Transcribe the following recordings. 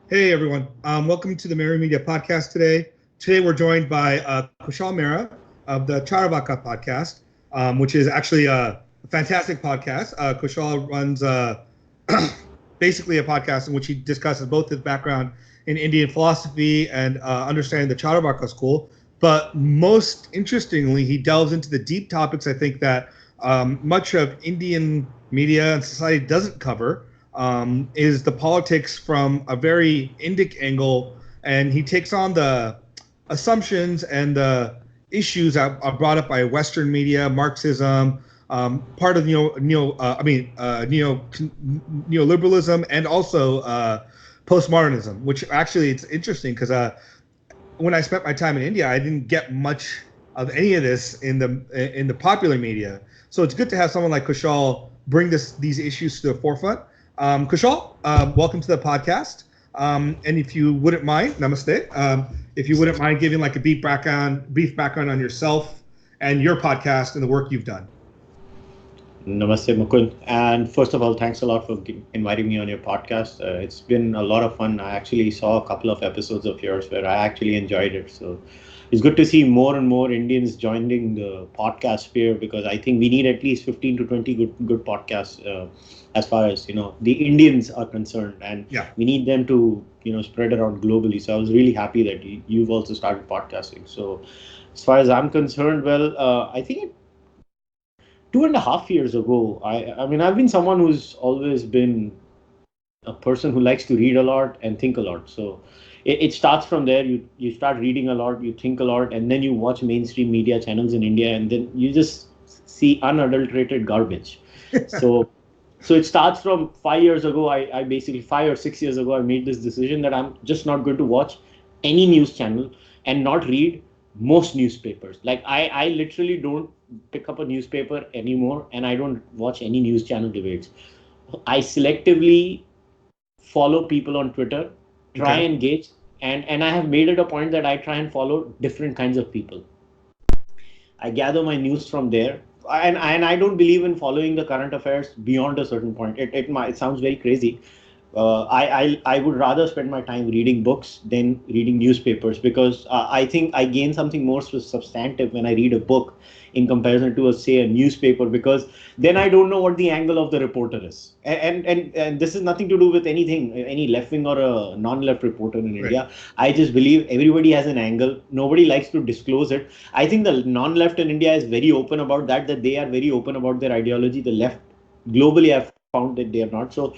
Hey everyone, welcome to the Meru Media Podcast today. Today we're joined by Kushal Mehra of the Carvaka Podcast, which is actually a fantastic podcast. Kushal runs basically a podcast in which he discusses both his background in Indian philosophy and understanding the Charvaka school. But most interestingly, he delves into the deep topics I think that much of Indian media and society doesn't cover. Is the politics from a very Indic angle, and he takes on the assumptions and the issues that are brought up by Western media, Marxism, part of neoliberalism, and also postmodernism. Which actually it's interesting because when I spent my time in India, I didn't get much of any of this in the popular media. So it's good to have someone like Kushal bring these issues to the forefront. Kushal, welcome to the podcast. And if you wouldn't mind, namaste. If you wouldn't mind giving like a brief background on yourself and your podcast and the work you've done. Namaste, Mukul. And first of all, thanks a lot for inviting me on your podcast. It's been a lot of fun. I actually saw a couple of episodes of yours where I actually enjoyed it. So it's good to see more and more Indians joining the podcast sphere, because I think we need at least 15 to 20 good podcasts as far as, the Indians are concerned. And we need them to, spread around globally. So I was really happy that you've also started podcasting. So as far as I'm concerned, I think 2.5 years ago, I mean, I've been someone who's always been a person who likes to read a lot and think a lot. So it starts from there. You start reading a lot, you think a lot, and then you watch mainstream media channels in India, and then you just see unadulterated garbage. So it starts from 5 years ago. I basically 5 or 6 years ago, I made this decision that I'm just not going to watch any news channel and not read most newspapers. Like I literally don't pick up a newspaper anymore, and I don't watch any news channel debates. I selectively follow people on Twitter, try and engage, and I have made it a point that I try and follow different kinds of people. I gather my news from there, and I don't believe in following the current affairs beyond a certain point. It sounds very crazy. I would rather spend my time reading books than reading newspapers, because I think I gain something more substantive when I read a book in comparison to a newspaper, because then I don't know what the angle of the reporter is. And this is nothing to do with any left wing or a non-left reporter in India. I just believe everybody has an angle. Nobody likes to disclose it. I think the non-left in India is very open about that they are very open about their ideology. The left globally, I've found that they are not. So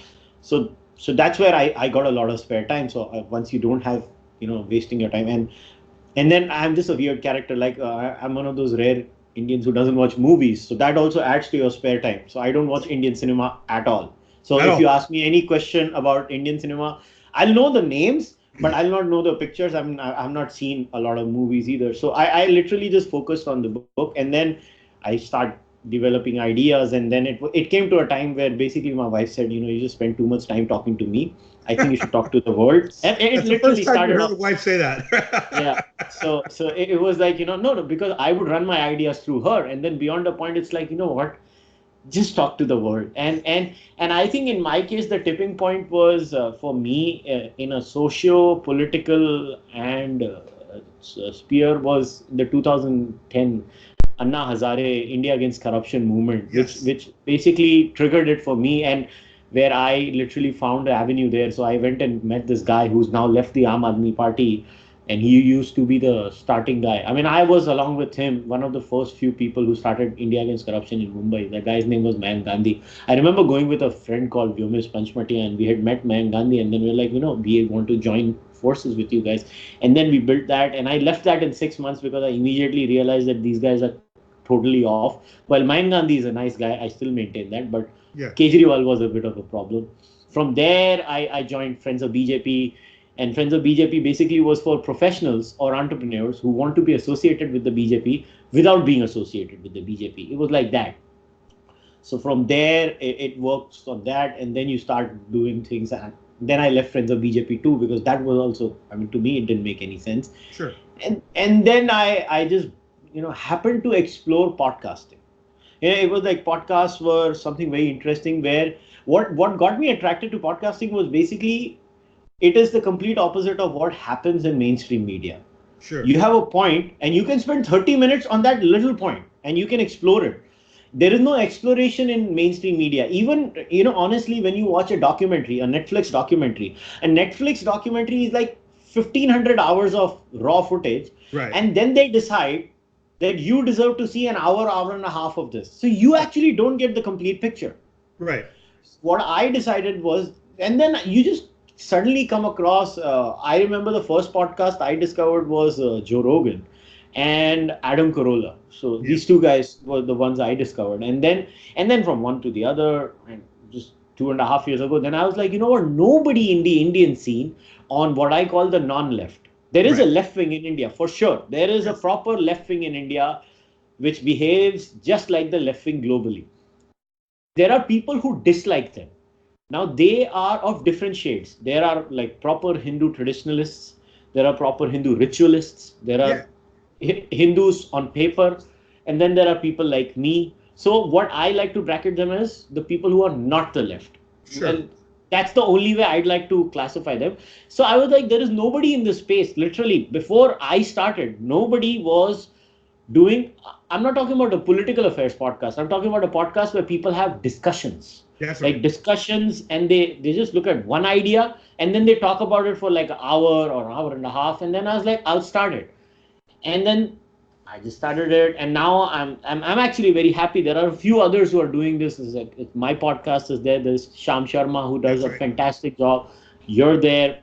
that's where I got a lot of spare time. So once you don't have, wasting your time, and then I'm just a weird character. Like I'm one of those rare Indians who doesn't watch movies. So that also adds to your spare time. So I don't watch Indian cinema at all. So if you ask me any question about Indian cinema, I'll know the names, but I'll not know the pictures. I've not seen a lot of movies either. So I literally just focused on the book, and then I start developing ideas, and then it came to a time where basically my wife said, you just spend too much time talking to me. I think you should talk to the world. And it literally started off. The wife say that. Yeah. So it was like, no, because I would run my ideas through her, and then beyond a point, it's like, what, just talk to the world. And I think in my case, the tipping point was for me in a socio-political and sphere was the 2010 Anna Hazare India Against Corruption movement, which basically triggered it for me, and where I literally found an avenue there. So I went and met this guy who's now left the Aam Aadmi Party, and he used to be the starting guy. I mean, I was, along with him, one of the first few people who started India Against Corruption in Mumbai. That guy's name was Mayank Gandhi. I remember going with a friend called Vyomesh Panchmatia, and we had met Mayank Gandhi, and then we were like, we want to join forces with you guys. And then we built that, and I left that in 6 months because I immediately realized that these guys are totally off. Well, Mayank Gandhi is a nice guy. I still maintain that, but Kejriwal was a bit of a problem. From there, I joined Friends of BJP, and Friends of BJP basically was for professionals or entrepreneurs who want to be associated with the BJP without being associated with the BJP. It was like that. So from there, it works on that, and then you start doing things. And then I left Friends of BJP too, because that was also, to me, it didn't make any sense. Sure. And then I just happened to explore podcasting. It was like podcasts were something very interesting, where what got me attracted to podcasting was basically it is the complete opposite of what happens in mainstream media. Sure. You have a point and you can spend 30 minutes on that little point and you can explore it. There is no exploration in mainstream media. Even, honestly, when you watch a documentary, a Netflix documentary is like 1,500 hours of raw footage. Right. And then they decide that you deserve to see an hour and a half of this. So you actually don't get the complete picture. Right. What I decided was, and then you just suddenly come across, I remember the first podcast I discovered was Joe Rogan and Adam Carolla. So these two guys were the ones I discovered. And then from one to the other, and just 2.5 years ago, then I was like, you know what, nobody in the Indian scene on what I call the non-left. There is a left wing in India, for sure. There is a proper left wing in India which behaves just like the left wing globally. There are people who dislike them. Now, they are of different shades. There are like proper Hindu traditionalists. There are proper Hindu ritualists. There are Hindus on paper. And then there are people like me. So what I like to bracket them as the people who are not the left. Sure. And that's the only way I'd like to classify them. So I was like, there is nobody in this space. Literally, before I started, nobody was doing, I'm not talking about a political affairs podcast. I'm talking about a podcast where people have discussions. That's like right. Discussions, and they just look at one idea and then they talk about it for like an hour or hour and a half. And then I was like, I'll start it. And then I just started it, and now I'm actually very happy. There are a few others who are doing this. My podcast is there. There's Sham Sharma who does a fantastic job. You're there.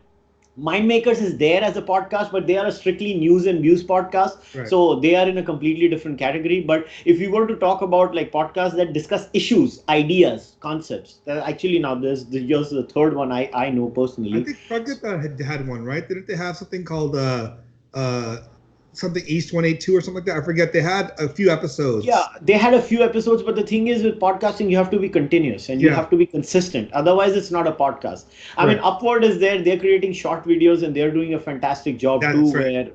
Mindmakers is there as a podcast, but they are a strictly news and views podcast. Right. So they are in a completely different category. But if we were to talk about like podcasts that discuss issues, ideas, concepts, that actually now there's just the third one I know personally. I think Pragyat had one, right? Didn't they have something called something East 182 or something like that? I forget. They had a few episodes. Yeah, they had a few episodes, but the thing is with podcasting, you have to be continuous and you have to be consistent. Otherwise, it's not a podcast. I mean, Upward is there. They're creating short videos and they're doing a fantastic job too. Where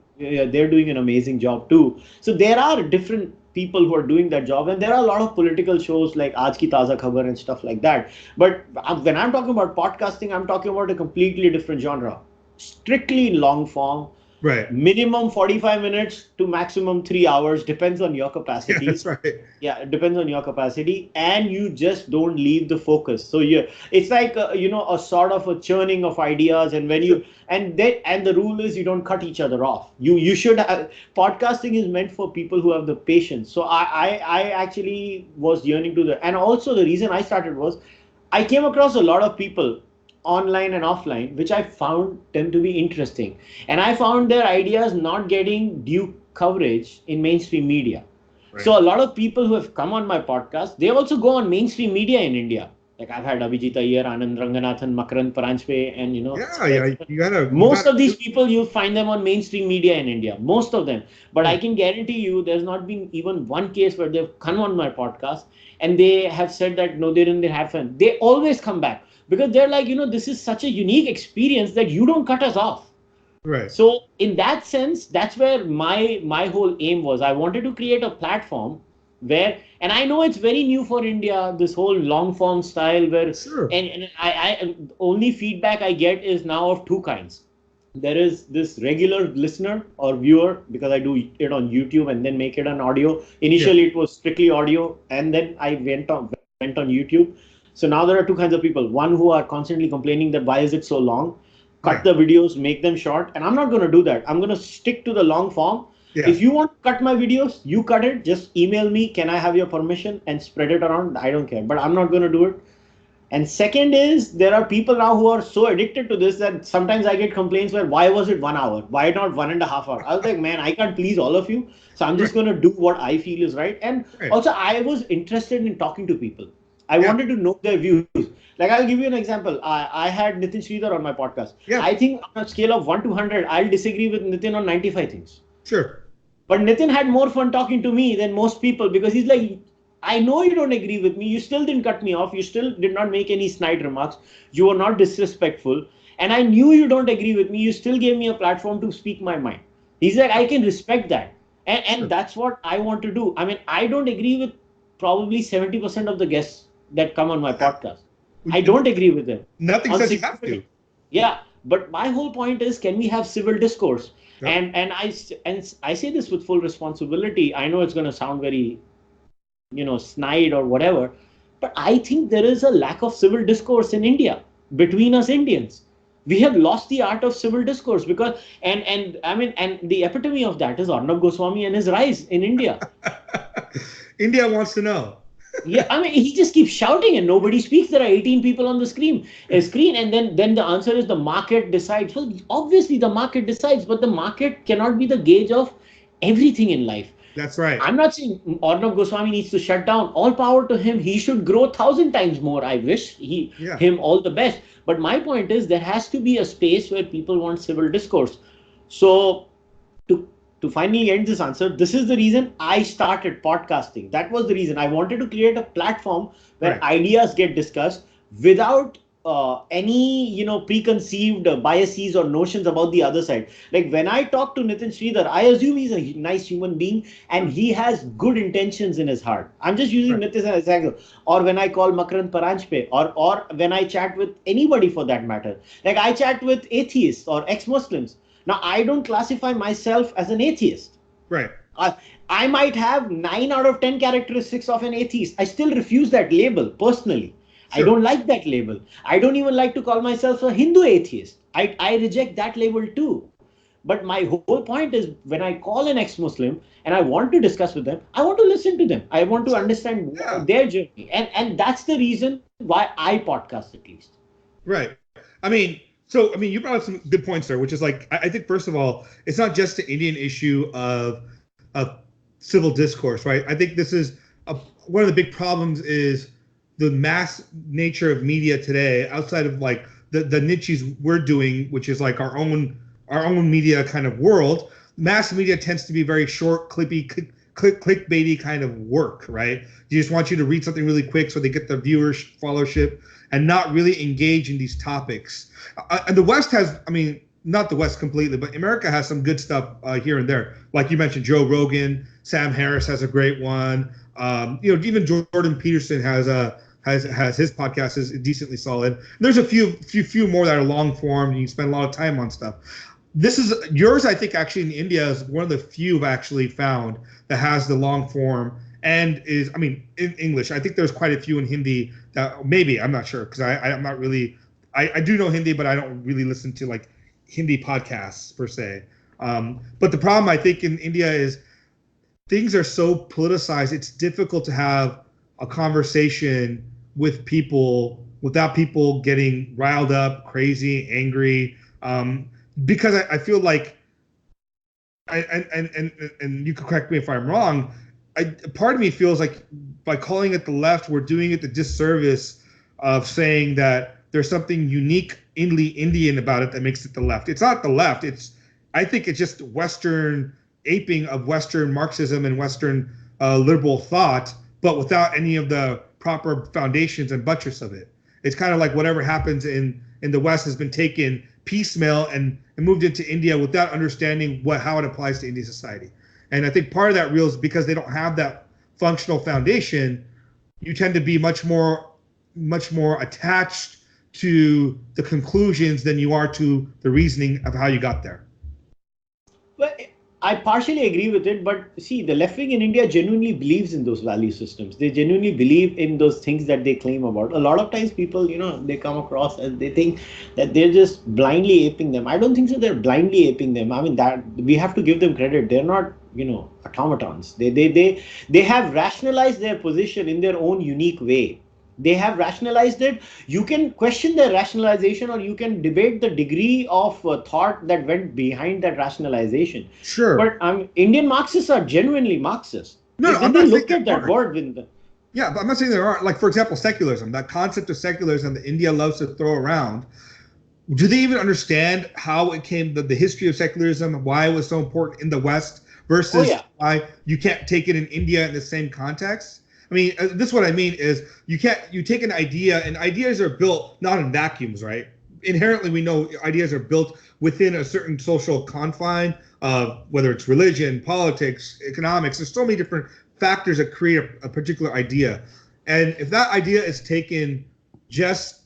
they're doing an amazing job too. So there are different people who are doing that job, and there are a lot of political shows like Aaj Ki Taza Khabar and stuff like that. But when I'm talking about podcasting, I'm talking about a completely different genre. Strictly long form. Right. Minimum 45 minutes to maximum 3 hours, depends on your capacity. Yeah, that's right. Yeah, it depends on your capacity, and you just don't leave the focus. So it's like a sort of a churning of ideas, and when you and the rule is you don't cut each other off. You should podcasting is meant for people who have the patience. So I actually was yearning to and also the reason I started was I came across a lot of people online and offline, which I found them to be interesting. And I found their ideas not getting due coverage in mainstream media. Right. So a lot of people who have come on my podcast, they also go on mainstream media in India. Like I've had Abhijit Iyer, Anand Ranganathan, Makarand Paranjpe, and most of these people, you find them on mainstream media in India, most of them. But I can guarantee you there's not been even one case where they've come on my podcast and they have said that no, they didn't have fun. They always come back. Because they're like, this is such a unique experience that you don't cut us off. Right. So in that sense, that's where my whole aim was. I wanted to create a platform where, and I know it's very new for India, this whole long form style where, and I only feedback I get is now of two kinds. There is this regular listener or viewer, because I do it on YouTube and then make it on audio. Initially, it was strictly audio, and then I went on YouTube. So now there are two kinds of people. One who are constantly complaining that why is it so long? Cut the videos, make them short. And I'm not going to do that. I'm going to stick to the long form. Yeah. If you want to cut my videos, you cut it. Just email me. Can I have your permission? And spread it around. I don't care. But I'm not going to do it. And second is, there are people now who are so addicted to this that sometimes I get complaints where, why was it 1 hour? Why not 1.5 hours? I was like, man, I can't please all of you. So I'm just going to do what I feel is right. And also I was interested in talking to people. I wanted to know their views. Like, I'll give you an example. I had Nitin Sridhar on my podcast. Yeah. I think on a scale of 1 to 100, I'll disagree with Nitin on 95 things. Sure. But Nitin had more fun talking to me than most people, because he's like, I know you don't agree with me. You still didn't cut me off. You still did not make any snide remarks. You were not disrespectful. And I knew you don't agree with me. You still gave me a platform to speak my mind. He's like, I can respect that. And that's what I want to do. I mean, I don't agree with probably 70% of the guests that come on my podcast. I don't agree with them. Nothing says you have to. Yeah. But my whole point is, can we have civil discourse? Yep. And I say this with full responsibility. I know it's going to sound very, snide or whatever, but I think there is a lack of civil discourse in India between us Indians. We have lost the art of civil discourse because, and the epitome of that is Arnab Goswami and his rise in India. India wants to know. Yeah, I mean, he just keeps shouting and nobody speaks. There are 18 people on the screen, and then the answer is the market decides. Well, obviously the market decides, but the market cannot be the gauge of everything in life. That's right. I'm not saying Arnab Goswami needs to shut down. All power to him. He should grow 1,000 times more. I wish him all the best. But my point is, there has to be a space where people want civil discourse. So to finally end this answer, this is the reason I started podcasting. That was the reason. I wanted to create a platform where ideas get discussed without any preconceived biases or notions about the other side. Like when I talk to Nitin Sridhar, I assume he's a nice human being and he has good intentions in his heart. I'm just using Nitin as an example. Or when I call Makarand Paranjpe, or when I chat with anybody for that matter. Like I chat with atheists or ex-Muslims. Now I don't classify myself as an atheist. Right. I might have 9 out of 10 characteristics of an atheist. I still refuse that label personally. Sure. I don't like that label. I don't even like to call myself a Hindu atheist. I reject that label too. But my whole point is, when I call an ex-Muslim and I want to discuss with them, I want to listen to them. I want to understand their journey. And that's the reason why I podcast, at least. Right. I mean, you brought up some good points there, which is like, I think, first of all, it's not just the Indian issue of civil discourse, right? I think this is one of the big problems is the mass nature of media today, outside of like the niches we're doing, which is like our own media kind of world. Mass media tends to be very short, clickbaity kind of work, right? You just want you to read something really quick so they get the followership and not really engage in these topics. And the West has, I mean, not the West completely, but America has some good stuff here and there. Like you mentioned, Joe Rogan, Sam Harris has a great one. Even Jordan Peterson has his podcast is decently solid. There's a few more that are long form and you spend a lot of time on stuff. This is yours, I think, actually in India is one of the few I've actually found that has the long form and is, I mean, in English. I think there's quite a few in Hindi that maybe, I'm not sure, because I'm not really, I do know Hindi, but I don't really listen to like Hindi podcasts per se. But the problem I think in India is things are so politicized, it's difficult to have a conversation with people without people getting riled up, crazy, angry. Because I feel like, and you can correct me if I'm wrong, part of me feels like by calling it the left, we're doing it the disservice of saying that there's something uniquely Indian about it that makes it the left. It's not the left. I think it's just Western aping of Western Marxism and Western liberal thought, but without any of the proper foundations and buttress of it. It's kind of like whatever happens in the West has been taken piecemeal and moved into India without understanding how it applies to Indian society. And I think part of that is because they don't have that functional foundation, you tend to be much more attached to the conclusions than you are to the reasoning of how you got there. Well, I partially agree with it, but see, the left wing in India genuinely believes in those value systems. They genuinely believe in those things that they claim about. A lot of times people, they come across and they think that they're just blindly aping them. I don't think so. They're blindly aping them. I mean, that we have to give them credit. They're not, automatons. They have rationalized their position in their own unique way. They have rationalized it. You can question their rationalization or you can debate the degree of thought that went behind that rationalization. Sure. But Indian Marxists are genuinely Marxists. No, I'm not look at that word with the... Yeah, but I'm not saying there aren't. Like, for example, secularism, that concept of secularism that India loves to throw around. Do they even understand how it came, the history of secularism, why it was so important in the West versus why you can't take it in India in the same context? I mean, this is what I mean is you take an idea, and ideas are built not in vacuums, right? Inherently, we know ideas are built within a certain social confine, whether it's religion, politics, economics. There's so many different factors that create a particular idea. And if that idea is taken, just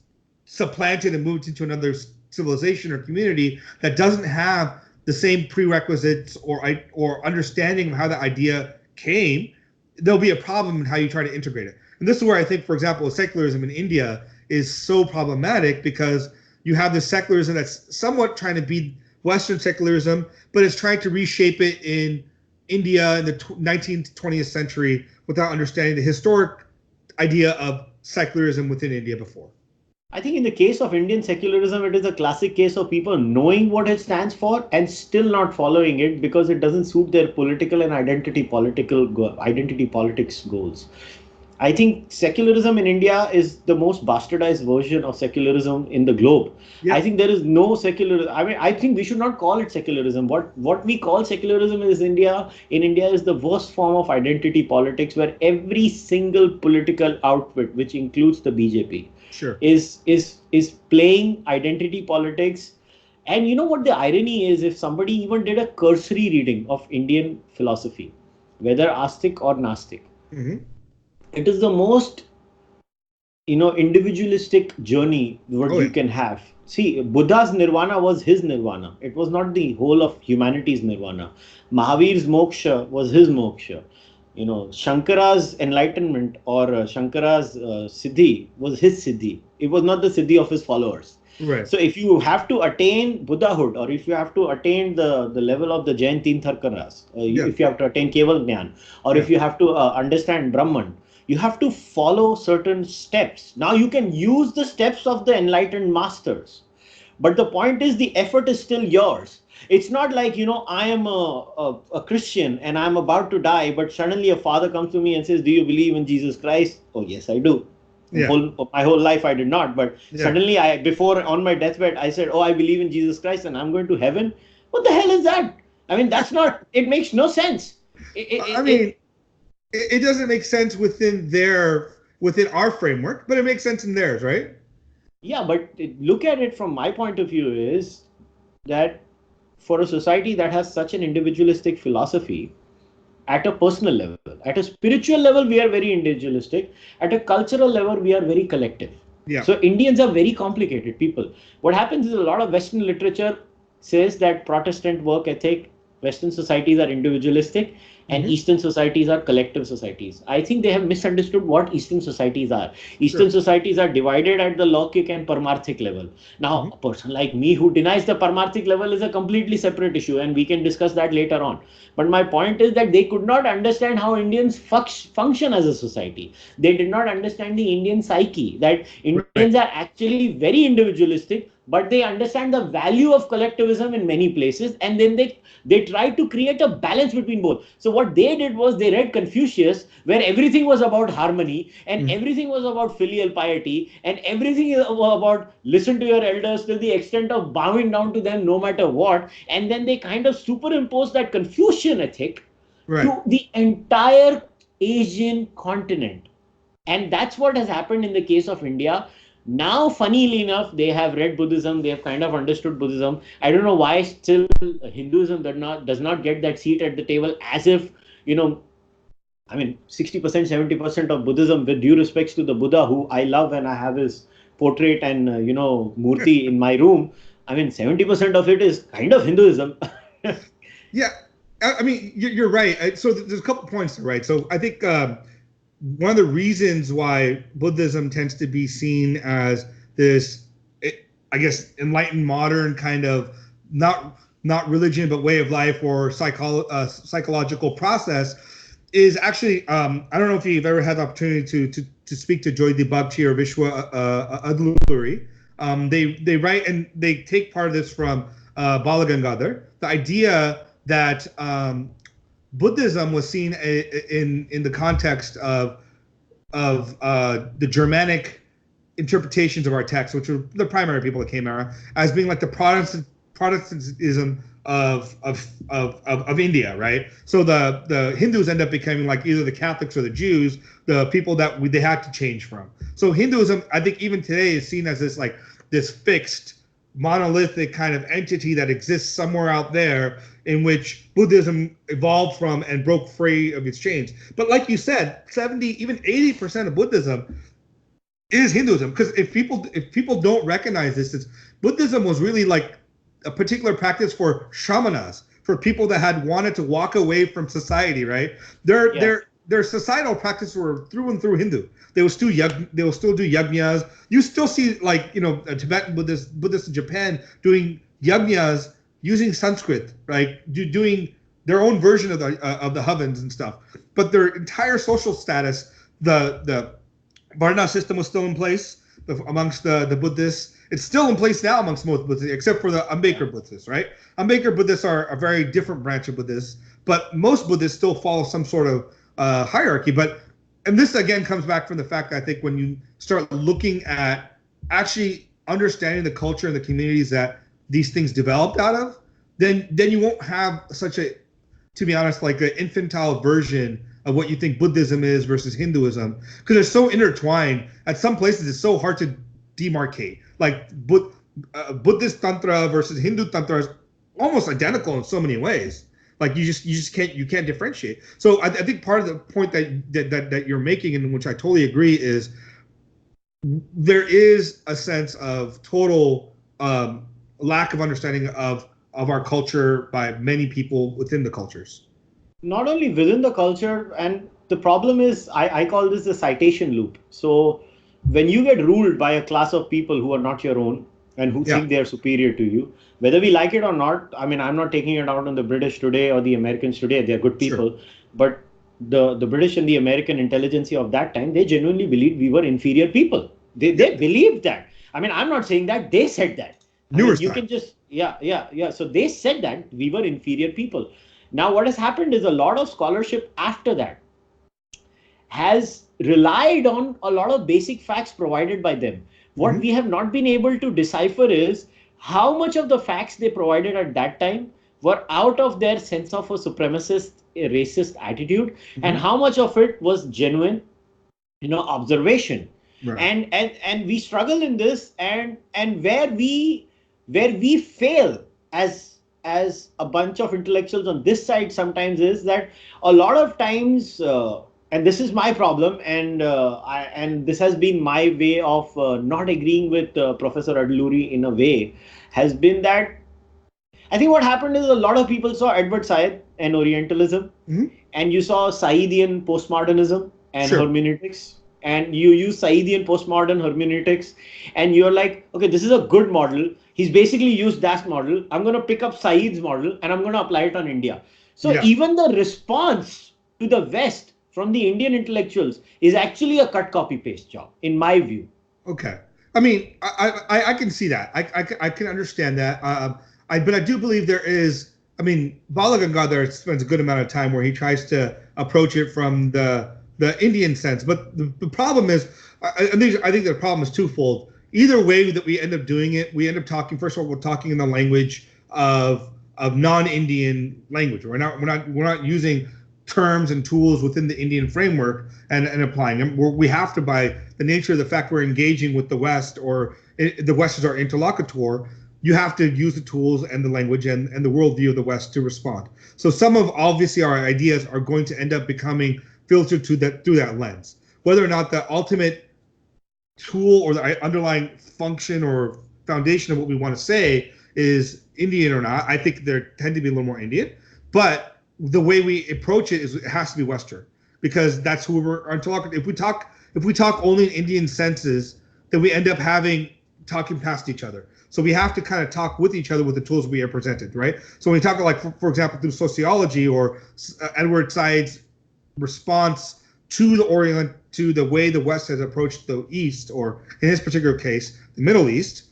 supplanted and moved into another civilization or community that doesn't have the same prerequisites or understanding of how the idea came, there'll be a problem in how you try to integrate it. And this is where I think, for example, secularism in India is so problematic, because you have this secularism that's somewhat trying to be Western secularism, but it's trying to reshape it in India in the 19th, 20th century without understanding the historic idea of secularism within India before. I think in the case of Indian secularism, it is a classic case of people knowing what it stands for and still not following it because it doesn't suit their political and identity politics goals. I think secularism in India is the most bastardized version of secularism in the globe. Yeah. I think there is no secularism. I mean, I think we should not call it secularism. What we call secularism in India is the worst form of identity politics, where every single political outfit, which includes the BJP, sure, is playing identity politics. And you know what the irony is? If somebody even did a cursory reading of Indian philosophy, whether Astic or Nastic, it is the most, individualistic journey you can have. See, Buddha's nirvana was his nirvana. It was not the whole of humanity's nirvana. Mahavir's moksha was his moksha. Shankara's enlightenment or Shankara's siddhi was his siddhi. It was not the siddhi of his followers. Right. So if you have to attain Buddhahood, or if you have to attain the level of the Jain Tirthankaras, if you have to attain Keval Jnana, or if you have to understand Brahman, you have to follow certain steps. Now you can use the steps of the enlightened masters, but the point is the effort is still yours. It's not like, I am a Christian and I'm about to die, but suddenly a father comes to me and says, do you believe in Jesus Christ? Oh, yes, I do. Yeah. My whole life I did not, but suddenly before on my deathbed, I said, oh, I believe in Jesus Christ and I'm going to heaven. What the hell is that? I mean, it makes no sense. It doesn't make sense within our framework, but it makes sense in theirs, right? Yeah, but look at it from my point of view is that for a society that has such an individualistic philosophy, at a personal level, at a spiritual level, we are very individualistic. At a cultural level, we are very collective. Yeah. So Indians are very complicated people. What happens is a lot of Western literature says that Protestant work ethic, Western societies are individualistic, and Eastern societies are collective societies. I think they have misunderstood what Eastern societies are. Eastern societies are divided at the Laukik and Paramarthik level. Now, a person like me who denies the Paramarthik level is a completely separate issue, and we can discuss that later on. But my point is that they could not understand how Indians function as a society. They did not understand the Indian psyche, that Indians are actually very individualistic, but they understand the value of collectivism in many places, and then they try to create a balance between both. So what they did was they read Confucius, where everything was about harmony, and everything was about filial piety, and everything was about listen to your elders to the extent of bowing down to them no matter what. And then they kind of superimposed that Confucian ethic to the entire Asian continent. And that's what has happened in the case of India. Now, funnily enough, they have read Buddhism. They have kind of understood Buddhism. I don't know why still Hinduism does not get that seat at the table, as if, 60%, 70% of Buddhism, with due respects to the Buddha, who I love and I have his portrait and, murti in my room. 70% of it is kind of Hinduism. Yeah. You're right. So there's a couple points there, right? So I think one of the reasons why Buddhism tends to be seen as this, I guess, enlightened modern kind of not religion but way of life or psychological process is actually I don't know if you've ever had the opportunity to speak to Joy Dibabchi or Vishwa Adluri. They write and they take part of this from Balagangadhar. The idea that Buddhism was seen in the context of the Germanic interpretations of our text, which were the primary people that came era, as being like the Protestantism of India, right? So the Hindus end up becoming like either the Catholics or the Jews, the people that they had to change from. So Hinduism, I think even today, is seen as this fixed, monolithic kind of entity that exists somewhere out there, in which Buddhism evolved from and broke free of its chains. But like you said, 70, even 80% of Buddhism is Hinduism. Because if people don't recognize this, it's, Buddhism was really like a particular practice for shamanas, for people that had wanted to walk away from society, right? Their societal practices were through and through Hindu. They will still do yajnas. You still see, like, Tibetan Buddhists in Japan doing yajnas using Sanskrit, right? Doing their own version of the havans and stuff. But their entire social status, the Varna system was still in place amongst the Buddhists. It's still in place now amongst most Buddhists, except for the Ambedkar Buddhists, right? Ambedkar Buddhists are a very different branch of Buddhists, but most Buddhists still follow some sort of hierarchy. And this again comes back from the fact that I think when you start looking at actually understanding the culture and the communities that these things developed out of, then you won't have such a, to be honest, like an infantile version of what you think Buddhism is versus Hinduism, because they're so intertwined. At some places, it's so hard to demarcate. Like Buddhist Tantra versus Hindu Tantra is almost identical in so many ways. Like you just can't differentiate. So I think part of the point that you're making, and which I totally agree, is there is a sense of total lack of understanding of our culture by many people within the cultures. Not only within the culture, and the problem is, I call this the citation loop. So when you get ruled by a class of people who are not your own and who think they're superior to you, whether we like it or not, I mean, I'm not taking it out on the British today or the Americans today, they're good people, sure. But the British and the American intelligentsia of that time, they genuinely believed we were inferior people. They believed that. I mean, I'm not saying that, they said that. You can just, So they said that we were inferior people. Now, what has happened is a lot of scholarship after that has relied on a lot of basic facts provided by them. What we have not been able to decipher is how much of the facts they provided at that time were out of their sense of a supremacist, a racist attitude, and how much of it was genuine, observation. Right. And we struggle in this, and where we fail as a bunch of intellectuals on this side sometimes is that a lot of times, and this is my problem, and this has been my way of not agreeing with Professor Adluri in a way, has been that I think what happened is a lot of people saw Edward Said and Orientalism, and you saw Saidian postmodernism and hermeneutics, and you use Saidian postmodern hermeneutics, and you're like, okay, this is a good model. He's basically used that model. I'm going to pick up Said's model and I'm going to apply it on India. So even the response to the West from the Indian intellectuals is actually a cut, copy, paste job, in my view. Okay. I mean, I can see that. I can understand that. But I do believe there is, Bala Gangadhar spends a good amount of time where he tries to approach it from the Indian sense. But the problem is, I think the problem is twofold. Either way that we end up doing it, we end up talking. First of all, we're talking in the language of non-Indian language. We're not using terms and tools within the Indian framework and applying them. We have to, by the nature of the fact we're engaging with the West, or the West is our interlocutor, you have to use the tools and the language and the worldview of the West to respond. So some of, obviously, our ideas are going to end up becoming filtered through that lens. Whether or not the ultimate tool or the underlying function or foundation of what we want to say is Indian or not, I think there tend to be a little more Indian. But the way we approach it has to be Western, because that's who we're interlocuting. If we talk only in Indian senses, then we end up talking past each other. So we have to kind of talk with each other with the tools we are presented, right? So when we talk, like, for example, through sociology or Edward Said's response to the way the West has approached the East, or in his particular case, the Middle East,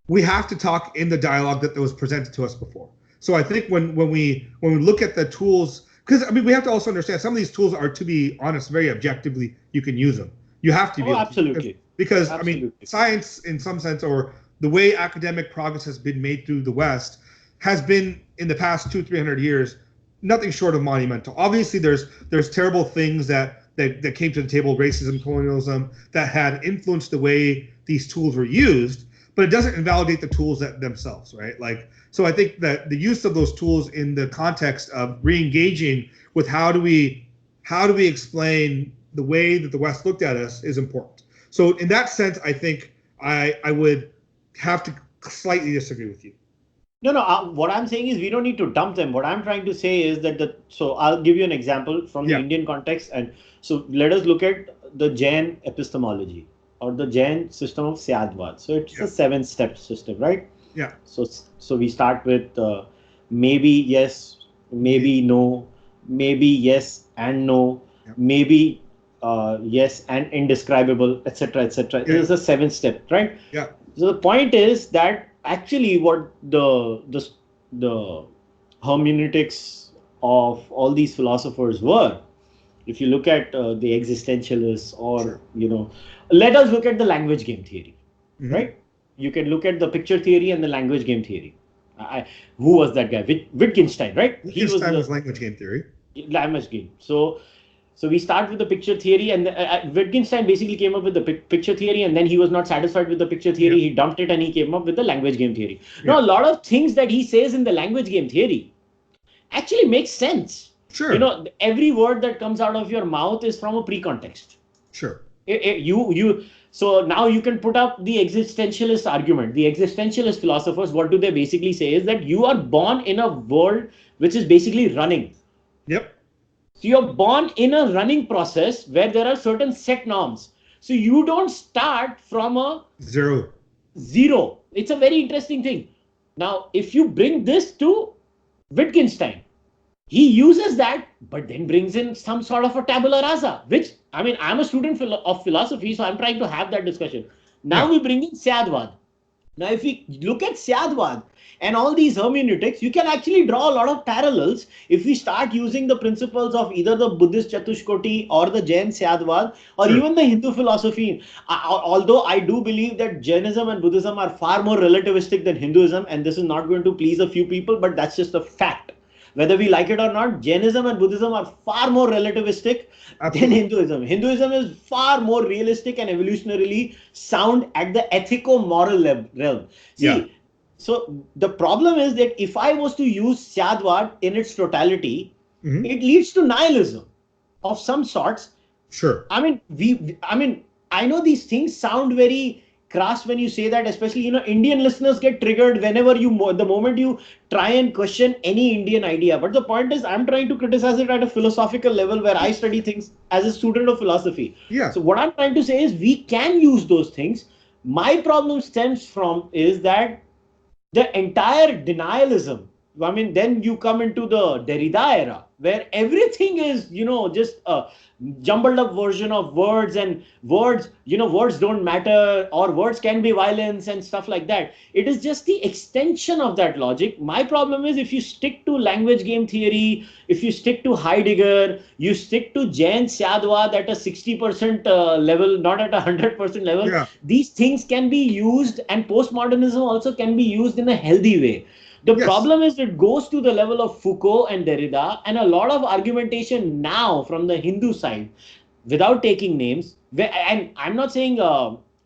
we have to talk in the dialogue that was presented to us before. So I think when we look at the tools, because we have to also understand some of these tools are, to be honest, very objectively, you can use them. You have to be absolutely. Because absolutely. Science in some sense, or the way academic progress has been made through the West, has been in the past 200-300 years nothing short of monumental. Obviously, there's terrible things that came to the table, racism, colonialism, that had influenced the way these tools were used, but it doesn't invalidate the tools themselves, right? Like, so I think that the use of those tools in the context of re-engaging with how do we explain the way that the West looked at us is important. So in that sense, I think I would have to slightly disagree with you. No. What I'm saying is we don't need to dump them. What I'm trying to say is that so I'll give you an example from the Indian context. And so let us look at the Jain epistemology or the Jain system of Syadvad. So it's a 7-step system, right? Yeah. So we start with maybe yes, maybe no, maybe yes and no, maybe yes and indescribable, etc., etc. It is a 7-step, right? Yeah. So the point is that actually what the hermeneutics of all these philosophers were, if you look at the existentialists or let us look at the language game theory, right? You can look at the picture theory and the language game theory. Who was that guy? Wittgenstein, right? Wittgenstein was language game theory. Language game. So we start with the picture theory, and Wittgenstein basically came up with the picture theory, and then he was not satisfied with the picture theory. He dumped it and he came up with the language game theory. Now, a lot of things that he says in the language game theory actually makes sense. Sure. Every word that comes out of your mouth is from a pre-context. Sure. So now you can put up the existentialist argument. The existentialist philosophers, what do they basically say is that you are born in a world which is basically running. Yep. So you're born in a running process where there are certain set norms. So you don't start from a zero. It's a very interesting thing. Now, if you bring this to Wittgenstein, he uses that, but then brings in some sort of a tabula rasa, which, I'm a student of philosophy, so I'm trying to have that discussion. Now we bring in Syadvad. Now, if we look at Syadvad and all these hermeneutics, you can actually draw a lot of parallels if we start using the principles of either the Buddhist Chatushkoti or the Jain Syadvad or even the Hindu philosophy. Although I do believe that Jainism and Buddhism are far more relativistic than Hinduism, and this is not going to please a few people, but that's just a fact. Whether we like it or not, Jainism and Buddhism are far more relativistic than Hinduism. Hinduism is far more realistic and evolutionarily sound at the ethico-moral realm. So the problem is that if I was to use Syadvad in its totality, it leads to nihilism of some sorts. Sure. I know these things sound very crass when you say that, especially, Indian listeners get triggered whenever the moment you try and question any Indian idea. But the point is, I'm trying to criticize it at a philosophical level where I study things as a student of philosophy. Yeah. So what I'm trying to say is we can use those things. My problem stems from is that the entire denialism, then you come into the Derrida era where everything is, just a jumbled up version of words, and words don't matter, or words can be violence and stuff like that. It is just the extension of that logic. My problem is if you stick to language game theory, if you stick to Heidegger, you stick to Jain Syadvad at a 60% level, not at a 100% level, these things can be used, and postmodernism also can be used in a healthy way. The problem is it goes to the level of Foucault and Derrida, and a lot of argumentation now from the Hindu side, without taking names. And I'm not saying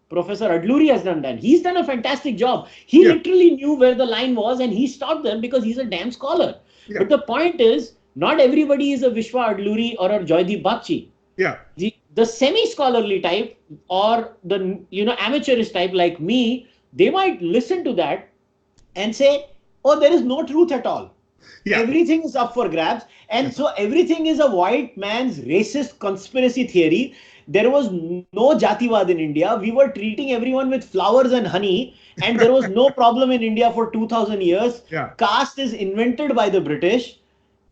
Professor Adluri has done that. He's done a fantastic job. He literally knew where the line was, and he stopped them because he's a damn scholar. But the point is, not everybody is a Vishwa Adluri or a Joydeep Bagchi. The semi-scholarly type or the amateurish type like me, they might listen to that and say, oh, there is no truth at all. Everything is up for grabs. And so everything is a white man's racist conspiracy theory. There was no Jativad in India. We were treating everyone with flowers and honey. And there was no problem in India for 2000 years. Caste is invented by the British.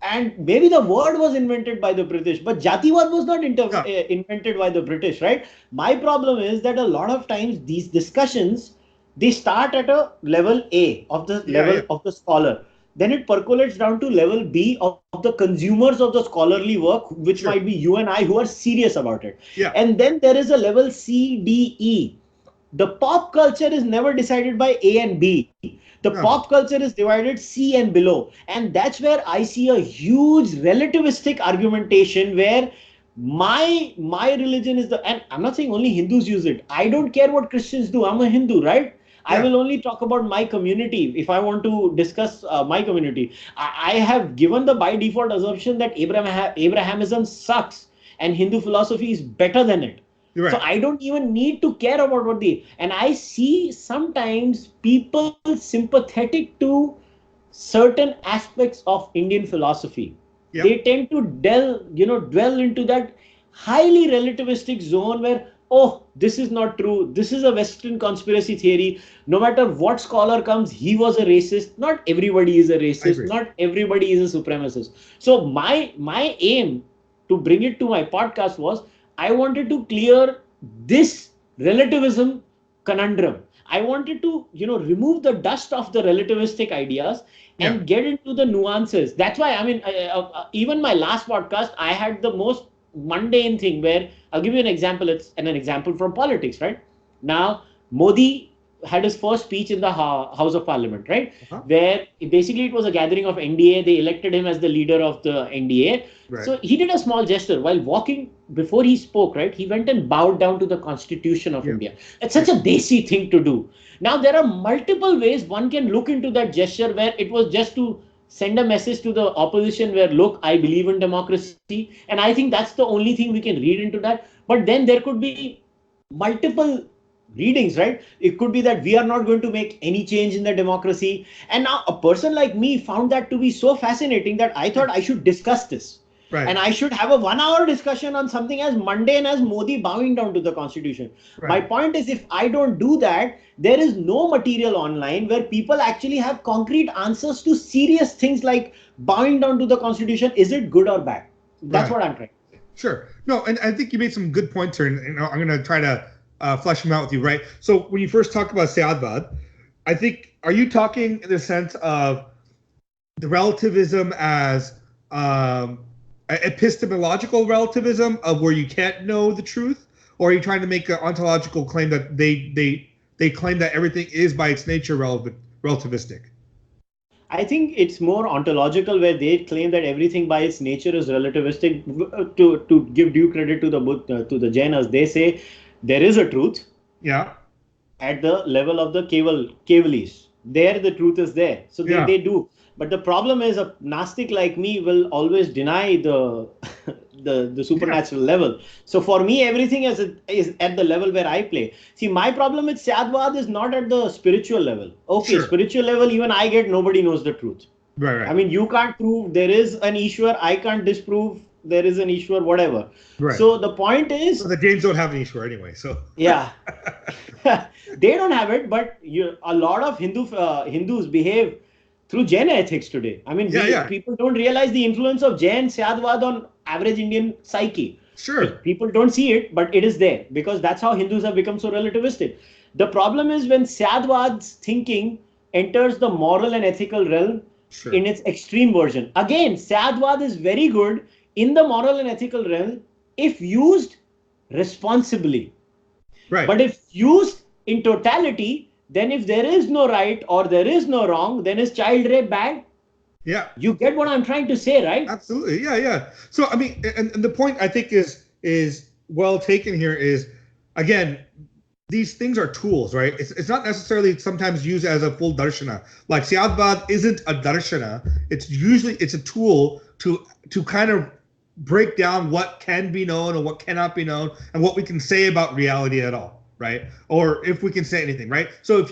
And maybe the word was invented by the British. But Jativad was not invented by the British, right? My problem is that a lot of times these discussions, they start at a level A of the level of the scholar. Then it percolates down to level B of the consumers of the scholarly work, which might be you and I who are serious about it. And then there is a level C, D, E. The pop culture is never decided by A and B. The pop culture is divided C and below. And that's where I see a huge relativistic argumentation where my religion is and I'm not saying only Hindus use it. I don't care what Christians do. I'm a Hindu, right? I will only talk about my community if I want to discuss my community. I have given the by default assumption that Abrahamism sucks and Hindu philosophy is better than it. You're So right. I don't even need to care about and I see sometimes people sympathetic to certain aspects of Indian philosophy. They Yep. tend to dwell into that highly relativistic zone where, oh, this is not true. This is a Western conspiracy theory. No matter what scholar comes, he was a racist. Not everybody is a I racist. agree. Not everybody is a supremacist. So my aim to bring it to my podcast was I wanted to clear this relativism conundrum. I wanted to, remove the dust of the relativistic ideas Yeah. and get into the nuances. That's why, I mean, even my last podcast, I had the most mundane thing where I'll give you an example. It's an example from politics, right? Now, Modi had his first speech in the House of Parliament, right? Uh-huh. Where basically it was a gathering of NDA. They elected him as the leader of the NDA. Right. So he did a small gesture while walking before he spoke, right? He went and bowed down to the Constitution of India. It's such a desi thing to do. Now, there are multiple ways one can look into that gesture where it was just to send a message to the opposition where, look, I believe in democracy. And I think that's the only thing we can read into that. But then there could be multiple readings, right? It could be that we are not going to make any change in the democracy. And now a person like me found that to be so fascinating that I thought I should discuss this. Right. And I should have a 1 hour discussion on something as mundane as Modi bowing down to the Constitution. Right. My point is, if I don't do that, there is no material online where people actually have concrete answers to serious things like bowing down to the Constitution. Is it good or bad? That's Right. what I'm trying. Sure. No, and I think you made some good points here, and I'm going to try to flesh them out with you, right? So when you first talk about Syadvad, I think, are you talking in the sense of the relativism as epistemological relativism of where you can't know the truth, or are you trying to make an ontological claim that they claim that everything is by its nature relativistic? I think it's more ontological, where they claim that everything by its nature is relativistic. To give due credit to the Jainas, they say there is a truth. Yeah. At the level of the Kevalis. There the truth is there. So they do. But the problem is a Gnostic like me will always deny the supernatural level. So for me, everything is at the level where I play. See, my problem with Syadvad is not at the spiritual level. Okay, Sure. Spiritual level, even I get nobody knows the truth. Right. I mean, you can't prove there is an Ishwar. I can't disprove there is an Ishwar, whatever. Right. So the point is... So the Jains don't have an Ishwar anyway, so... Yeah. They don't have it, but a lot of Hindus behave through Jain ethics today. I mean, people don't realize the influence of Jain Syadvad on average Indian psyche. Sure. People don't see it, but it is there because that's how Hindus have become so relativistic. The problem is when Syadvad's thinking enters the moral and ethical realm in its extreme version. Again, Syadvad is very good in the moral and ethical realm if used responsibly. Right. But if used in totality, then if there is no right or there is no wrong, then is child rape bad? Yeah. You get what I'm trying to say, right? Absolutely. Yeah. So, I mean, and the point I think is well taken here is, again, these things are tools, right? It's not necessarily sometimes used as a full darshana. Like Syadvad isn't a darshana. It's a tool to kind of break down what can be known and what cannot be known and what we can say about reality at all, right? Or if we can say anything, right? So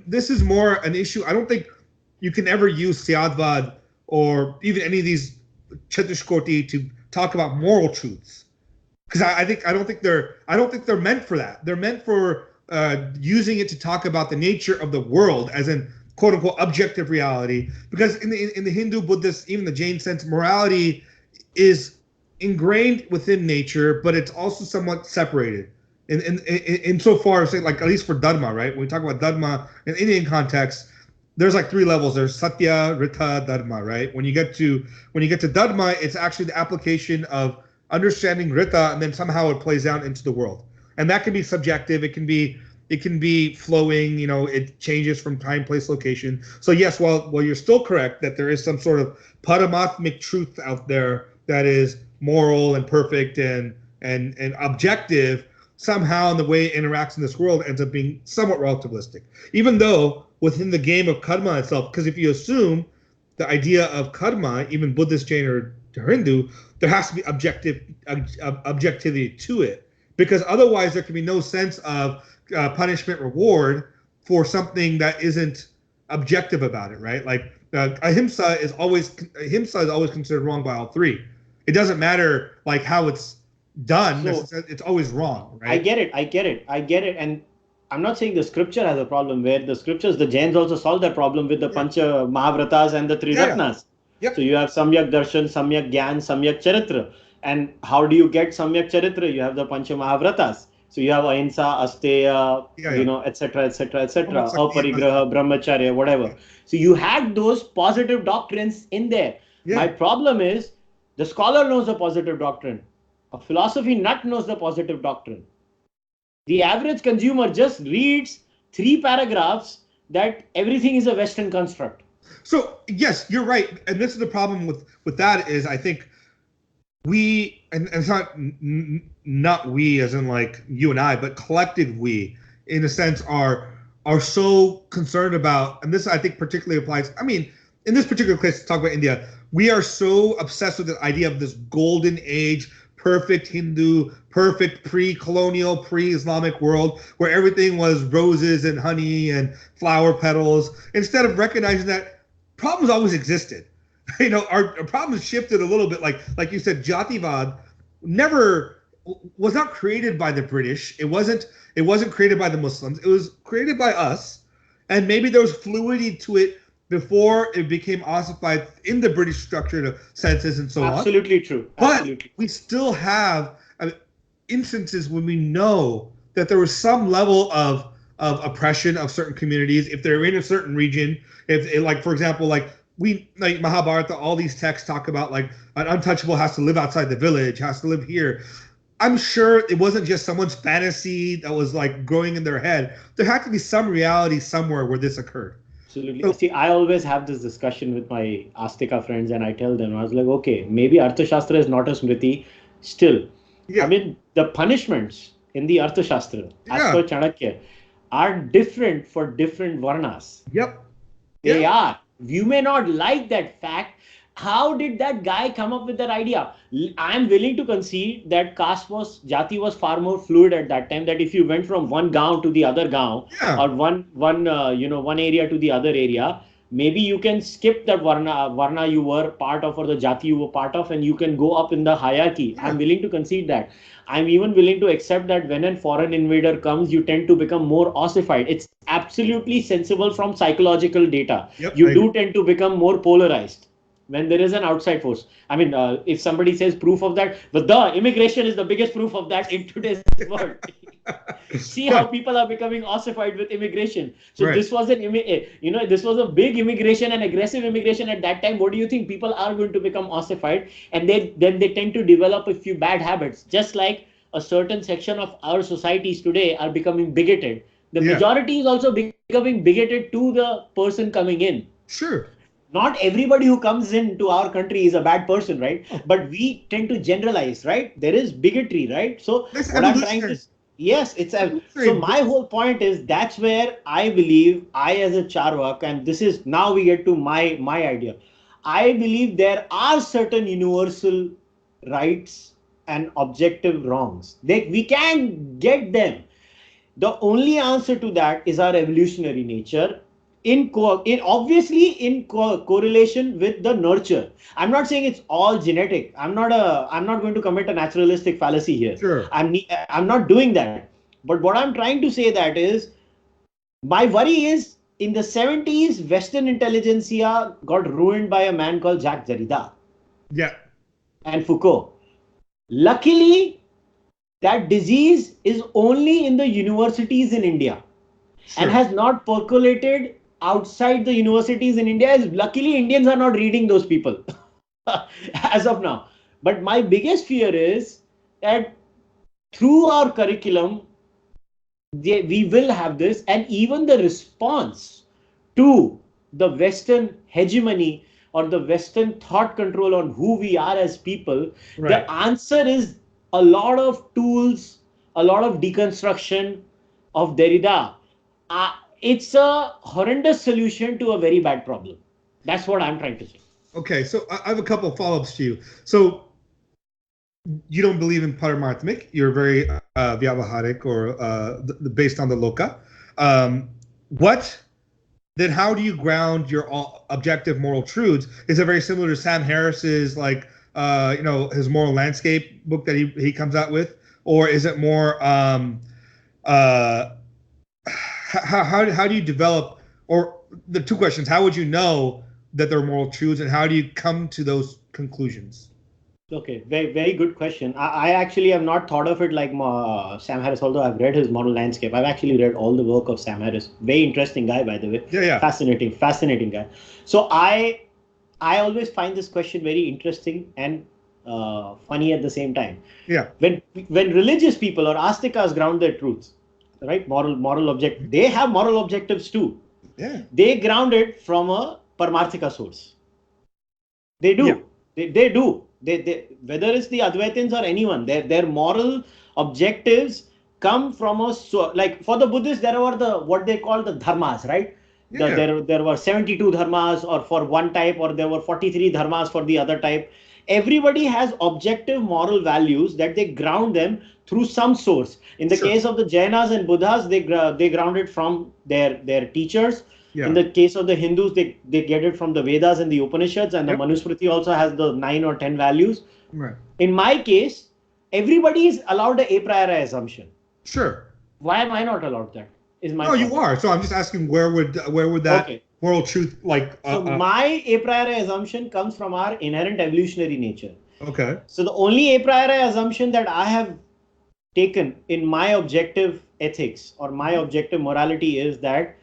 this is more an issue. I don't think you can ever use Syadvad or even any of these Chatushkoti to talk about moral truths, because I don't think they're meant for that. They're meant for using it to talk about the nature of the world, as in quote unquote objective reality. Because in the Hindu, Buddhist, even the Jain sense, morality is ingrained within nature, but it's also somewhat separated. In so far, say, like, at least for Dharma, right? When we talk about Dharma in Indian context, there's like 3 levels. There's Satya, Rita, Dharma, right? When you get to Dharma, it's actually the application of understanding Rita, and then somehow it plays out into the world. And that can be subjective. It can be flowing. It changes from time, place, location. So yes, while you're still correct that there is some sort of paramatmic truth out there that is moral and perfect and objective, somehow in the way it interacts in this world ends up being somewhat relativistic. Even though within the game of karma itself, because if you assume the idea of karma, even Buddhist, Jain, or Hindu, there has to be objectivity to it, because otherwise there can be no sense of punishment reward for something that isn't objective about it, right? Like ahimsa is always considered wrong by all three. It doesn't matter like how it's done. So, it's always wrong, right? I get it. And I'm not saying the scripture has a problem where the scriptures, the Jains also solve that problem with the Pancha Mahavratas and the Three Ratnas. Yep. So you have Samyak Darshan, Samyak Gyan, Samyak Charitra. And how do you get Samyak Charitra? You have the Pancha Mahavratas. So you have Ahimsa, Asteya, etc., Aparigraha, Brahmacharya, whatever. So you had those positive doctrines in there. Yeah. My problem is the scholar knows the positive doctrine. A philosophy nut knows the positive doctrine. The average consumer just reads 3 paragraphs that everything is a Western construct. So yes, you're right, and this is the problem with that is I think we, and it's not we as in like you and I, but collective we, in a sense, are so concerned about, and this I think particularly applies. I mean, in this particular case, to talk about India, we are so obsessed with the idea of this golden age, perfect Hindu, perfect pre-colonial, pre-Islamic world where everything was roses and honey and flower petals, instead of recognizing that problems always existed. Our problems shifted a little bit. Like you said, Jativad was not created by the British. It wasn't created by the Muslims. It was created by us. And maybe there was fluidity to it before it became ossified in the British structure of census and so on. Absolutely true. Absolutely. But we still have instances when we know that there was some level of oppression of certain communities if they're in a certain region. If like, for example, like Mahabharata, all these texts talk about like an untouchable has to live outside the village, has to live here. I'm sure it wasn't just someone's fantasy that was like growing in their head. There had to be some reality somewhere where this occurred. Absolutely. So, see, I always have this discussion with my Astika friends and I tell them, I was like, okay, maybe Arthashastra is not a Smriti still. Yeah. I mean, the punishments in the Arthashastra, as per Chanakya, are different for different Varnas. Yep. They are. You may not like that fact. How did that guy come up with that idea? I'm willing to concede that Jati was far more fluid at that time, that if you went from one gaon to the other gaon, or one area to the other area, maybe you can skip that Varna you were part of or the Jati you were part of and you can go up in the hierarchy. Yeah. I'm willing to concede that. I'm even willing to accept that when a foreign invader comes, you tend to become more ossified. It's absolutely sensible from psychological data. Yep, you do tend to become more polarized when there is an outside force. I mean, if somebody says proof of that, but the immigration is the biggest proof of that in today's world. See how people are becoming ossified with immigration. So this was this was a big immigration and aggressive immigration at that time. What do you think? People are going to become ossified, and then they tend to develop a few bad habits. Just like a certain section of our societies today are becoming bigoted. The majority is also becoming bigoted to the person coming in. Sure. Not everybody who comes into our country is a bad person, right? But we tend to generalize, right? There is bigotry, right? So what I'm trying to so my whole point is that's where I believe I as a Charvak, and this is now we get to my idea. I believe there are certain universal rights and objective wrongs. We can get them. The only answer to that is our evolutionary nature. Obviously in correlation with the nurture. I'm not saying it's all genetic. I'm not going to commit a naturalistic fallacy here. Sure. I'm not doing that. But what I'm trying to say that is, my worry is in the 70s, Western intelligentsia got ruined by a man called Jacques Derrida. Yeah. And Foucault. Luckily, that disease is only in the universities in India. Sure. And has not percolated outside the universities in India. Luckily, Indians are not reading those people as of now. But my biggest fear is that through our curriculum, we will have this, and even the response to the Western hegemony or the Western thought control on who we are as people, the answer is a lot of tools, a lot of deconstruction of Derrida. It's a horrendous solution to a very bad problem. That's what I'm trying to say. Okay, so I have a couple of follow-ups to you. So you don't believe in paramarthmic. You're very vyavaharik or based on the loka. Then how do you ground your objective moral truths? Is it very similar to Sam Harris's his moral landscape book that he comes out with, or is it more how do you develop, or the two questions? How would you know that they're moral truths, and how do you come to those conclusions? Okay, very, very good question. I actually have not thought of it like Sam Harris, although I've read his moral landscape. I've actually read all the work of Sam Harris. Very interesting guy, by the way. Yeah. Fascinating guy. So I always find this question very interesting and funny at the same time. Yeah. When religious people or astikas ground their truths, right? Moral object. They have moral objectives too. Yeah. They ground it from a Paramarthika source. They do. Yeah. They do. They whether it's the Advaitins or anyone, their moral objectives come from like for the Buddhists, there were what they call the dharmas, right? Yeah. There were 72 dharmas or for one type, or there were 43 dharmas for the other type. Everybody has objective moral values that they ground them through some source. In the case of the Jainas and Buddhas, they ground it from their teachers. Yeah. In the case of the Hindus, they get it from the Vedas and the Upanishads, and the Manusmriti also has the 9 or 10 values. Right. In my case, everybody is allowed a priori assumption. Sure. Why am I not allowed that? Is my you are. So I'm just asking, where would that moral truth so my a priori assumption comes from our inherent evolutionary nature. Okay. So the only a priori assumption that I have taken in my objective ethics or my objective morality is that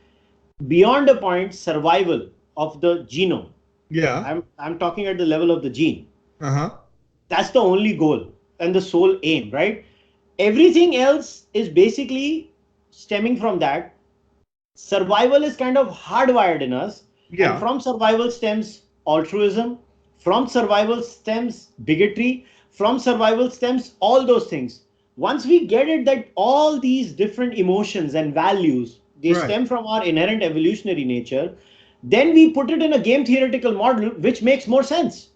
beyond a point, survival of the genome. Yeah. I'm talking at the level of the gene. Uh-huh. That's the only goal and the sole aim, right? Everything else is basically stemming from that. Survival is kind of hardwired in us. Yeah. And from survival stems altruism. From survival stems bigotry. From survival stems all those things. Once we get it that all these different emotions and values, they stem from our inherent evolutionary nature, then we put it in a game theoretical model, which makes more sense.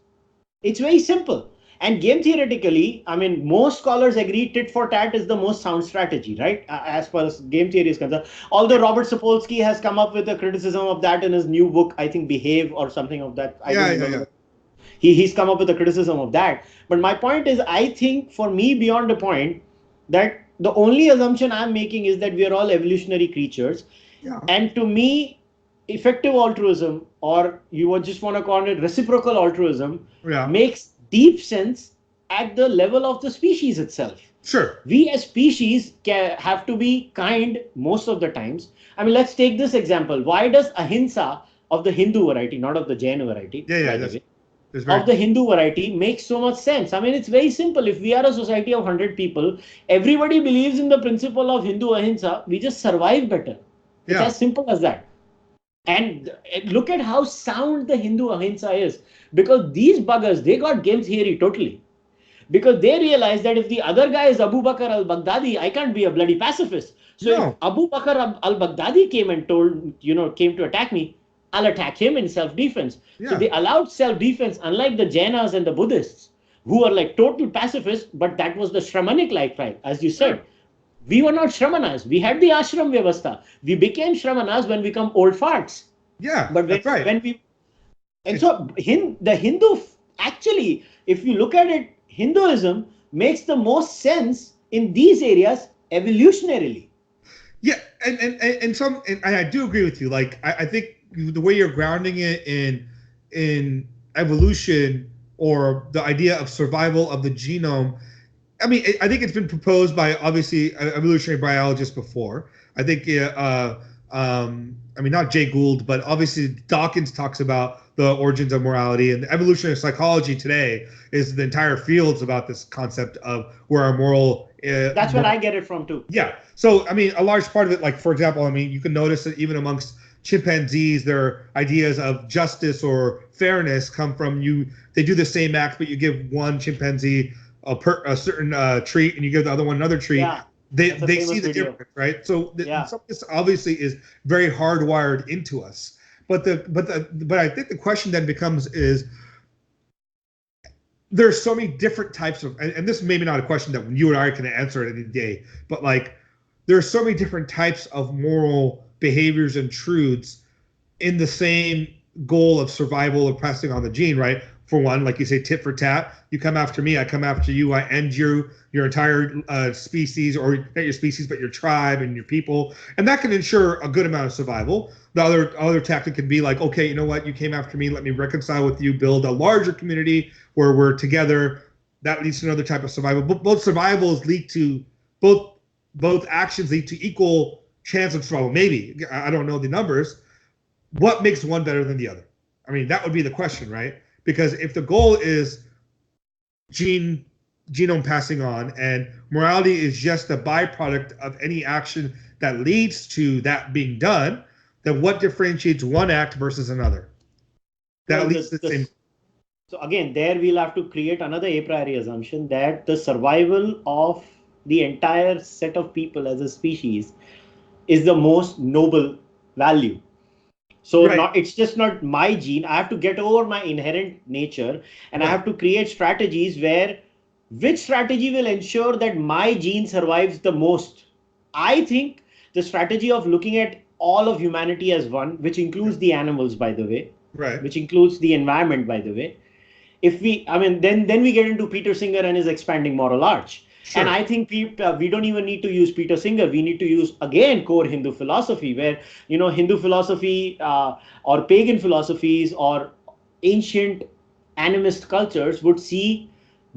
It's very simple. And game theoretically, I mean, most scholars agree tit for tat is the most sound strategy, right? As far as game theory is concerned. Although Robert Sapolsky has come up with a criticism of that in his new book, I think Behave or something of that. Yeah. He's come up with a criticism of that. But my point is, I think for me, beyond a point, that the only assumption I'm making is that we are all evolutionary creatures. Yeah. And to me, effective altruism, or you would just want to call it reciprocal altruism, makes deep sense at the level of the species itself. Sure. We as species have to be kind most of the times. I mean, let's take this example. Why does ahimsa of the Hindu variety, not of the Jain variety, of the Hindu variety, makes so much sense? I mean, it's very simple. If we are a society of 100 people, everybody believes in the principle of Hindu ahimsa, we just survive better. It's as simple as that. And look at how sound the Hindu ahimsa is. Because these buggers, they got game theory totally. Because they realize that if the other guy is Abu Bakr al-Baghdadi, I can't be a bloody pacifist. So if Abu Bakr al-Baghdadi came and came to attack me, I'll attack him in self-defense. Yeah. So they allowed self-defense, unlike the Jainas and the Buddhists, who are like total pacifists, but that was the Shramanic lifestyle, as you said. We were not Shramanas. We had the ashram vyavastha. We became Shramanas when we become old farts. Yeah, but so the Hindu, actually, if you look at it, Hinduism makes the most sense in these areas evolutionarily. Yeah, and I do agree with you. Like, I think the way you're grounding it in evolution or the idea of survival of the genome, I mean, I think it's been proposed by obviously evolutionary biologists before. I think, not Jay Gould, but obviously Dawkins talks about the origins of morality, and evolutionary psychology today is the entire field's about this concept of where our moral. That's where I get it from too. Yeah. So, I mean, a large part of it, like, for example, I mean, you can notice that even amongst chimpanzees, their ideas of justice or fairness come from they do the same act, but you give one chimpanzee a certain treat and you give the other one another treat. Yeah, they see the difference, right? So this obviously is very hardwired into us. But I think the question then becomes is, there's so many different types of, and this is maybe not a question that you and I can answer at any day, but like there's so many different types of moral behaviors and truths in the same goal of survival or passing on the gene, right? For one, like you say, tit for tat. You come after me, I come after you, I end your entire species, or not your species, but your tribe and your people, and that can ensure a good amount of survival. The other tactic can be like, okay, you know what, you came after me, let me reconcile with you, build a larger community where we're together. That leads to another type of survival. Both survivals lead to both actions lead to equal chance of survival. Maybe, I don't know the numbers. What makes one better than the other? I mean, that would be the question, right? Because if the goal is genome passing on and morality is just a byproduct of any action that leads to that being done, then what differentiates one act versus another? That leads to the same. So again, there we'll have to create another a priori assumption that the survival of the entire set of people as a species is the most noble value. So right. It's just not my gene. I have to get over my inherent nature, and right. I have to create strategies where which strategy will ensure that my gene survives the most. I think the strategy of looking at all of humanity as one, which includes the animals, by the way, right, which includes the environment, by the way. Then we get into Peter Singer and his expanding moral arch. Sure. And I think we don't even need to use Peter Singer. We need to use, again, core Hindu philosophy, where, Hindu philosophy or pagan philosophies or ancient animist cultures would see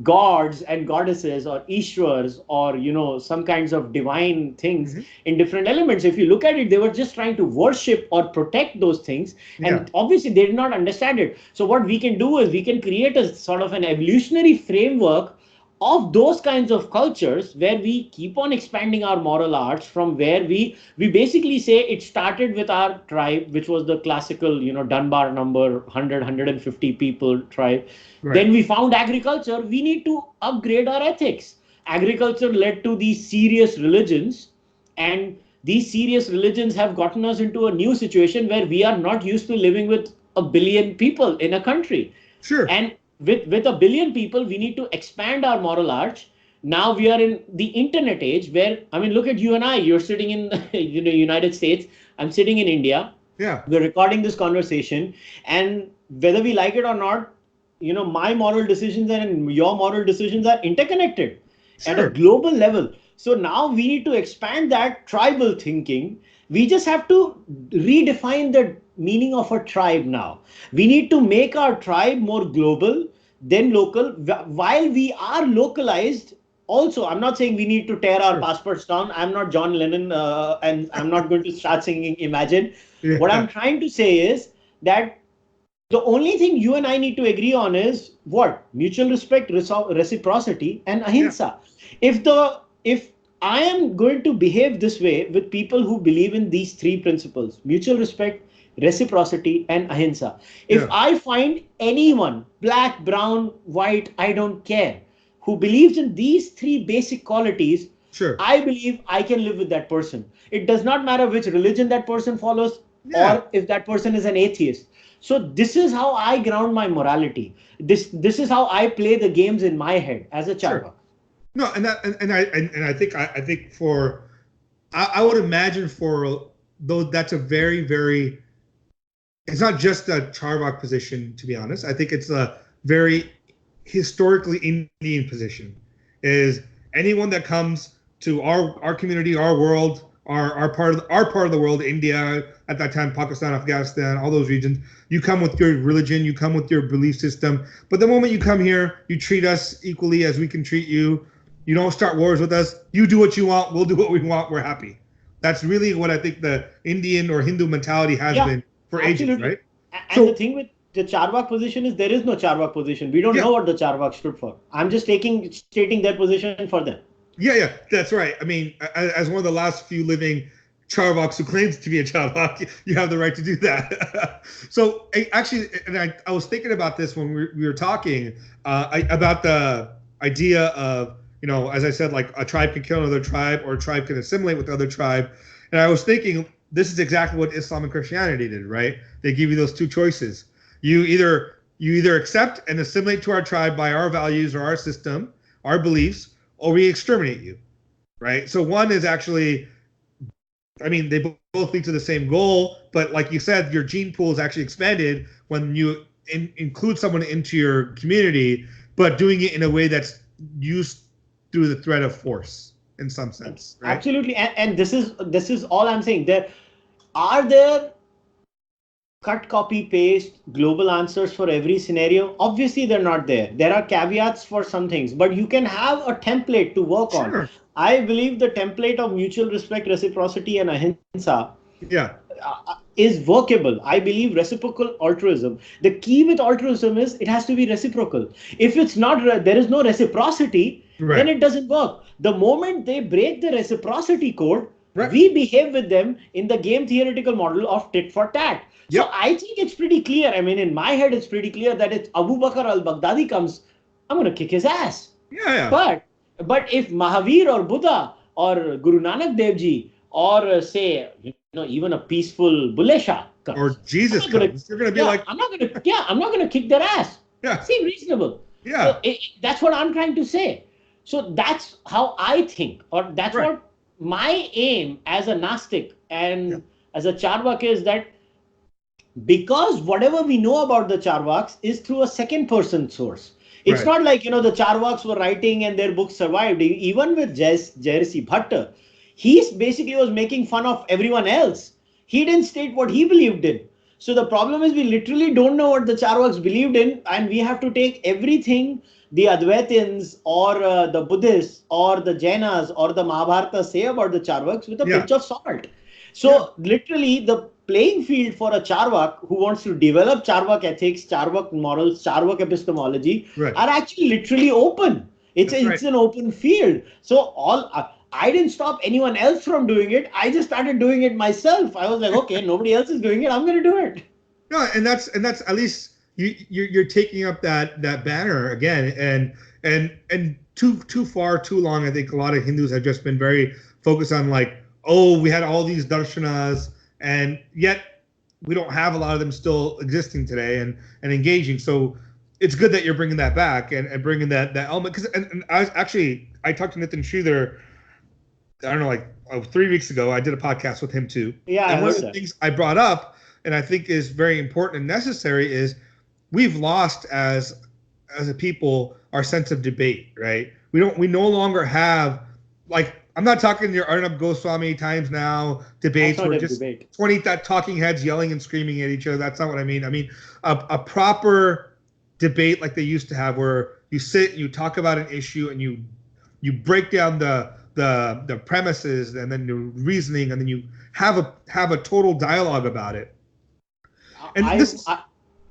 gods and goddesses or Ishwars or, some kinds of divine things in different elements. If you look at it, they were just trying to worship or protect those things. And obviously they did not understand it. So what we can do is we can create a sort of an evolutionary framework of those kinds of cultures where we keep on expanding our moral arch, from where we basically say it started with our tribe, which was the classical, Dunbar number, 100, 150 people tribe. Right. Then we found agriculture. We need to upgrade our ethics. Agriculture led to these serious religions, and these serious religions have gotten us into a new situation where we are not used to living with 1 billion people in a country. Sure. And with 1 billion people, we need to expand our moral arch. Now we are in the internet age where, look at you and I. You're sitting in United States. I'm sitting in India. Yeah. We're recording this conversation. And whether we like it or not, my moral decisions and your moral decisions are interconnected at a global level. So now we need to expand that tribal thinking. We just have to redefine the meaning of a tribe now. We need to make our tribe more global than local. While we are localized, also, I'm not saying we need to tear our passports down. I'm not John Lennon, and I'm not going to start singing Imagine. Yeah. What I'm trying to say is that the only thing you and I need to agree on is what? Mutual respect, reciprocity, and ahimsa. Yeah. If I am going to behave this way with people who believe in these three principles, mutual respect, reciprocity, and ahimsa. If I find anyone, black, brown, white, I don't care, who believes in these three basic qualities, I believe I can live with that person. It does not matter which religion that person follows or if that person is an atheist. So this is how I ground my morality. This is how I play the games in my head as a Charvak. Sure. No, I think for I would imagine for though that's a very, very, it's not just a Charvak position, to be honest. I think it's a very historically Indian position. Is anyone that comes to our community, our world, our part of the world, India at that time, Pakistan, Afghanistan, all those regions, you come with your religion, you come with your belief system. But the moment you come here, you treat us equally as we can treat you. You don't start wars with us. You do what you want. We'll do what we want. We're happy. That's really what I think the Indian or Hindu mentality has been for ages, right? And the thing with the Charvak position is there is no Charvak position. We don't know what the Charvak stood for. I'm just stating their position for them. Yeah, that's right. I mean, as one of the last few living Charvaks who claims to be a Charvak, you have the right to do that. So actually, and I was thinking about this when we were talking about the idea of, as I said, like a tribe can kill another tribe or a tribe can assimilate with another tribe. And I was thinking, this is exactly what Islam and Christianity did, right? They give you those two choices. You you either accept and assimilate to our tribe by our values or our system, our beliefs, or we exterminate you, right? So one is actually, I mean, they both lead to the same goal, but like you said, your gene pool is actually expanded when you include someone into your community, but doing it in a way that's used through the threat of force in some sense, right? Absolutely, and this is all I'm saying. Are there cut, copy, paste global answers for every scenario? Obviously, they're not there. There are caveats for some things, but you can have a template to work on. I believe the template of mutual respect, reciprocity, and ahimsa is workable. I believe reciprocal altruism. The key with altruism is it has to be reciprocal. If it's not, there is no reciprocity, then it doesn't work. The moment they break the reciprocity code, we behave with them in the game theoretical model of tit for tat. So I think it's pretty clear. I mean, in my head, it's pretty clear that if Abu Bakr al-Baghdadi comes, I'm going to kick his ass. But if Mahavir or Buddha or Guru Nanak Dev Ji or say, even a peaceful Bulle Shah comes, or Jesus comes, you're going to be like, I'm not going to kick their ass. Seem reasonable. So that's what I'm trying to say. So that's how I think, or that's what my aim as a Gnostic and as a Charvak is, that because whatever we know about the Charvaks is through a second person source. It's not like, the Charvaks were writing and their books survived. Even with Jairsi Bhatta, he basically was making fun of everyone else. He didn't state what he believed in. So the problem is we literally don't know what the Charvaks believed in, and we have to take everything the Advaitins or the Buddhists or the Jainas or the Mahabharata say about the Charvaks with a pinch of salt. So literally the playing field for a Charvak who wants to develop Charvak ethics, Charvak morals, Charvak epistemology are actually literally open. It's an open field. So I didn't stop anyone else from doing it. I just started doing it myself. I was like, okay, nobody else is doing it. I'm going to do it. No, and that's at least you're taking up that banner again, and too far, too long. I think a lot of Hindus have just been very focused on like, oh, we had all these darshanas, and yet we don't have a lot of them still existing today and engaging. So it's good that you're bringing that back and bringing that element. Because and I talked to Nitin Sridhar, I don't know, like 3 weeks ago. I did a podcast with him too. Yeah, and one of the things I brought up, and I think is very important and necessary, is we've lost as a people our sense of debate, right? We no longer have, like, I'm not talking your Arnab Goswami times now debates where just 20 talking heads yelling and screaming at each other. That's not what I mean. I mean a proper debate like they used to have, where you sit and you talk about an issue and you break down the premises and then the reasoning, and then you have a total dialogue about it. And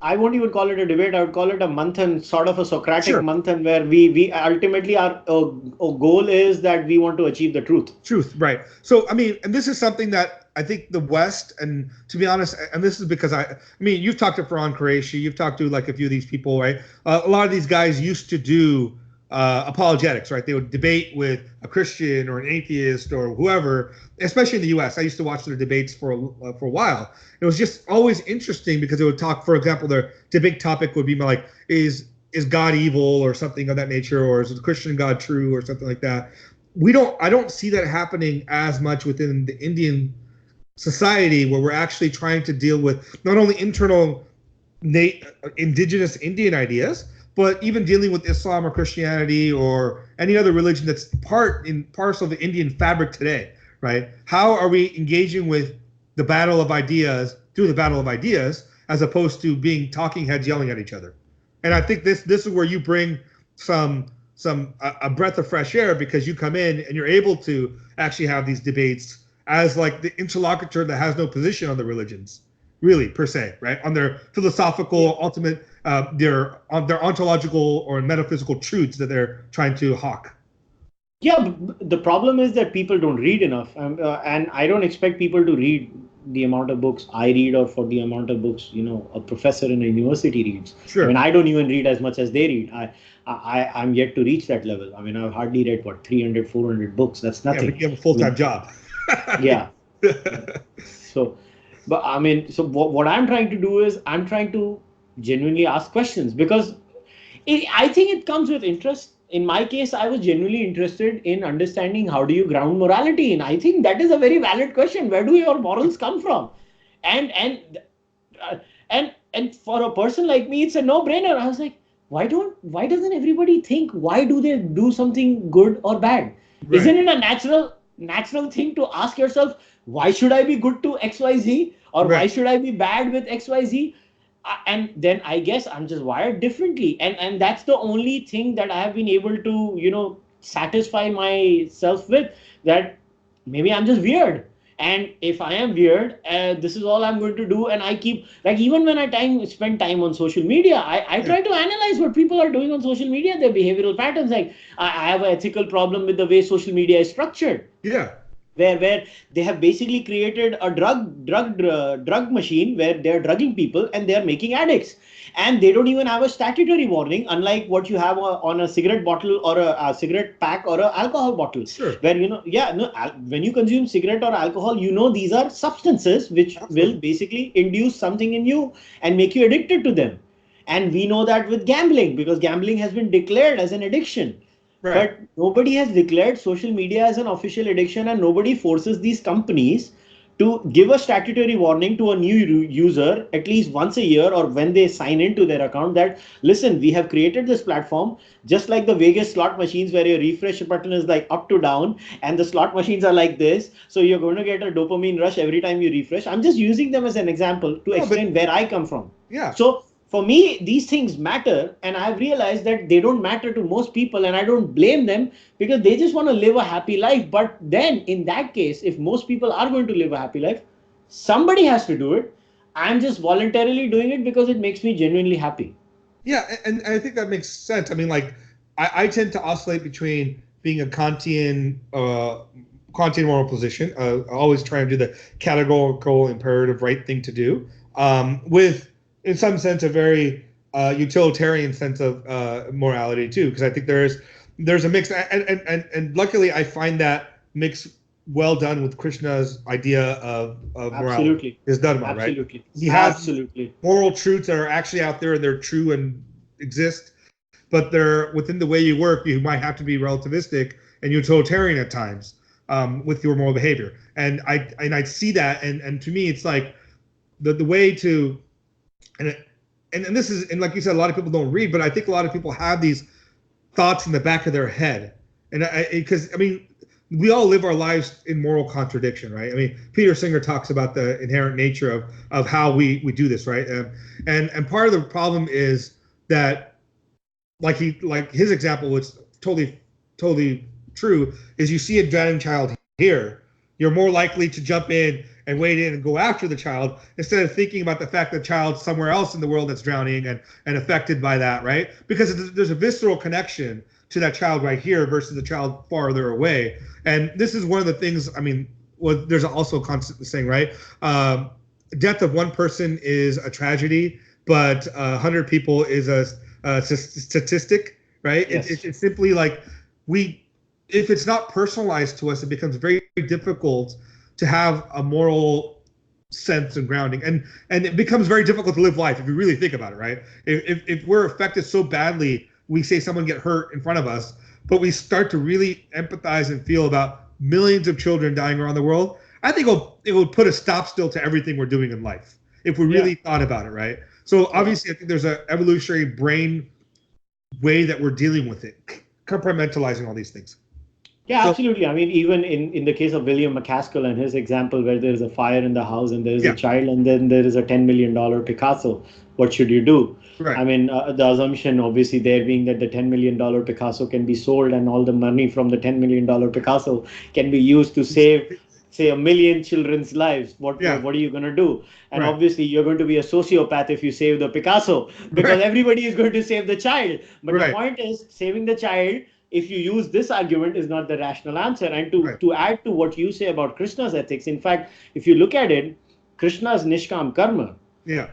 I won't even call it a debate. I would call it a manthan, sort of a Socratic manthan, where we ultimately our goal is that we want to achieve the truth. Truth, right. So, I mean, and this is something that I think the West, and to be honest, and this is because I mean, you've talked to Farhan Qureshi, you've talked to like a few of these people, right? A lot of these guys used to do apologetics, right? They would debate with a Christian or an atheist or whoever, especially in the U.S. I used to watch their debates for a while. It was just always interesting because it would talk, for example, their debate topic would be like, is God evil or something of that nature, or is the Christian God true or something like that. I don't see that happening as much within the Indian society, where we're actually trying to deal with not only internal indigenous Indian ideas, but even dealing with Islam or Christianity or any other religion that's parcel of the Indian fabric today, right? How are we engaging with the battle of ideas through the battle of ideas, as opposed to being talking heads yelling at each other? And I think this is where you bring a breath of fresh air, because you come in and you're able to actually have these debates as like the interlocutor that has no position on the religions, really, per se, right? On their philosophical ultimate, their ontological or metaphysical truths that they're trying to hawk. Yeah, the problem is that people don't read enough, and I don't expect people to read the amount of books I read, or for the amount of books a professor in a university reads. Sure. I mean, I don't even read as much as they read. I'm yet to reach that level. I mean, I've hardly read 300, 400 books. That's nothing. Yeah, but you have a full-time job. Yeah. So, but I mean, so what I'm trying to do is I'm trying to genuinely ask questions, because I think it comes with interest. In my case, I was genuinely interested in understanding how do you ground morality, and I think that is a very valid question. Where do your morals come from? And and for a person like me, it's a no-brainer. I was like, why doesn't everybody think, why do they do something good or bad? Right. Isn't it a natural thing to ask yourself, why should I be good to XYZ, or why Right. should I be bad with XYZ? And then I guess I'm just wired differently, and that's the only thing that I have been able to satisfy myself with, that maybe I'm just weird. And if I am weird, this is all I'm going to do. And I keep, like, even when I spend time on social media, I try to analyze what people are doing on social media, their behavioral patterns. Like, I have an ethical problem with the way social media is structured, Yeah. where they have basically created a drug machine where they're drugging people and they're making addicts, and they don't even have a statutory warning, unlike what you have on a cigarette bottle or a cigarette pack or a alcohol bottle. Sure. Where when you consume cigarette or alcohol, these are substances which Absolutely. will basically induce something in you and make you addicted to them. And we know that with gambling, because gambling has been declared as an addiction. Right. But nobody has declared social media as an official addiction, and nobody forces these companies to give a statutory warning to a new user at least once a year, or when they sign into their account, that, listen, we have created this platform, just like the Vegas slot machines, where your refresh button is like up to down, and the slot machines are like this. So you're going to get a dopamine rush every time you refresh. I'm just using them as an example to explain where I come from. Yeah. So for me, these things matter, and I've realized that they don't matter to most people, and I don't blame them, because they just want to live a happy life. But then, in that case, if most people are going to live a happy life, somebody has to do it. I'm just voluntarily doing it because it makes me genuinely happy. Yeah, and I think that makes sense. I mean, like, I tend to oscillate between being a Kantian moral position, always trying to do the categorical, imperative, right thing to do, with, in some sense, a very utilitarian sense of morality too. Because I think there's a mix, and luckily I find that mix well done with Krishna's idea of morality. Absolutely. Is done well, Absolutely. Right? He has Absolutely moral truths that are actually out there and they're true and exist, but they're within the way you work. You might have to be relativistic and utilitarian at times with your moral behavior. And I see that, and to me, it's like the way to, and this is, and like you said, a lot of people don't read, but I think a lot of people have these thoughts in the back of their head, and because I mean, we all live our lives in moral contradiction, right? I mean, Peter Singer talks about the inherent nature of how we do this, right? And part of the problem is that, like his example, was totally true, is you see a drowning child here, you're more likely to jump in and wade in and go after the child, instead of thinking about the fact that the child's somewhere else in the world that's drowning and affected by that, right? Because there's a visceral connection to that child right here versus the child farther away. And this is one of the things, I mean, well, there's also a constant saying, right? Death of one person is a tragedy, but 100 people is a statistic, right? Yes. It's simply like, if it's not personalized to us, it becomes very difficult to have a moral sense and grounding, and it becomes very difficult to live life if you really think about it, right? If we're affected so badly, we say someone get hurt in front of us, but we start to really empathize and feel about millions of children dying around the world, I think it will put a stop still to everything we're doing in life if we really thought about it, right? So obviously, I think there's an evolutionary brain way that we're dealing with it, compartmentalizing all these things. Yeah, absolutely. I mean, even in the case of William McCaskill and his example, where there is a fire in the house and there is a child and then there is a $10 million Picasso, what should you do? Right. I mean, the assumption obviously there being that the $10 million Picasso can be sold, and all the money from the $10 million Picasso can be used to save, say, 1 million children's lives. What are you going to do? And obviously you're going to be a sociopath if you save the Picasso, because everybody is going to save the child. But the point is, saving the child, if you use this argument, is not the rational answer. And to add to what you say about Krishna's ethics, in fact, if you look at it, Krishna's Nishkam Karma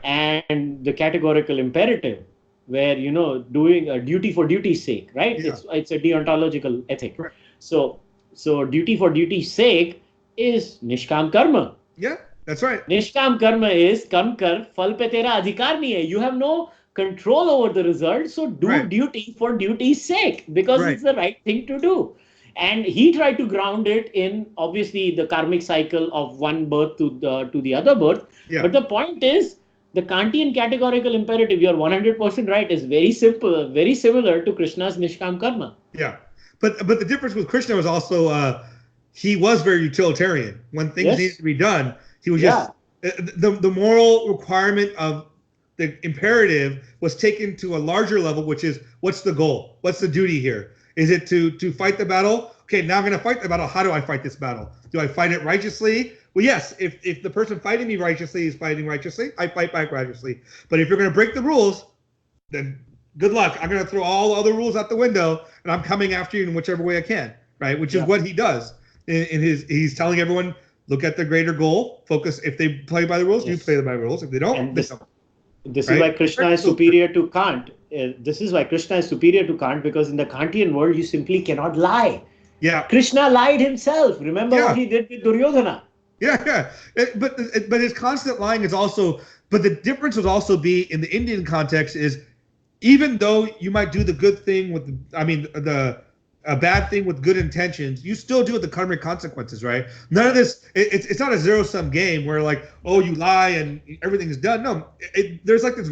and the categorical imperative, where, doing a duty for duty's sake, right? It's a deontological ethic. Right. So duty for duty's sake is Nishkam Karma. Yeah. That's right. Nishkam karma is kam kar, phal pe tera adhikar nahi hai. You have no control over the result, so do duty for duty's sake because it's the right thing to do. And he tried to ground it in obviously the karmic cycle of one birth to the other birth. Yeah. But the point is, the Kantian categorical imperative, you're 100% right, is very simple, very similar to Krishna's Nishkam karma. Yeah, but the difference with Krishna was also he was very utilitarian. When things needed to be done, he was just the moral requirement of the imperative was taken to a larger level, which is what's the goal? What's the duty here? Is it to fight the battle? Okay, now I'm going to fight the battle. How do I fight this battle? Do I fight it righteously? Well, yes, if the person fighting me righteously is fighting righteously, I fight back righteously. But if you're going to break the rules, then good luck. I'm going to throw all other rules out the window, and I'm coming after you in whichever way I can, right? Which is what he does. He's telling everyone, look at the greater goal, focus. If they play by the rules, you play by the rules. If they don't, they don't. This is why Krishna is superior to Kant. This is why Krishna is superior to Kant, because in the Kantian world, you simply cannot lie. Yeah. Krishna lied himself. Remember what he did with Duryodhana. Yeah. But his constant lying is also, but the difference would also be in the Indian context is, even though you might do the good thing with, a bad thing with good intentions, you still do with the karmic consequences, right? None of this, it's not a zero-sum game where like, oh, you lie and everything's done. No, there's like this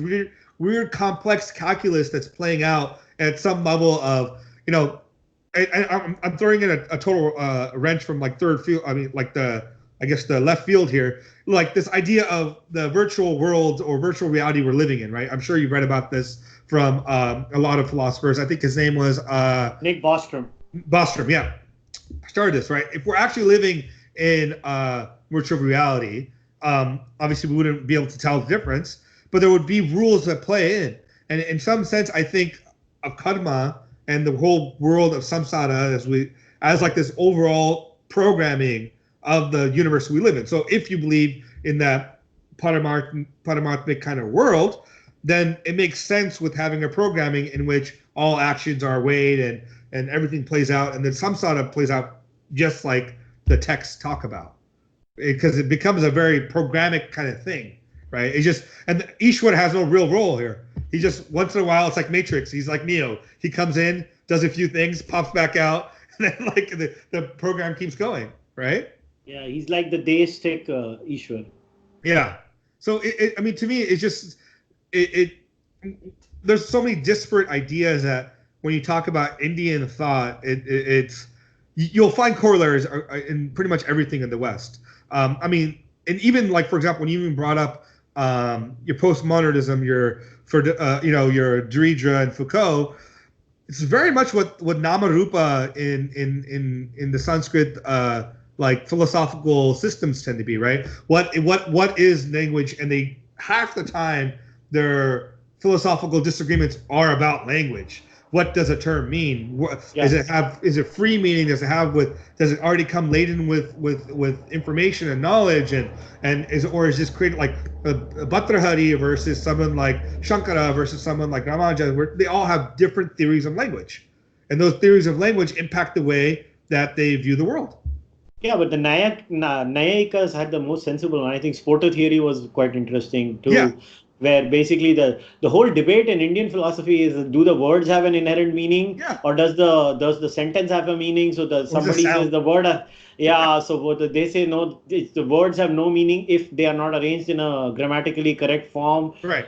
weird complex calculus that's playing out at some level of, I'm throwing in a total wrench from like third field. I mean, like the left field here, like this idea of the virtual world or virtual reality we're living in, right? I'm sure you've read about this from a lot of philosophers. I think his name was Nick Bostrom. Bostrom, yeah. Started this, right? If we're actually living in virtual reality, obviously we wouldn't be able to tell the difference, but there would be rules that play in. And in some sense, I think of karma and the whole world of samsara as like this overall programming of the universe we live in. So if you believe in that paramarthic kind of world, then it makes sense with having a programming in which all actions are weighed and everything plays out, and then samsara plays out just like the texts talk about, because it becomes a very programmatic kind of thing, right? It's just, and Ishwar has no real role here. He just, once in a while, it's like Matrix. He's like Neo. He comes in, does a few things, pops back out, and then like the program keeps going, right? Yeah, he's like the deistic Ishwar. Yeah. So to me, it's just there's so many disparate ideas that when you talk about Indian thought, it's you'll find corollaries in pretty much everything in the West. And even like, for example, when you even brought up your postmodernism, your Derrida and Foucault, it's very much what Namarupa in the Sanskrit like philosophical systems tend to be, right? What is language? And half the time their philosophical disagreements are about language. What does a term mean? Is it free meaning? Does it already come laden with information and knowledge, is this created like a Bhatrahari versus someone like Shankara versus someone like Ramanuja, where they all have different theories of language, and those theories of language impact the way that they view the world. Yeah, but the Nyayikas had the most sensible one. I think Sporter theory was quite interesting too. Yeah. Where basically the whole debate in Indian philosophy is, do the words have an inherent meaning, or does the sentence have a meaning? So somebody says the word, so they say no, the words have no meaning if they are not arranged in a grammatically correct form. Right.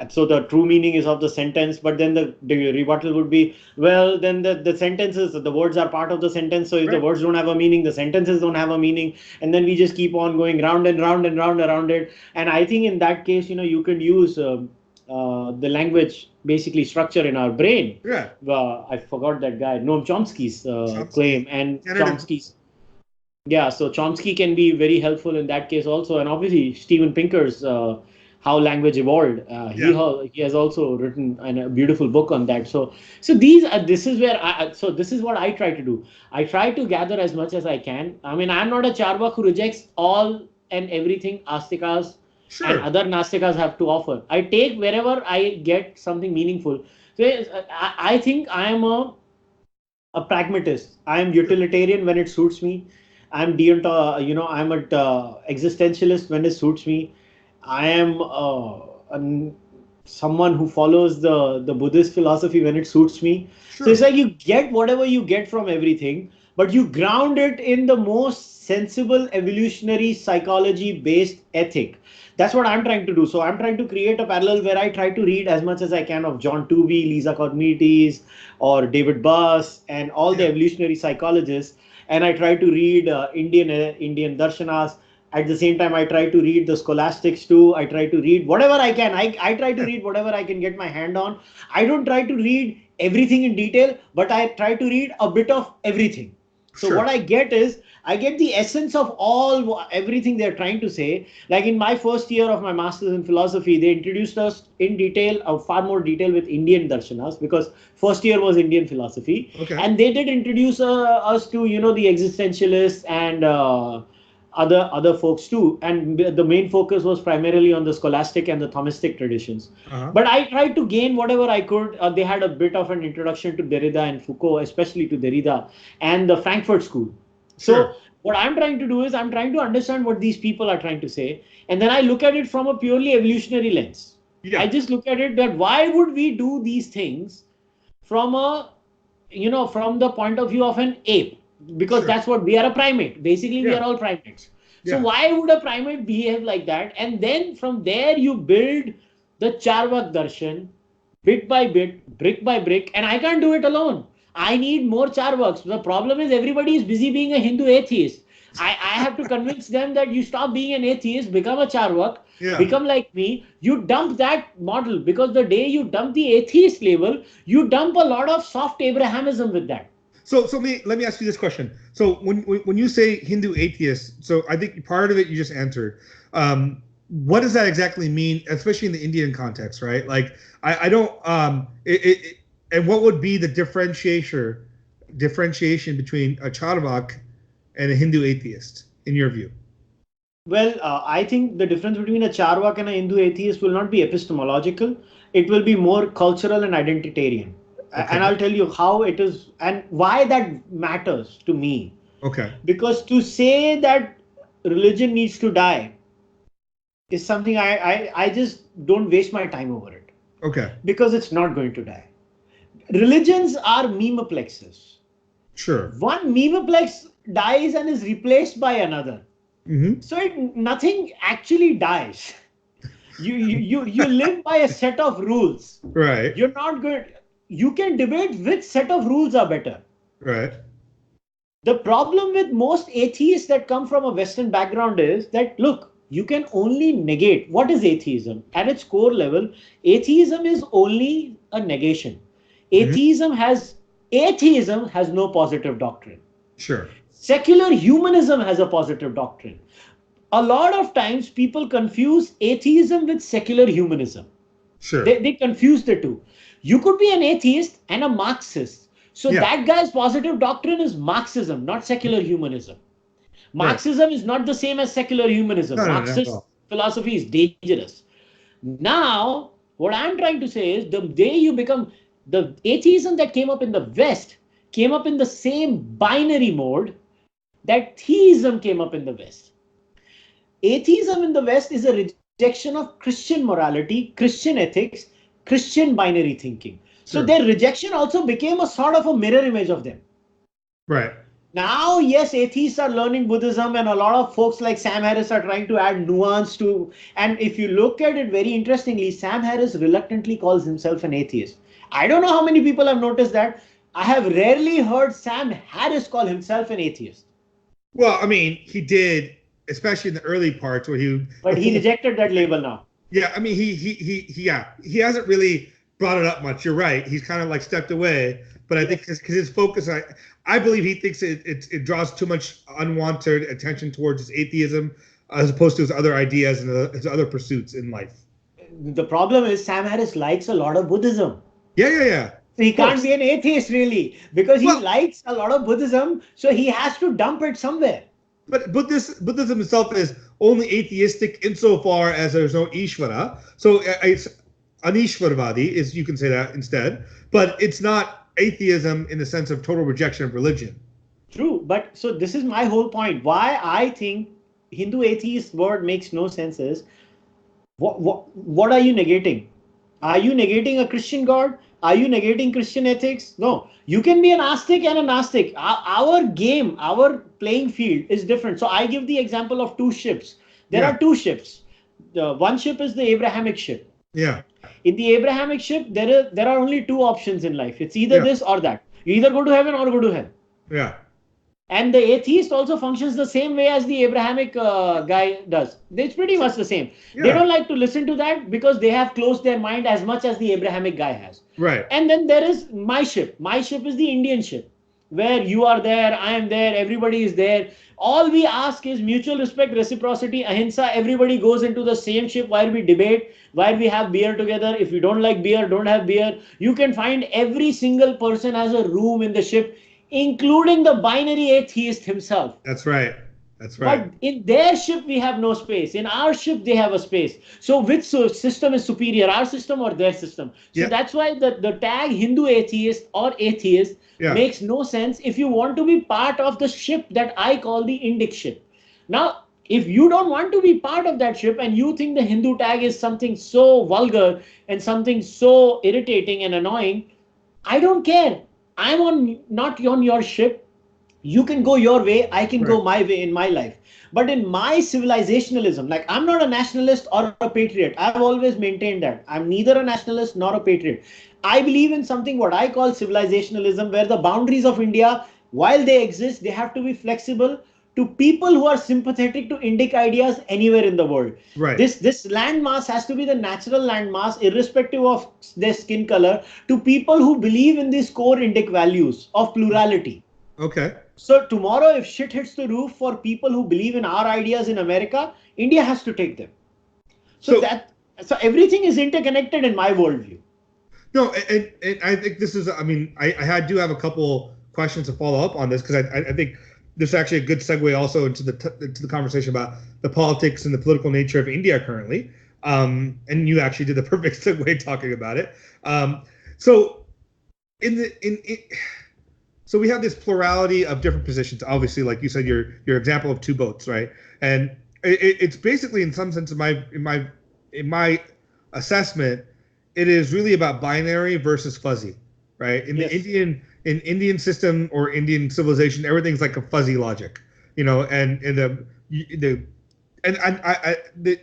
So the true meaning is of the sentence, but then the rebuttal would be, well, then the sentences, the words are part of the sentence. So if the words don't have a meaning, the sentences don't have a meaning, and then we just keep on going round and round and round around it. And I think in that case, you can use the language basically structure in our brain. Yeah. I forgot that guy, Noam Chomsky's claim, and Chomsky's. Yeah, so Chomsky can be very helpful in that case also, and obviously Steven Pinker's How Language Evolved. He has also written a beautiful book on that. So this is what I try to do. I try to gather as much as I can. I mean, I'm not a Charvak who rejects all and everything Astikas and other Nastikas have to offer. I take wherever I get something meaningful. So I think I am a pragmatist. I am utilitarian when it suits me. I'm I'm a existentialist when it suits me. I am someone who follows the Buddhist philosophy when it suits me. Sure. So it's like you get whatever you get from everything, but you ground it in the most sensible evolutionary psychology based ethic. That's what I'm trying to do. So I'm trying to create a parallel where I try to read as much as I can of John Tooby, Lisa Cognites, or David Buss, and all the evolutionary psychologists. And I try to read Indian darshanas. At the same time, I try to read the scholastics too. I try to read whatever I can. I try to read whatever I can get my hand on. I don't try to read everything in detail, but I try to read a bit of everything. So Sure. what I get the essence of everything they're trying to say. Like in my first year of my master's in philosophy, they introduced us in detail, far more detail with Indian darshanas, because first year was Indian philosophy. Okay. And they did introduce us to, the existentialists and other folks too. And the main focus was primarily on the scholastic and the Thomistic traditions. But I tried to gain whatever I could. They had a bit of an introduction to Derrida and Foucault, especially to Derrida and the Frankfurt School. So what I'm trying to do is I'm trying to understand what these people are trying to say. And then I look at it from a purely evolutionary lens. Yeah. I just look at it that why would we do these things from from the point of view of an ape? Because that's what we are, a primate. Basically, we are all primates. So why would a primate behave like that? And then from there, you build the Charvak darshan bit by bit, brick by brick. And I can't do it alone. I need more Charvaks. The problem is everybody is busy being a Hindu atheist. I have to convince them that you stop being an atheist, become a Charvak, become like me. You dump that model, because the day you dump the atheist label, you dump a lot of soft Abrahamism with that. So let me ask you this question. So when you say Hindu atheist, so I think part of it you just answered. What does that exactly mean, especially in the Indian context, right? Like I don't and what would be the differentiation between a Charvak and a Hindu atheist in your view? Well, I think the difference between a Charvak and a Hindu atheist will not be epistemological. It will be more cultural and identitarian. Okay. And I'll tell you how it is and why that matters to me. Okay. Because to say that religion needs to die is something I just don't waste my time over it. Okay. Because it's not going to die. Religions are memeplexes. Sure. One memeplex dies and is replaced by another. Mm-hmm. So nothing actually dies. You live by a set of rules. Right. You're not good. You can debate which set of rules are better. Right. The problem with most atheists that come from a Western background is that, look, you can only negate. What is atheism? At its core level, atheism is only a negation. Atheism has no positive doctrine. Sure. Secular humanism has a positive doctrine. A lot of times people confuse atheism with secular humanism. Sure. They confuse the two. You could be an atheist and a Marxist. So that guy's positive doctrine is Marxism, not secular humanism. Marxism is not the same as secular humanism. Marxist philosophy is dangerous. Now, what I'm trying to say is the day you become the atheism that came up in the West came up in the same binary mode that theism came up in the West. Atheism in the West is a rejection of Christian morality, Christian ethics, Christian binary thinking. So their rejection also became a sort of a mirror image of them. Right. Now, yes, atheists are learning Buddhism, and a lot of folks like Sam Harris are trying to add nuance to. And if you look at it very interestingly, Sam Harris reluctantly calls himself an atheist. I don't know how many people have noticed that. I have rarely heard Sam Harris call himself an atheist. Well, I mean, he did, especially in the early parts where he. But he rejected that label now. Yeah, I mean, he hasn't really brought it up much. You're right. He's kind of like stepped away. But I think because his focus, I believe he thinks it draws too much unwanted attention towards his atheism as opposed to his other ideas and his other pursuits in life. The problem is Sam Harris likes a lot of Buddhism. Yeah. So he can't be an atheist really because he likes a lot of Buddhism. So he has to dump it somewhere. But Buddhism itself is only atheistic insofar as there's no Ishvara. So it's Anishvarvadi, is you can say that instead. But it's not atheism in the sense of total rejection of religion. True, but so this is my whole point. Why I think Hindu atheist word makes no sense is what are you negating? Are you negating a Christian God? Are you negating Christian ethics? No. You can be an Astic and a Nastic. Our game, our playing field is different. So I give the example of two ships. There are two ships. The one ship is the Abrahamic ship. Yeah. In the Abrahamic ship, there are only two options in life. It's either this or that. You either go to heaven or go to hell. Yeah. And the atheist also functions the same way as the Abrahamic guy does. It's pretty much the same. Yeah. They don't like to listen to that because they have closed their mind as much as the Abrahamic guy has. Right. And then there is my ship. My ship is the Indian ship, where you are there, I am there, everybody is there. All we ask is mutual respect, reciprocity, ahimsa. Everybody goes into the same ship while we debate, while we have beer together. If you don't like beer, don't have beer. You can find every single person has a room in the ship, including the binary atheist himself. That's right. That's right. But in their ship, we have no space. In our ship, they have a space. So which system is superior, our system or their system? So that's why the tag Hindu atheist or atheist makes no sense if you want to be part of the ship that I call the Indic ship. Now, if you don't want to be part of that ship and you think the Hindu tag is something so vulgar and something so irritating and annoying, I don't care. I'm not on your ship. You can go your way, I can go my way in my life. But in my civilizationalism, like I'm not a nationalist or a patriot. I've always maintained that. I'm neither a nationalist nor a patriot. I believe in something what I call civilizationalism, where the boundaries of India, while they exist, they have to be flexible to people who are sympathetic to Indic ideas anywhere in the world. Right. This landmass has to be the natural landmass, irrespective of their skin color, to people who believe in these core Indic values of plurality. Okay. So tomorrow, if shit hits the roof for people who believe in our ideas in America, India has to take them. So everything is interconnected in my worldview. No, and I think this is, I mean, I do have a couple questions to follow up on this, because I think this is actually a good segue also into the conversation about the politics and the political nature of India currently. And you actually did the perfect segue talking about it. So So we have this plurality of different positions. Obviously, like you said, your example of two boats, right? And it's basically, in some sense, in my assessment, it is really about binary versus fuzzy, right? In the Indian system or Indian civilization, everything's like a fuzzy logic, and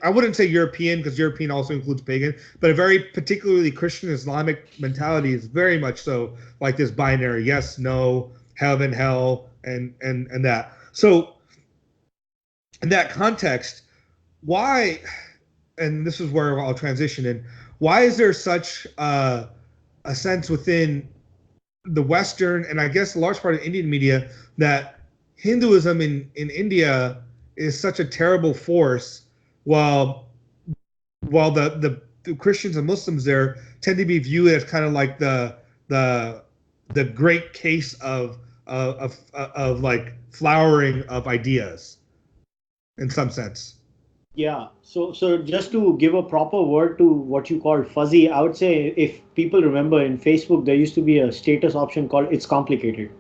I wouldn't say European, because European also includes pagan, but a very particularly Christian Islamic mentality is very much so like this binary, yes, no, heaven, hell, and that. So in that context, why, and this is where I'll transition in, why is there such a sense within the Western, and I guess a large part of Indian media, that Hinduism in India is such a terrible force, while the Christians and Muslims there tend to be viewed as kind of like the great case of like flowering of ideas in some sense? Yeah. So just to give a proper word to what you call fuzzy, I would say, if people remember, in Facebook there used to be a status option called "It's complicated."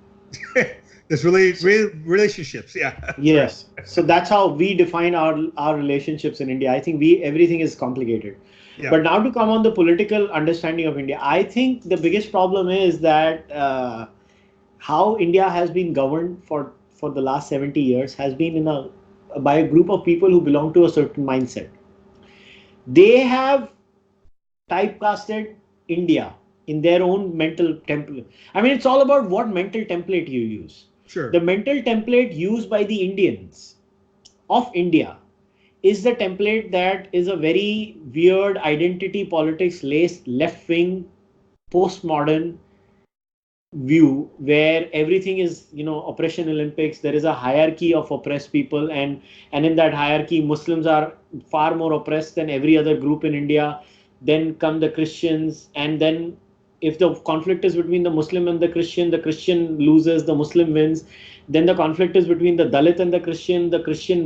This relationships, yeah. Yes. So that's how we define our relationships in India. I think everything is complicated. Yeah. But now to come on the political understanding of India, I think the biggest problem is that how India has been governed for the last 70 years has been by a group of people who belong to a certain mindset. They have typecasted India in their own mental template. I mean, it's all about what mental template you use. Sure. The mental template used by the Indians of India is the template that is a very weird identity politics laced left-wing postmodern view, where everything is, oppression Olympics. There is a hierarchy of oppressed people, and in that hierarchy, Muslims are far more oppressed than every other group in India. Then come the Christians, and then if the conflict is between the Muslim and the Christian loses, the Muslim wins. Then the conflict is between the Dalit and the Christian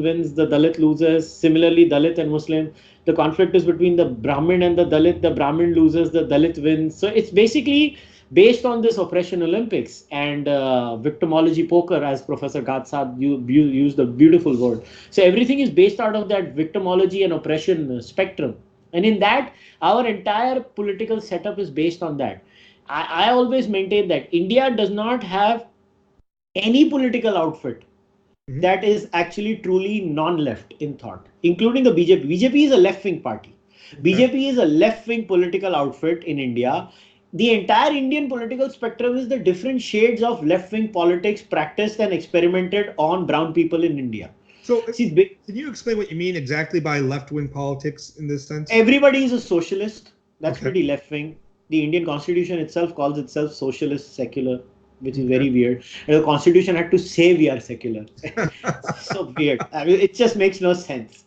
wins, the Dalit loses. Similarly, Dalit and Muslim. The conflict is between the Brahmin and the Brahmin loses, the Dalit wins. So it's basically based on this oppression Olympics and victimology poker, as Professor Gadsad you used the beautiful word. So everything is based out of that victimology and oppression spectrum. And in that, our entire political setup is based on that. I always maintain that India does not have any political outfit that is actually truly non-left in thought, including the BJP. BJP is a left-wing party. BJP is a left-wing political outfit in India. The entire Indian political spectrum is the different shades of left-wing politics practiced and experimented on brown people in India. So, can you explain what you mean exactly by left-wing politics in this sense? Everybody is a socialist. That's pretty left-wing. The Indian Constitution itself calls itself socialist, secular, which is very weird. And the Constitution had to say we are secular. So weird. I mean, it just makes no sense.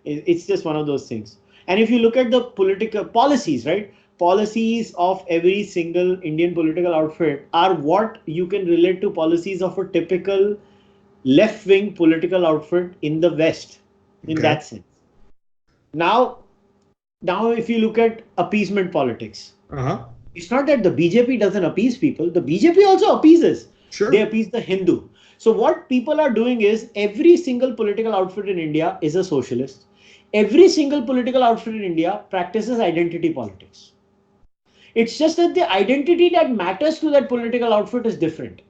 It's just one of those things. And if you look at the political policies, right? Policies of every single Indian political outfit are what you can relate to policies of a typical left-wing political outfit in the West, in that sense. Now, if you look at appeasement politics, it's not that the BJP doesn't appease people. The BJP also appeases. Sure. They appease the Hindu. So what people are doing is every single political outfit in India is a socialist. Every single political outfit in India practices identity politics. It's just that the identity that matters to that political outfit is different.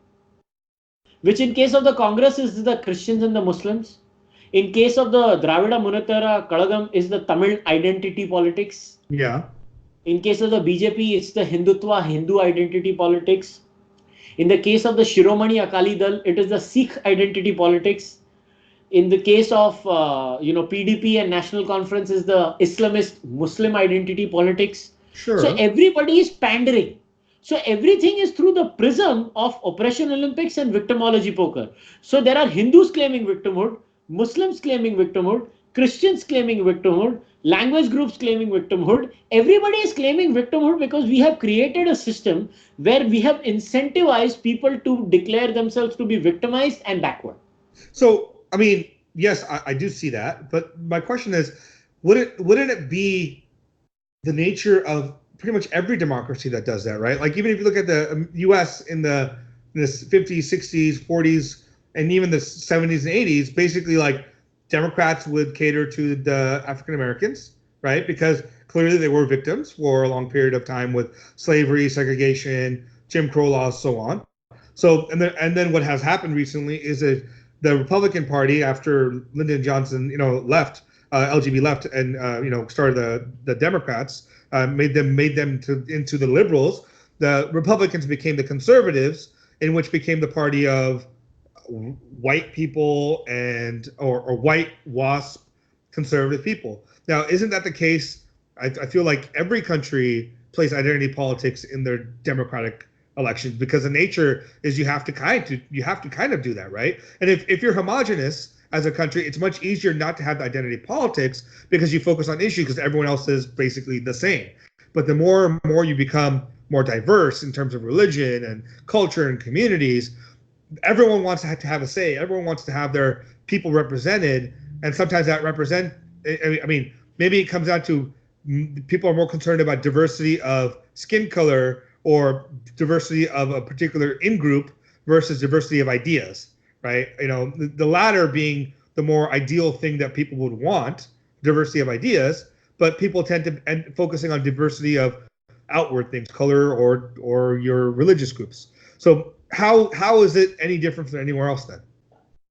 Which in case of the Congress is the Christians and the Muslims. In case of the Dravida Munettara Kalagam is the Tamil identity politics. Yeah. In case of the BJP, it's the Hindutva, Hindu identity politics. In the case of the Shiromani Akali Dal, it is the Sikh identity politics. In the case of PDP and National Conference is the Islamist Muslim identity politics. Sure. So everybody is pandering. So everything is through the prism of oppression Olympics and victimology poker. So there are Hindus claiming victimhood, Muslims claiming victimhood, Christians claiming victimhood, language groups claiming victimhood. Everybody is claiming victimhood because we have created a system where we have incentivized people to declare themselves to be victimized and backward. So, I mean, yes, I do see that. But my question is, wouldn't it be the nature of pretty much every democracy that does that, right? Like even if you look at the U.S. in the 50s, 60s, 40s, and even the 70s and 80s, basically like Democrats would cater to the African Americans, right? Because clearly they were victims for a long period of time with slavery, segregation, Jim Crow laws, so on. So and then what has happened recently is that the Republican Party, after Lyndon Johnson, left, LGB left, and started the Democrats, made them into the liberals. The Republicans became the conservatives, in which became the party of white people or white WASP conservative people. Now, isn't that the case? I feel like every country plays identity politics in their democratic elections because the nature is you have to kind of do that, right? And if you're homogenous as a country, it's much easier not to have the identity politics because you focus on issues because everyone else is basically the same. But the more and more you become more diverse in terms of religion and culture and communities, everyone wants to have a say. Everyone wants to have their people represented. And sometimes that maybe it comes down to people are more concerned about diversity of skin color or diversity of a particular in-group versus diversity of ideas, right? The latter being the more ideal thing that people would want, diversity of ideas, but people tend to end focusing on diversity of outward things, color or your religious groups. So how is it any different from anywhere else then?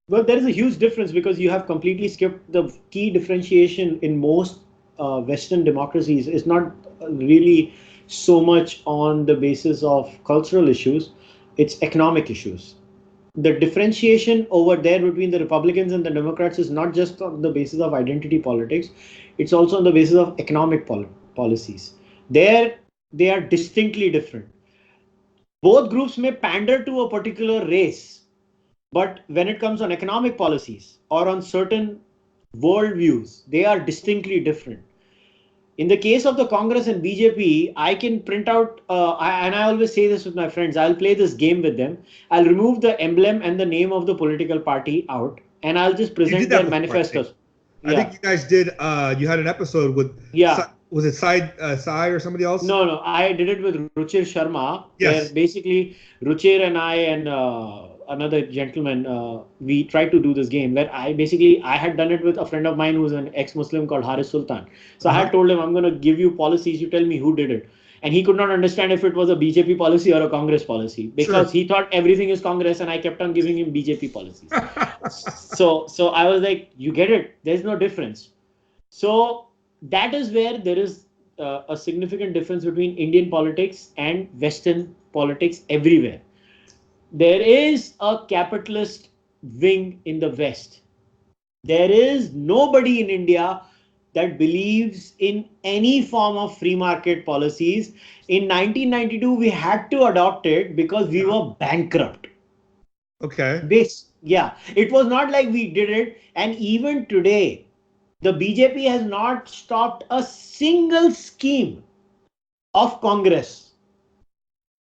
Well, there is a huge difference because you have completely skipped the key differentiation in most Western democracies. Is not really so much on the basis of cultural issues, it's economic issues. The differentiation over there between the Republicans and the Democrats is not just on the basis of identity politics, it's also on the basis of economic policies. There, they are distinctly different. Both groups may pander to a particular race, but when it comes on economic policies or on certain worldviews, they are distinctly different. In the case of the Congress and BJP, I can print out, and I always say this with my friends, I'll play this game with them. I'll remove the emblem and the name of the political party out, and I'll just present their manifestos. I think you guys did, you had an episode with was it Sai or somebody else? No. I did it with Ruchir Sharma. Yes. Where basically Ruchir and I and another gentleman, we tried to do this game where I had done it with a friend of mine who's an ex-Muslim called Haris Sultan. So I had told him, I'm going to give you policies, you tell me who did it. And he could not understand if it was a BJP policy or a Congress policy because he thought everything is Congress, and I kept on giving him BJP policies. So I was like, you get it. There's no difference. So that is where there is a significant difference between Indian politics and Western politics everywhere. There is a capitalist wing in the West. There is nobody in India that believes in any form of free market policies. In 1992, we had to adopt it because we were bankrupt. Okay. It was not like we did it. And even today, the BJP has not stopped a single scheme of Congress.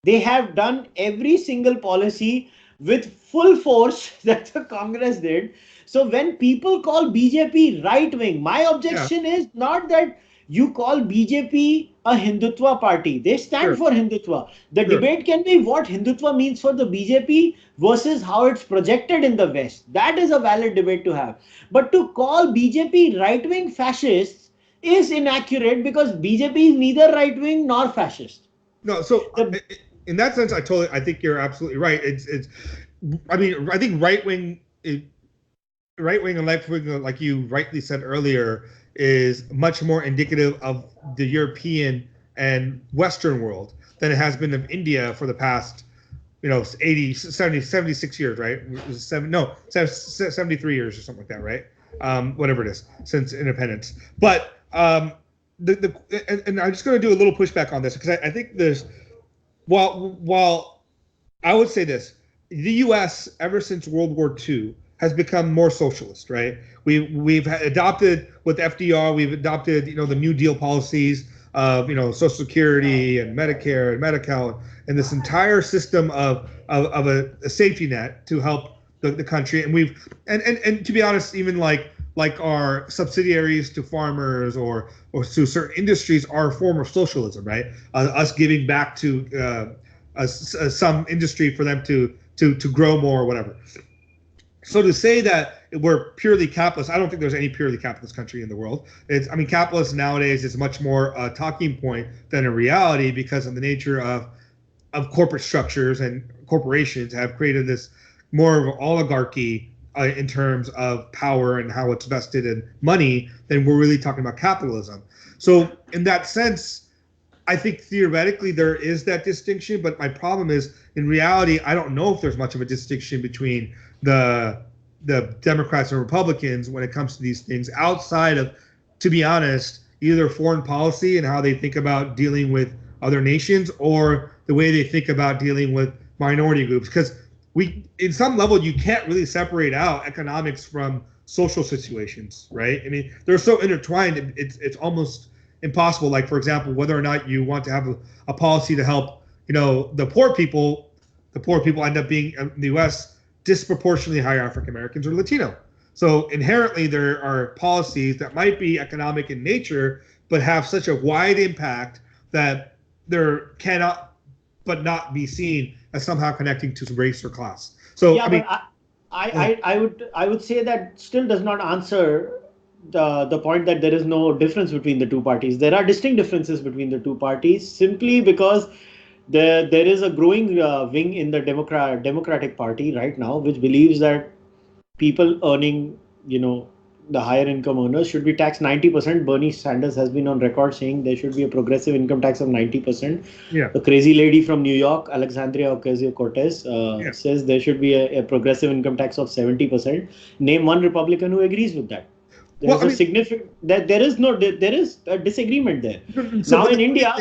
They have done every single policy with full force that the Congress did. So when people call BJP right wing, my objection is not that you call BJP a Hindutva party. They stand for Hindutva. The debate can be what Hindutva means for the BJP versus how it's projected in the West. That is a valid debate to have. But to call BJP right wing fascists is inaccurate because BJP is neither right wing nor fascist. No, so in that sense, I think you're absolutely right. I think right wing and left wing, like you rightly said earlier, is much more indicative of the European and Western world than it has been of India for the past, 76 years, right? 73 years or something like that, right? Whatever it is, since independence. But and I'm just going to do a little pushback on this because I think there's, while I would say this, the U.S. ever since World War II has become more socialist, right? We've adopted with FDR, we've adopted the New Deal policies of Social Security and Medicare and Medi-Cal and this entire system of a safety net to help the country. And we've and to be honest, even like our subsidiaries to farmers or to certain industries are a form of socialism, right? Us giving back to some industry for them to grow more or whatever. So to say that we're purely capitalist, I don't think there's any purely capitalist country in the world. Capitalist nowadays is much more a talking point than a reality because of the nature of corporate structures, and corporations have created this more of an oligarchy in terms of power and how it's vested in money than we're really talking about capitalism. So in that sense, I think theoretically there is that distinction, but my problem is in reality, I don't know if there's much of a distinction between the Democrats and Republicans when it comes to these things outside of, to be honest, either foreign policy and how they think about dealing with other nations or the way they think about dealing with minority groups. Because in some level, you can't really separate out economics from social situations, right? I mean, they're so intertwined, it's almost impossible. Like, for example, whether or not you want to have a policy to help, the poor people end up being in the U.S. disproportionately higher African Americans or Latino. So inherently there are policies that might be economic in nature, but have such a wide impact that there cannot but not be seen as somehow connecting to race or class. So I would say that still does not answer the point that there is no difference between the two parties. There are distinct differences between the two parties simply because there is a growing wing in the Democratic Party right now, which believes that people earning, the higher income earners should be taxed 90%. Bernie Sanders has been on record saying there should be a progressive income tax of 90%. Yeah. The crazy lady from New York, Alexandria Ocasio-Cortez, says there should be a progressive income tax of 70%. Name one Republican who agrees with that. There is a disagreement there. So now in India,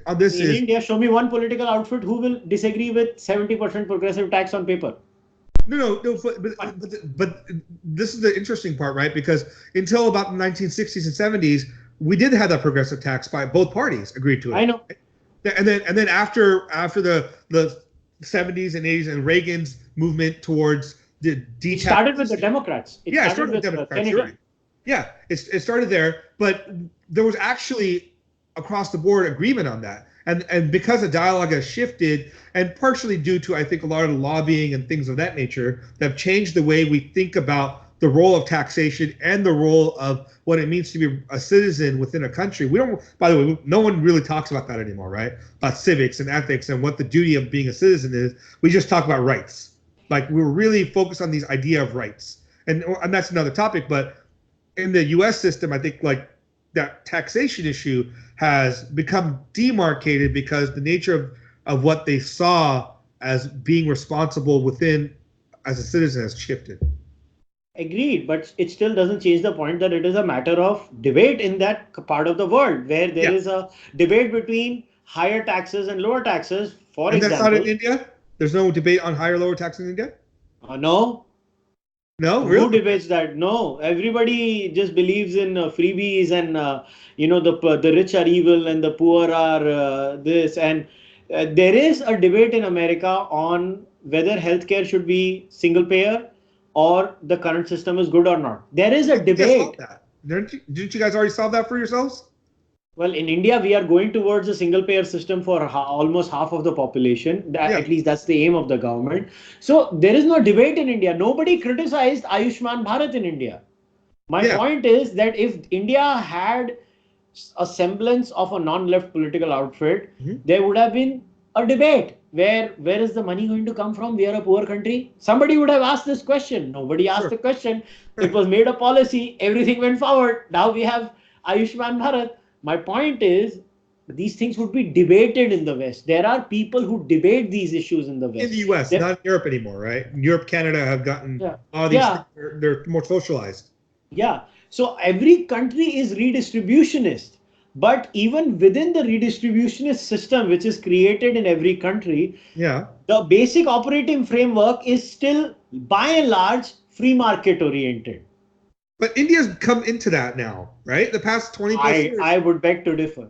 India, show me one political outfit who will disagree with 70% progressive tax on paper. No, but this is the interesting part, right? Because until about the 1960s and 70s, we did have that progressive tax by both parties agreed to it. I know. And then after the 70s and 80s and Reagan's movement towards the It started with the Democrats. It started with the Democrats. Right. Yeah, it started there, but there was actually across the board agreement on that. And because the dialogue has shifted, and partially due to, I think, a lot of the lobbying and things of that nature that have changed the way we think about the role of taxation and the role of what it means to be a citizen within a country. We don't, by the way, no one really talks about that anymore, right? About civics and ethics and what the duty of being a citizen is. We just talk about rights. Like, we're really focused on these idea of rights. And that's another topic. But in the U.S. system, I think, like, that taxation issue has become demarcated because the nature of what they saw as being responsible within as a citizen has shifted. Agreed, but it still doesn't change the point that it is a matter of debate in that part of the world where there is a debate between higher taxes and lower taxes. For example, that's not in India? There's no debate on higher lower taxes in India? No. No, really? Who debates that? No, everybody just believes in freebies and the rich are evil and the poor are this. And there is a debate in America on whether healthcare should be single payer or the current system is good or not. There is a debate. Didn't you guys already solve that for yourselves? Well, in India, we are going towards a single payer system for almost half of the population. At least that's the aim of the government. So there is no debate in India. Nobody criticized Ayushman Bharat in India. My point is that if India had a semblance of a non-left political outfit, there would have been a debate. Where is the money going to come from? We are a poor country. Somebody would have asked this question. Nobody asked the question. It was made a policy. Everything went forward. Now we have Ayushman Bharat. My point is, these things would be debated in the West. There are people who debate these issues in the West. In the US, not in Europe anymore, right? Europe, Canada have gotten all these things, they're more socialized. Yeah. So every country is redistributionist. But even within the redistributionist system, which is created in every country, the basic operating framework is still, by and large, free market oriented. But India's come into that now, right? The past 20 plus years. I would beg to differ.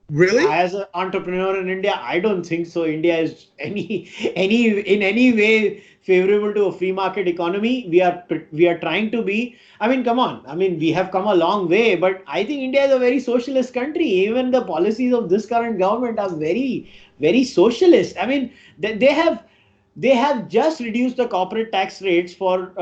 Really? As an entrepreneur in India, I don't think so. India is in any way favorable to a free market economy. We are trying to be. I mean, come on. I mean, we have come a long way, but I think India is a very socialist country. Even the policies of this current government are very, very socialist. I mean, they have just reduced the corporate tax rates for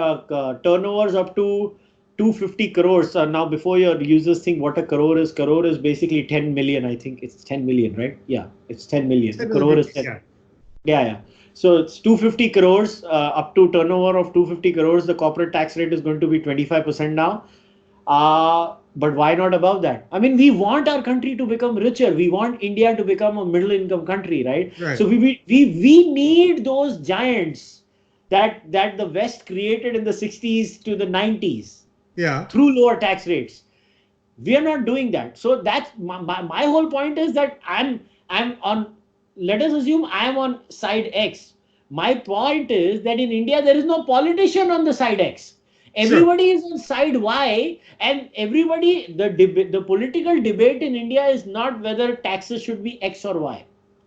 turnovers up to 250 crores. Now, before your users think what a crore is basically 10 million. I think it's 10 million, right? Yeah, it's 10 million. Crore is 10. Yeah. So it's 250 crores up to turnover of 250 crores. The corporate tax rate is going to be 25% now. But why not above that? I mean, we want our country to become richer. We want India to become a middle income country, right? So we need those giants that the West created in the 60s to the 90s. Through lower tax rates. We are not doing that. So that's my whole point is that I'm on, let us assume I'm on side X. My point is that in India, there is no politician on the side X. Everybody is on side Y, and everybody, the political debate in India is not whether taxes should be X or Y.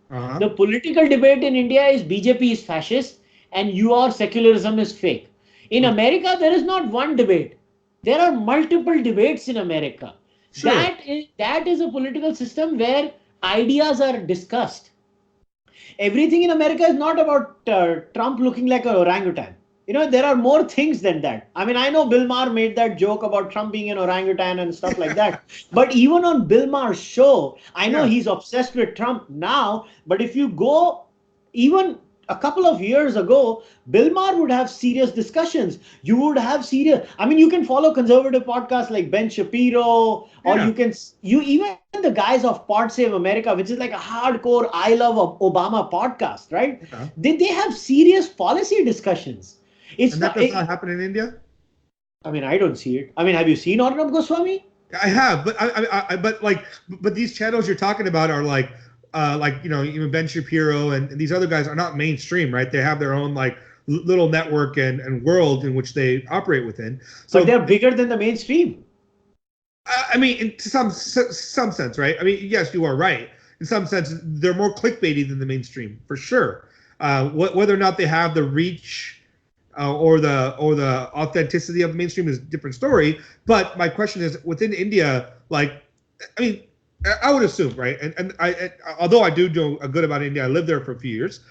The political debate in India is BJP is fascist and your secularism is fake. In America, there is not one debate. There are multiple debates in America. That is a political system where ideas are discussed. Everything in America is not about Trump looking like an orangutan. There are more things than that. I mean, I know Bill Maher made that joke about Trump being an orangutan and stuff like that. But even on Bill Maher's show, I know he's obsessed with Trump now. But if you go even a couple of years ago, Bill Maher would have serious discussions. You would have serious. I mean, you can follow conservative podcasts like Ben Shapiro, or you even the guys of Pod Save America, which is like a hardcore I Love Obama podcast, right? They have serious policy discussions. And that does not happen in India? I mean, I don't see it. I mean, have you seen Arnab Goswami? I have, but these channels you're talking about are like even Ben Shapiro and these other guys are not mainstream, right? They have their own like little network and world in which they operate within. So but they're bigger than the mainstream. I mean, in some sense, right? I mean, yes, you are right. In some sense, they're more clickbaity than the mainstream, for sure. Whether or not they have the reach or the authenticity of the mainstream is a different story. But my question is, within India, like, I mean, I would assume, right? And although I do know a good about India, I lived there for a few years.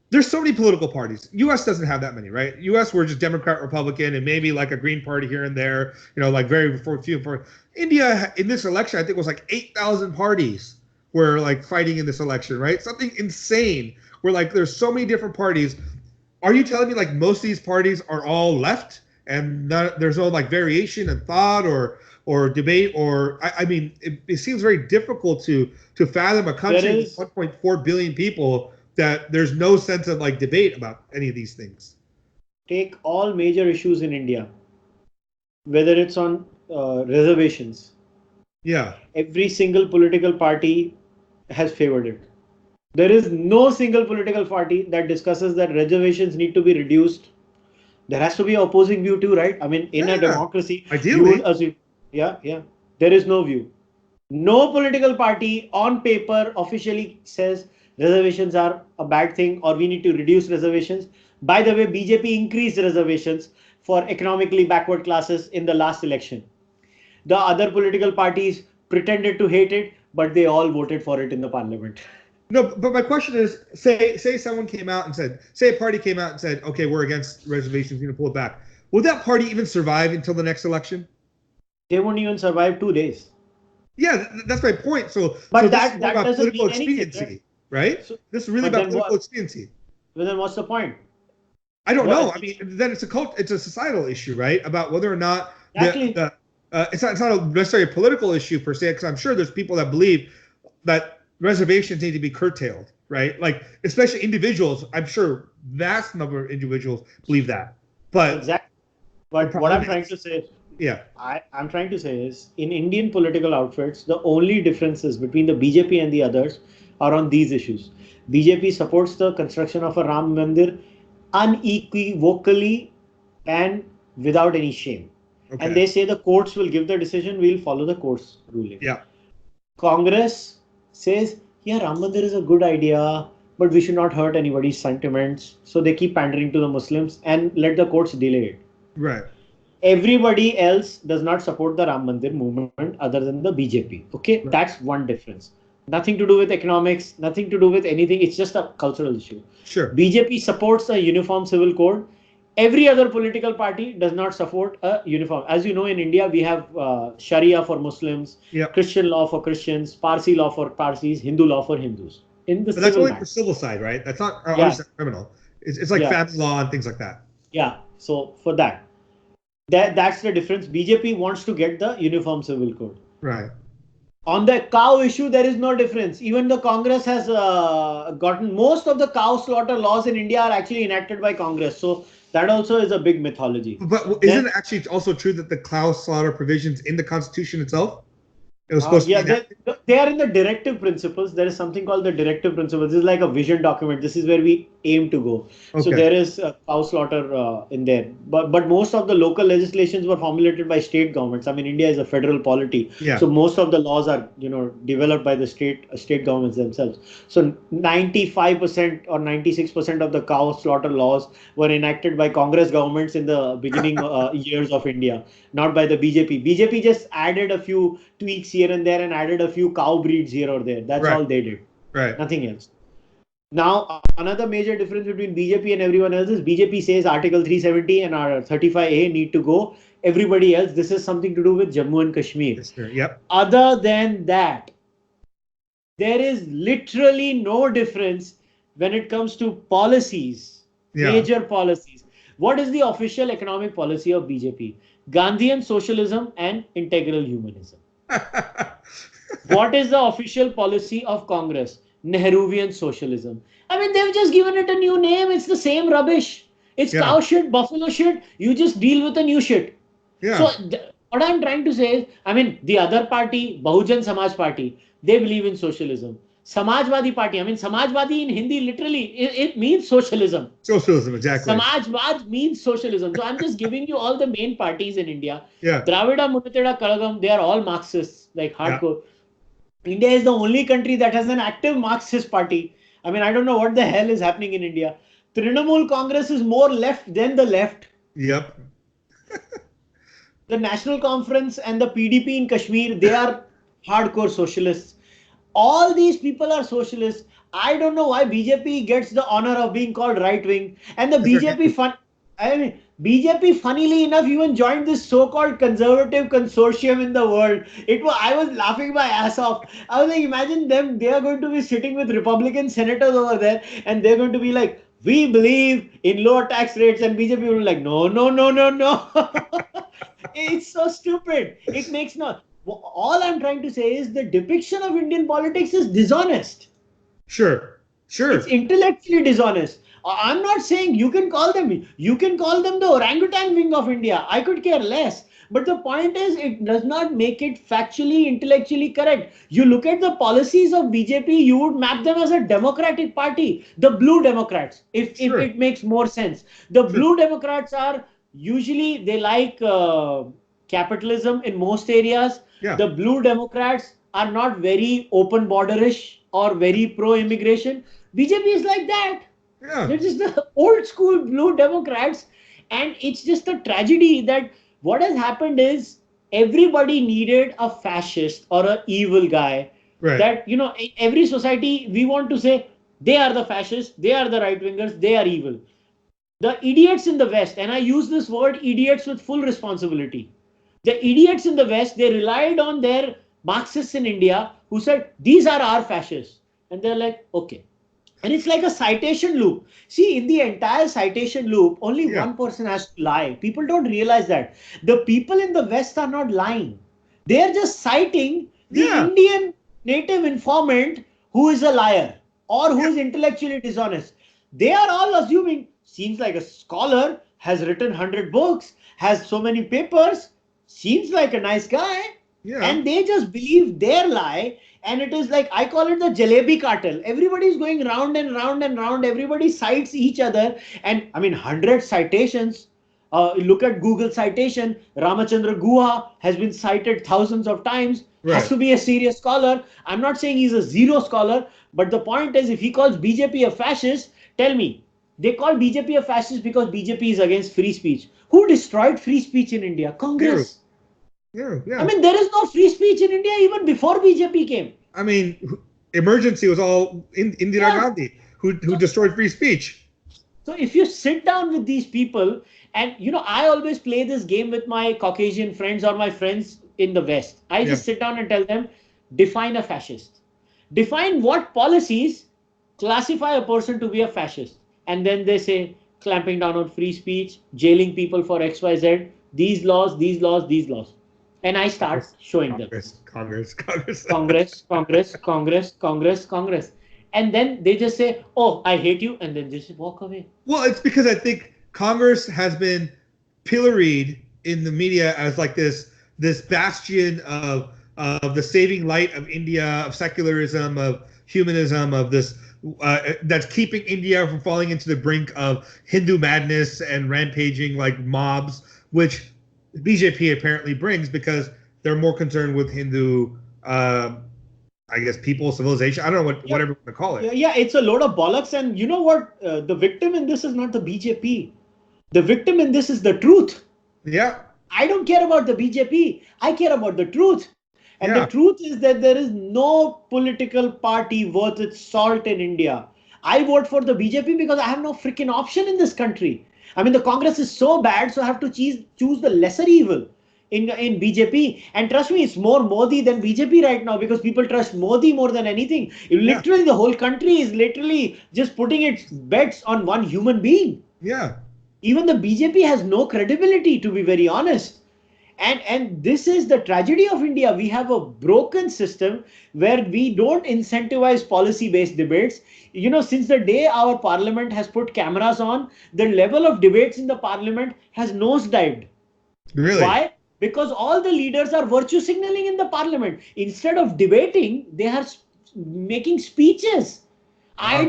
There's so many political parties. U.S. doesn't have that many, right? U.S. we're just Democrat, Republican, and maybe like a Green Party here and there. Like very few. India in this election, I think was like 8,000 parties were like fighting in this election, right? Something insane. Where like there's so many different parties. Are you telling me like most of these parties are all left and there's no like variation in thought or debate I mean it seems very difficult to fathom a country with 1.4 billion people that there's no sense of like debate about any of these things. Take all major issues in India, whether it's on reservations. Yeah. Every single political party has favored it. There is no single political party that discusses that reservations need to be reduced. There has to be an opposing view too, right? I mean, in a democracy, ideally. You would assume, yeah. There is no view. No political party on paper officially says reservations are a bad thing or we need to reduce reservations. By the way, BJP increased reservations for economically backward classes in the last election. The other political parties pretended to hate it, but they all voted for it in the parliament. No, but my question is, say someone came out and said, say a party came out and said, okay, we're against reservations, pull it back. Would that party even survive until the next election? They won't even survive 2 days. Yeah, that's my point. But this is that about doesn't political mean anything, expediency, right? So this is really about political expediency. Well, then what's the point? I don't know. I mean, then it's a societal issue, right? About whether or not it's not necessarily a political issue per se, because I'm sure there's people that believe that reservations need to be curtailed, right? Like, especially individuals. I'm sure vast number of individuals believe that. But exactly. But what I'm trying to say, I'm trying to say is, in Indian political outfits, the only differences between the BJP and the others are on these issues. BJP supports the construction of a Ram Mandir unequivocally and without any shame. Okay. And they say the courts will give the decision, we'll follow the court's ruling. Yeah. Congress says, Ram Mandir is a good idea, but we should not hurt anybody's sentiments. So they keep pandering to the Muslims and let the courts delay it. Right. Everybody else does not support the Ram Mandir movement other than the BJP. Okay, right. That's one difference. Nothing to do with economics, nothing to do with anything. It's just a cultural issue. Sure. BJP supports a uniform civil code. Every other political party does not support a uniform. As you know, in India, we have Sharia for Muslims, Christian law for Christians, Parsi law for Parsis, Hindu law for Hindus. But that's only for civil side, right? That's not criminal. It's like family law and things like that. Yeah. So for that's the difference. BJP wants to get the uniform civil code. Right. On the cow issue, there is no difference. Even the Congress has gotten most of the cow slaughter laws in India are actually enacted by Congress. So that also is a big mythology. But isn't it actually also true that the cow slaughter provisions in the Constitution itself? It was supposed to be they are in the directive principles. There is something called the directive principles. This is like a vision document. This is where we aim to go. Okay. So there is cow slaughter in there. But most of the local legislations were formulated by state governments. I mean, India is a federal polity. Yeah. So most of the laws are, developed by the state governments themselves. So 95% or 96% of the cow slaughter laws were enacted by Congress governments in the beginning years of India, not by the BJP. BJP just added a few tweaks here and there and added a few cow breeds here or there. That's all they did. Right. Nothing else. Now, another major difference between BJP and everyone else is BJP says Article 370 and 35A need to go. Everybody else, this is something to do with Jammu and Kashmir. Yes, sir. Yep. Other than that, there is literally no difference when it comes to policies, major policies. What is the official economic policy of BJP? Gandhian socialism and integral humanism. What is the official policy of Congress? Nehruvian socialism. I mean, they've just given it a new name. It's the same rubbish. It's cow shit, buffalo shit. You just deal with a new shit. Yeah. So what I'm trying to say is, I mean, the other party, Bahujan Samaj Party, they believe in socialism. Samajwadi Party, I mean, Samajwadi in Hindi literally, it means socialism. Socialism, exactly. Samajwad means socialism. So I'm just giving you all the main parties in India. Yeah. Dravida, Munateda, Kalagam, they are all Marxists, like hardcore. Yeah. India is the only country that has an active Marxist party. I mean, I don't know what the hell is happening in India. Trinamool Congress is more left than the left. Yep. The National Conference and the PDP in Kashmir, they are hardcore socialists. All these people are socialists. I don't know why BJP gets the honor of being called right wing. And the BJP, funnily enough, even joined this so-called conservative consortium in the world. I was laughing my ass off. I was like, imagine them, they are going to be sitting with Republican senators over there, and they're going to be like, we believe in lower tax rates, and BJP will be like, no, no, no, no, no. It's so stupid. It makes no. All I'm trying to say is the depiction of Indian politics is dishonest. Sure. It's intellectually dishonest. I'm not saying you can call them the orangutan wing of India. I could care less. But the point is, it does not make it factually, intellectually correct. You look at the policies of BJP, you would map them as a democratic party. The Blue Democrats, if it makes more sense. The Blue Democrats are usually, they like capitalism in most areas. Yeah. The Blue Democrats are not very open borderish or very pro-immigration. BJP is like that. Yeah. They're just the old school Blue Democrats. And it's just a tragedy that what has happened is everybody needed a fascist or an evil guy. Right. That, every society, we want to say, they are the fascists, they are the right-wingers, they are evil. The idiots in the West, and I use this word idiots with full responsibility. The idiots in the West, they relied on their Marxists in India who said, these are our fascists. And they're like, okay. And it's like a citation loop. See, in the entire citation loop, only one person has to lie. People don't realize that. The people in the West are not lying. They're just citing the Indian native informant who is a liar or who is intellectually dishonest. They are all assuming, seems like a scholar, has written 100 books, has so many papers, seems like a nice guy. Yeah. And they just believe their lie. And it is like, I call it the jalebi cartel. Everybody is going round and round and round. Everybody cites each other. And 100 citations. Look at Google citation. Ramachandra Guha has been cited thousands of times. Right. Has to be a serious scholar. I'm not saying he's a zero scholar. But the point is, if he calls BJP a fascist, tell me, they call BJP a fascist because BJP is against free speech. Who destroyed free speech in India? Congress. Yeah. There is no free speech in India even before BJP came. Emergency was all Indira Gandhi who destroyed free speech. So if you sit down with these people, and I always play this game with my Caucasian friends or my friends in the West. I just sit down and tell them, define a fascist. Define what policies classify a person to be a fascist. And then they say, clamping down on free speech, jailing people for XYZ, these laws, these laws, these laws. And I start showing them. Congress. And then they just say, oh, I hate you. And then they just walk away. Well, it's because I think Congress has been pilloried in the media as like this bastion of the saving light of India, of secularism, of humanism, of this that's keeping India from falling into the brink of Hindu madness and rampaging like mobs, which BJP apparently brings because they're more concerned with Hindu, people, civilization. I don't know whatever to call it. Yeah, it's a load of bollocks. And you know what? The victim in this is not the BJP. The victim in this is the truth. Yeah. I don't care about the BJP. I care about the truth. And the truth is that there is no political party worth its salt in India. I vote for the BJP because I have no freaking option in this country. The Congress is so bad, so I have to choose the lesser evil in BJP. And trust me, it's more Modi than BJP right now because people trust Modi more than anything. Literally, the whole country is literally just putting its bets on one human being. Yeah. Even the BJP has no credibility, to be very honest. And this is the tragedy of India. We have a broken system where we don't incentivize policy-based debates. Since the day our parliament has put cameras on, the level of debates in the parliament has nosedived. Really? Why? Because all the leaders are virtue signaling in the parliament. Instead of debating, they are making speeches. I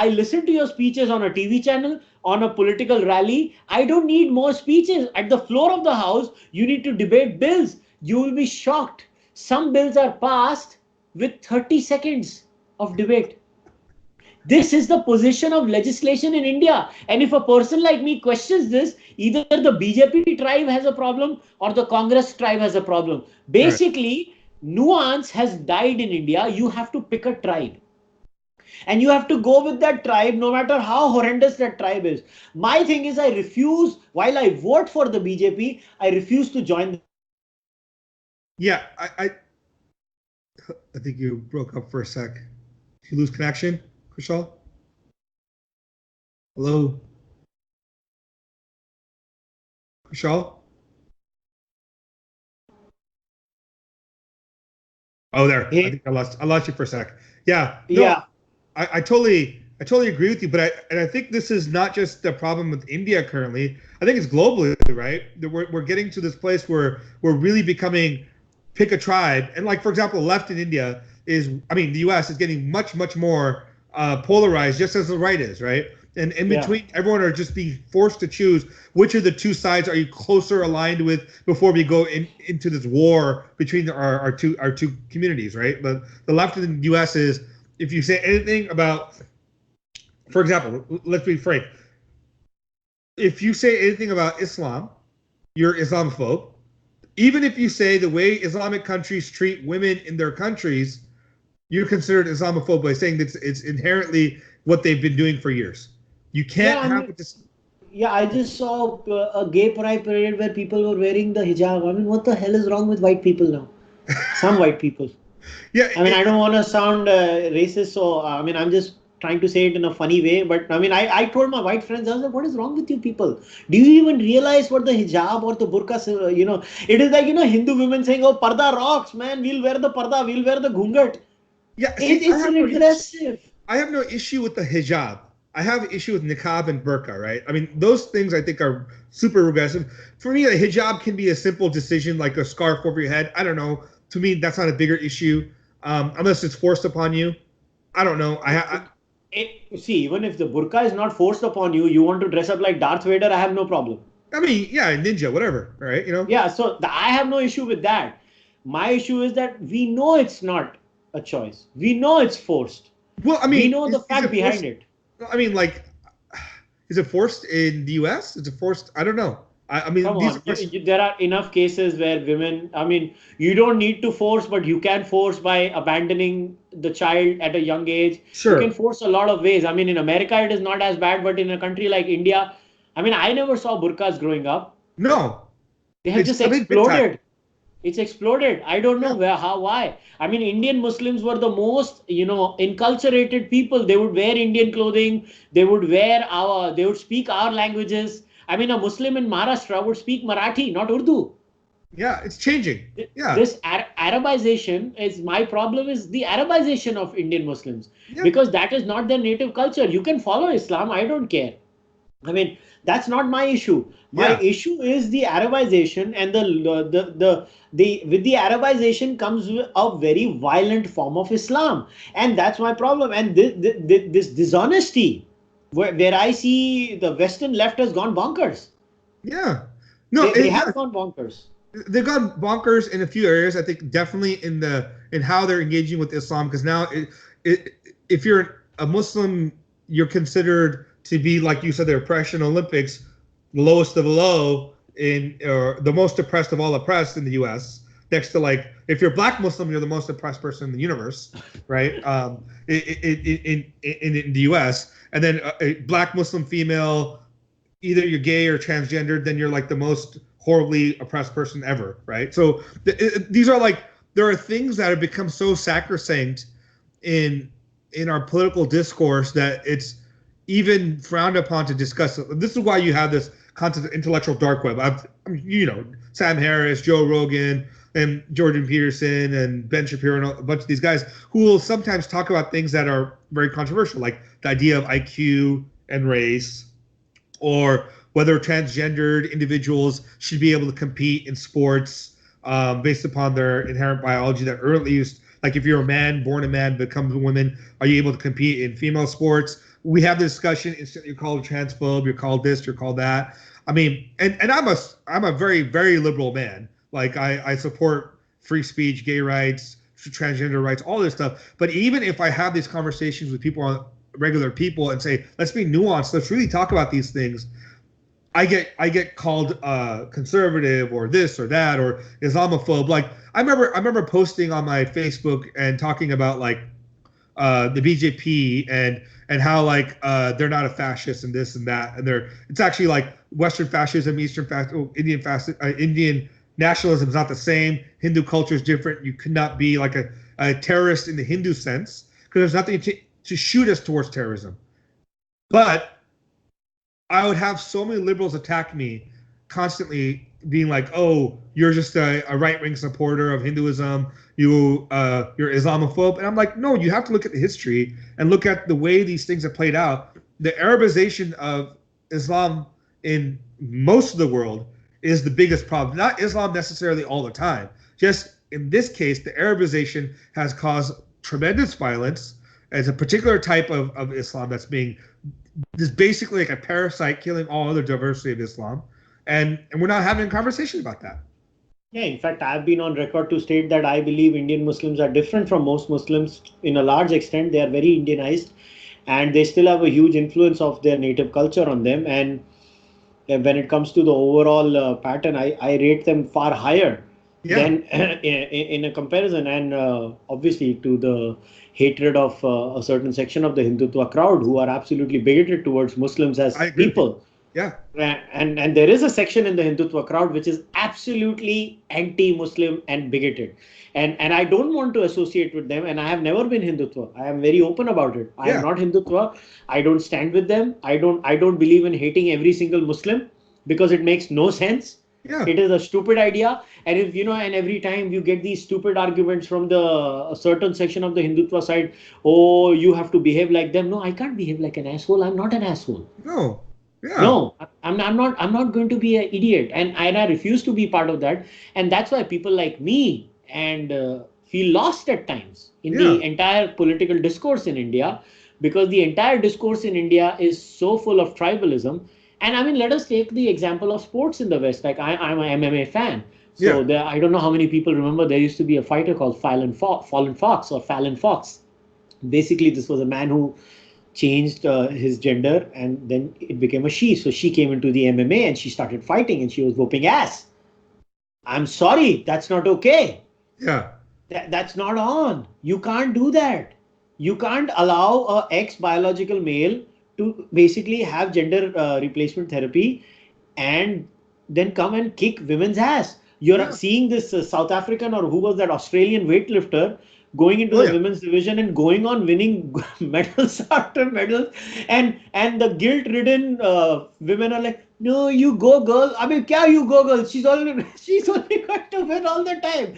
listen to your speeches on a TV channel, on a political rally. I don't need more speeches. At the floor of the house, you need to debate bills. You will be shocked. Some bills are passed with 30 seconds of debate. This is the position of legislation in India. And if a person like me questions this, either the BJP tribe has a problem or the Congress tribe has a problem. Basically, nuance has died in India. You have to pick a tribe. And you have to go with that tribe no matter how horrendous that tribe is. My thing is, I refuse, while I vote for the BJP, I refuse to join. Yeah, I think you broke up for a sec. Did you lose connection, Kushal? Hello? Kushal? Oh, there. Hey. I think I lost you for a sec. Yeah. No, Yeah. I totally agree with you, but I think this is not just the problem with India currently. I think it's globally, right? We're getting to this place where we're really becoming pick a tribe, and like for example, the left in India the U.S. is getting much more polarized, just as the right is, right? And in between, everyone are just being forced to choose which of the two sides are you closer aligned with before we go into this war between our two communities, right? But the left in the U.S. is, if you say anything about, for example, let's be frank, if you say anything about Islam, you're Islamophobe. Even if you say the way Islamic countries treat women in their countries, you're considered Islamophobe by saying that it's inherently what they've been doing for years. You can't this. Yeah, I just saw a gay pride parade where people were wearing the hijab. I mean, what the hell is wrong with white people now? Some white people. Yeah. I mean, I don't want to sound racist, so I'm just trying to say it in a funny way. But I told my white friends, I was like, what is wrong with you people? Do you even realize what the hijab or the burqa, it is like, Hindu women saying, oh, parda rocks, man. We'll wear the parda, we'll wear the ghungat. Yeah, it's regressive. I have no issue with the hijab. I have an issue with niqab and burqa, right? I mean, those things I think are super regressive. For me, a hijab can be a simple decision, like a scarf over your head. I don't know. To me, that's not a bigger issue, unless it's forced upon you. I don't know. See, even if the burqa is not forced upon you, you want to dress up like Darth Vader, I have no problem. I mean, yeah, ninja, whatever, right? Yeah, so I have no issue with that. My issue is that we know it's not a choice. We know it's forced. Well, I mean, we know the fact behind it. I mean, like, is it forced in the U.S.? Is it forced? I don't know. I mean, come on. There are enough cases where women, you don't need to force, but you can force by abandoning the child at a young age. Sure. You can force a lot of ways. In America, it is not as bad, but in a country like India, I never saw burqas growing up. No. They have just exploded. It's exploded. I don't know why. Indian Muslims were the most, inculturated people. They would wear Indian clothing. They would speak our languages. A Muslim in Maharashtra would speak Marathi, not Urdu. Yeah, it's changing. Yeah. This Arabization is my problem is the Arabization of Indian Muslims. Yeah. Because that is not their native culture. You can follow Islam. I don't care. That's not my issue. My issue is the Arabization, and with the Arabization comes a very violent form of Islam, and that's my problem. And this dishonesty, where I see the Western left has gone bonkers. Yeah, no, they have gone bonkers. They've gone bonkers in a few areas. I think definitely in how they're engaging with Islam, because now if you're a Muslim, you're considered to be, like you said, the oppression Olympics, the lowest of the low or the most oppressed of all oppressed in the U.S. Next to, like, if you're a Black Muslim, you're the most oppressed person in the universe, right? In the U.S. And then a Black Muslim female, either you're gay or transgendered, then you're like the most horribly oppressed person ever, right? So these are like, there are things that have become so sacrosanct in our political discourse that it's even frowned upon to discuss. This is why you have this concept of intellectual dark web. Sam Harris, Joe Rogan, and Jordan Peterson, and Ben Shapiro, and a bunch of these guys who will sometimes talk about things that are very controversial, like the idea of IQ and race, or whether transgendered individuals should be able to compete in sports based upon their inherent biology that early used. Like, if you're a man, born a man, becomes a woman, are you able to compete in female sports? We have this discussion. Instantly, you're called a transphobe. You're called this. You're called that. And I'm a very, very liberal man. Like, I support free speech, gay rights, transgender rights, all this stuff. But even if I have these conversations with regular people, and say, let's be nuanced, let's really talk about these things, I get called conservative or this or that or Islamophobe. Like I remember posting on my Facebook and talking about like the BJP and how like they're not a fascist and this and that, and it's actually like Western fascism, Indian nationalism is not the same. Hindu culture is different. You could not be like a terrorist in the Hindu sense because there's nothing to shoot us towards terrorism. But I would have so many liberals attack me constantly, being like, "Oh, you're just a right-wing supporter of Hinduism. You're Islamophobe." And I'm like, no, you have to look at the history and look at the way these things have played out. The Arabization of Islam in most of the world is the biggest problem. Not Islam necessarily all the time. Just in this case, the Arabization has caused tremendous violence as a particular type of Islam that's being is basically like a parasite killing all other diversity of Islam. And we're not having a conversation about that. Yeah, in fact, I've been on record to state that I believe Indian Muslims are different from most Muslims in a large extent. They are very Indianized and they still have a huge influence of their native culture on them. And when it comes to the overall pattern, I rate them far higher than in a comparison. And obviously to the hatred of a certain section of the Hindutva crowd who are absolutely bigoted towards Muslims as people. Yeah. And there is a section in the Hindutva crowd which is absolutely anti-Muslim and bigoted. And I don't want to associate with them. And I have never been Hindutva. I am very open about it. I am not Hindutva. I don't stand with them. I don't believe in hating every single Muslim because it makes no sense. Yeah. It is a stupid idea. And if and every time you get these stupid arguments from a certain section of the Hindutva side, oh, you have to behave like them. No, I can't behave like an asshole. I'm not an asshole. No. Yeah. No, I'm not going to be an idiot. And I refuse to be part of that. And that's why people like me feel lost at times in the entire political discourse in India, because the entire discourse in India is so full of tribalism. And I mean, let us take the example of sports in the West. Like I'm an MMA fan. So I don't know how many people remember there used to be a fighter called Fallon Fox. Basically, this was a man who changed his gender and then it became a she. So she came into the MMA and she started fighting and she was whooping ass. I'm sorry, that's not okay. Yeah. That's not on. You can't do that. You can't allow a ex-biological male to basically have gender replacement therapy and then come and kick women's ass. You're seeing this South African or who was that Australian weightlifter going into the women's division and going on winning medals after medals. And the guilt-ridden women are like, no, you go girl. I mean, kya you go girl? She's only going to win all the time.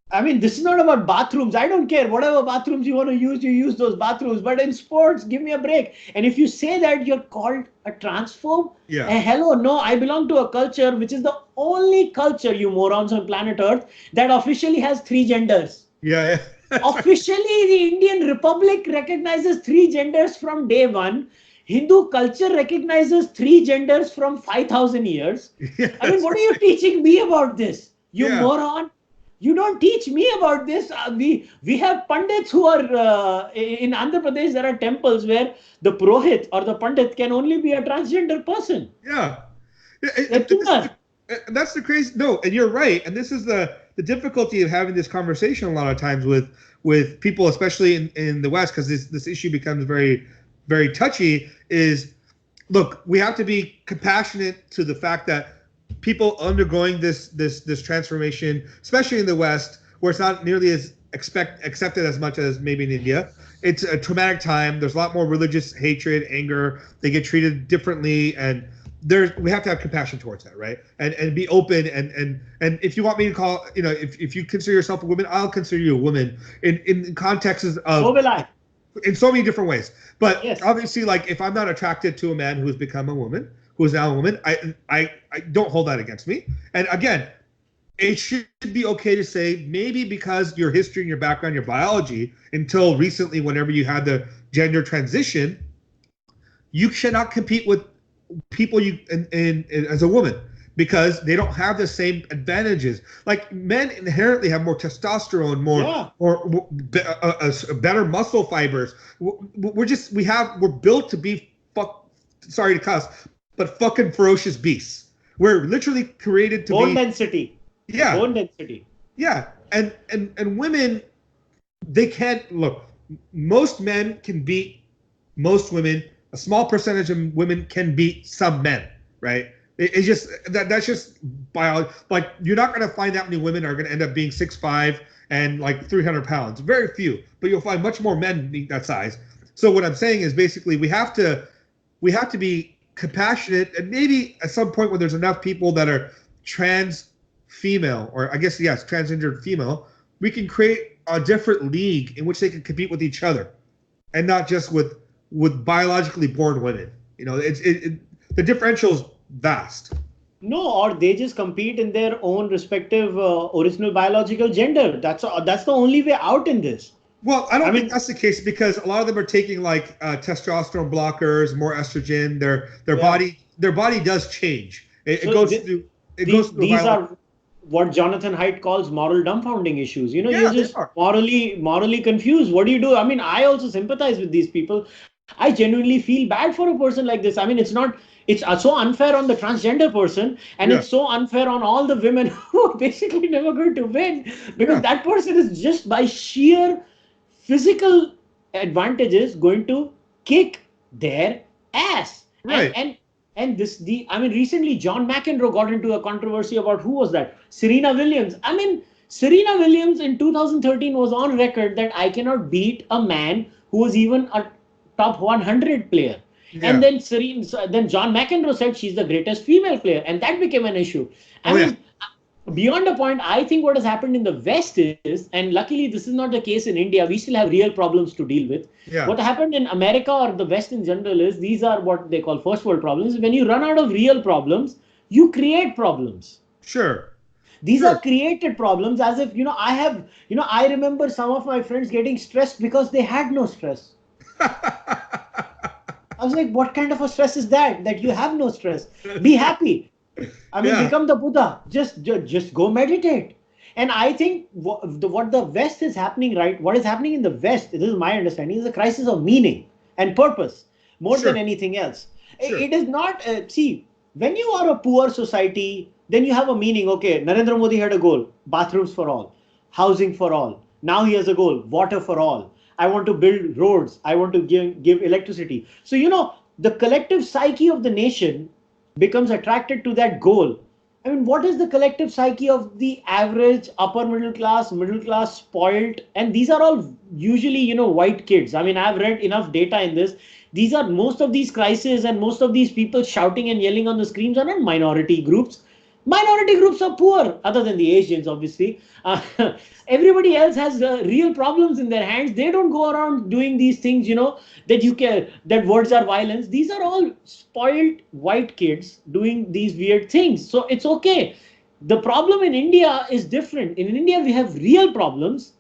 I mean, this is not about bathrooms. I don't care. Whatever bathrooms you want to use, you use those bathrooms. But in sports, give me a break. And if you say that you're called a transphobe, hello, no, I belong to a culture which is the only culture, you morons on planet Earth, that officially has 3 genders. Yeah. Officially, the Indian Republic recognizes 3 genders from day one. Hindu culture recognizes 3 genders from 5,000 years. I mean, what are you teaching me about this? You moron. You don't teach me about this. We have pandits who are in Andhra Pradesh. There are temples where the Purohit or the Pandit can only be a transgender person. Yeah. That's the crazy. No, and you're right. And this is the difficulty of having this conversation a lot of times with people, especially in the West, because this issue becomes very, very touchy. Is look, we have to be compassionate to the fact that people undergoing this transformation, especially in the West, where it's not nearly as accepted as much as maybe in India. It's a traumatic time. There's a lot more religious hatred, anger. They get treated differently, and we have to have compassion towards that, right? And be open. And if you want me to call, if you consider yourself a woman, I'll consider you a woman in contexts of in so many different ways. But obviously, like if I'm not attracted to a man who has become a woman, who is now a woman, I don't hold that against me. And again, it should be okay to say maybe because your history and your background, your biology, until recently, whenever you had the gender transition, you should not compete with people as a woman because they don't have the same advantages. Like men inherently have more testosterone, more better muscle fibers. We're built to be sorry to cuss, but fucking ferocious beasts. We're literally created to bone be density. Yeah. Bone density. Yeah. And women, they can't look. Most men can beat most women. A small percentage of women can beat some men, right? It's just that's just biology. Like, you're not going to find that many women are going to end up being 6'5" and like 300 pounds. Very few, but you'll find much more men being that size. So what I'm saying is basically we have to be compassionate, and maybe at some point when there's enough people that are trans female, or I guess yes, transgendered female, we can create a different league in which they can compete with each other, and not just with biologically born women. You know, the differential's vast. No, or they just compete in their own respective original biological gender. That's the only way out in this. Well, I mean, think that's the case, because a lot of them are taking like testosterone blockers, more estrogen. Their body does change. It goes through. These are what Jonathan Haidt calls moral dumbfounding issues. You know, you're just morally confused. What do you do? I mean, I also sympathize with these people. I genuinely feel bad for a person like this. I mean, it's so unfair on the transgender person, and it's so unfair on all the women who are basically never going to win, because that person is just by sheer physical advantages going to kick their ass. Right. And recently John McEnroe got into a controversy about who was that? Serena Williams. I mean, Serena Williams in 2013 was on record that I cannot beat a man who was even a top 100 player. Yeah. And then John McEnroe said she's the greatest female player, and that became an issue. I mean, beyond a point, I think what has happened in the West is, and luckily this is not the case in India, we still have real problems to deal with. Yeah. What happened in America or the West in general is, these are what they call first world problems. When you run out of real problems, you create problems. Sure. These are created problems, as if, I remember some of my friends getting stressed because they had no stress. I was like, what kind of a stress is that? That you have no stress. Be happy. I mean, become the Buddha. Just go meditate. And I think what the West is happening, right? What is happening in the West, this is my understanding, is a crisis of meaning and purpose more than anything else. Sure. It is not, when you are a poor society, then you have a meaning. Okay, Narendra Modi had a goal, bathrooms for all, housing for all. Now he has a goal, water for all. I want to build roads. I want to give electricity. So, the collective psyche of the nation becomes attracted to that goal. I mean, what is the collective psyche of the average upper middle class, spoiled? And these are all usually, white kids. I mean, I've read enough data in this. Most of these crises and most of these people shouting and yelling on the screens are not minority groups. Minority groups are poor, other than the Asians, obviously. Everybody else has real problems in their hands. They don't go around doing these things, that words are violence. These are all spoiled white kids doing these weird things. So it's okay. The problem in India is different. In India, we have real problems,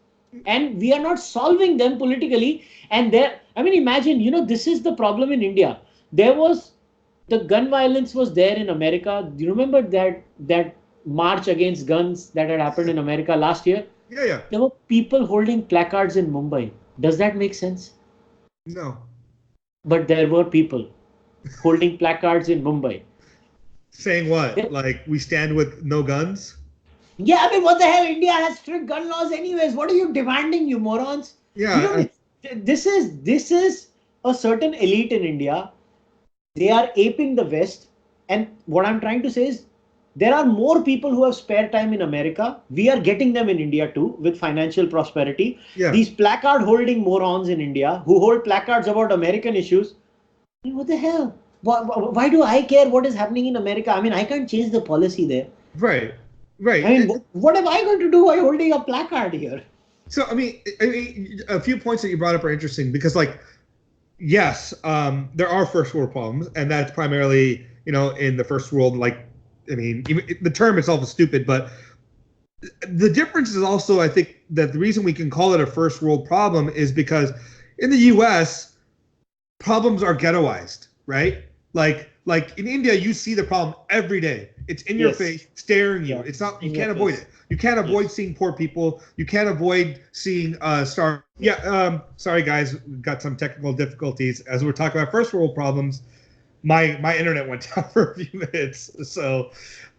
and we are not solving them politically. And imagine, this is the problem in India. The gun violence was there in America. Do you remember that march against guns that had happened in America last year? Yeah. There were people holding placards in Mumbai. Does that make sense? No. But there were people holding placards in Mumbai. Saying what? Like, we stand with no guns? Yeah, I mean, what the hell? India has strict gun laws anyways. What are you demanding, you morons? Yeah. This is a certain elite in India. They are aping the West. And what I'm trying to say is, there are more people who have spare time in America. We are getting them in India too, with financial prosperity. Yeah. These placard holding morons in India who hold placards about American issues. What the hell? Why do I care what is happening in America? I mean, I can't change the policy there. Right. I mean, what am I going to do by holding a placard here? So, I mean, a few points that you brought up are interesting because, like, yes, there are first world problems, and that's primarily, in the first world, like, I mean, even the term itself is stupid, but the difference is also, I think, that the reason we can call it a first world problem is because in the U.S., problems are ghettoized, right? Like in India, you see the problem every day. It's in your face, staring you. It's not. You can't avoid it. You can't avoid seeing poor people. You can't avoid seeing sorry guys, we've got some technical difficulties as we're talking about first world problems. my internet went down for a few minutes. So,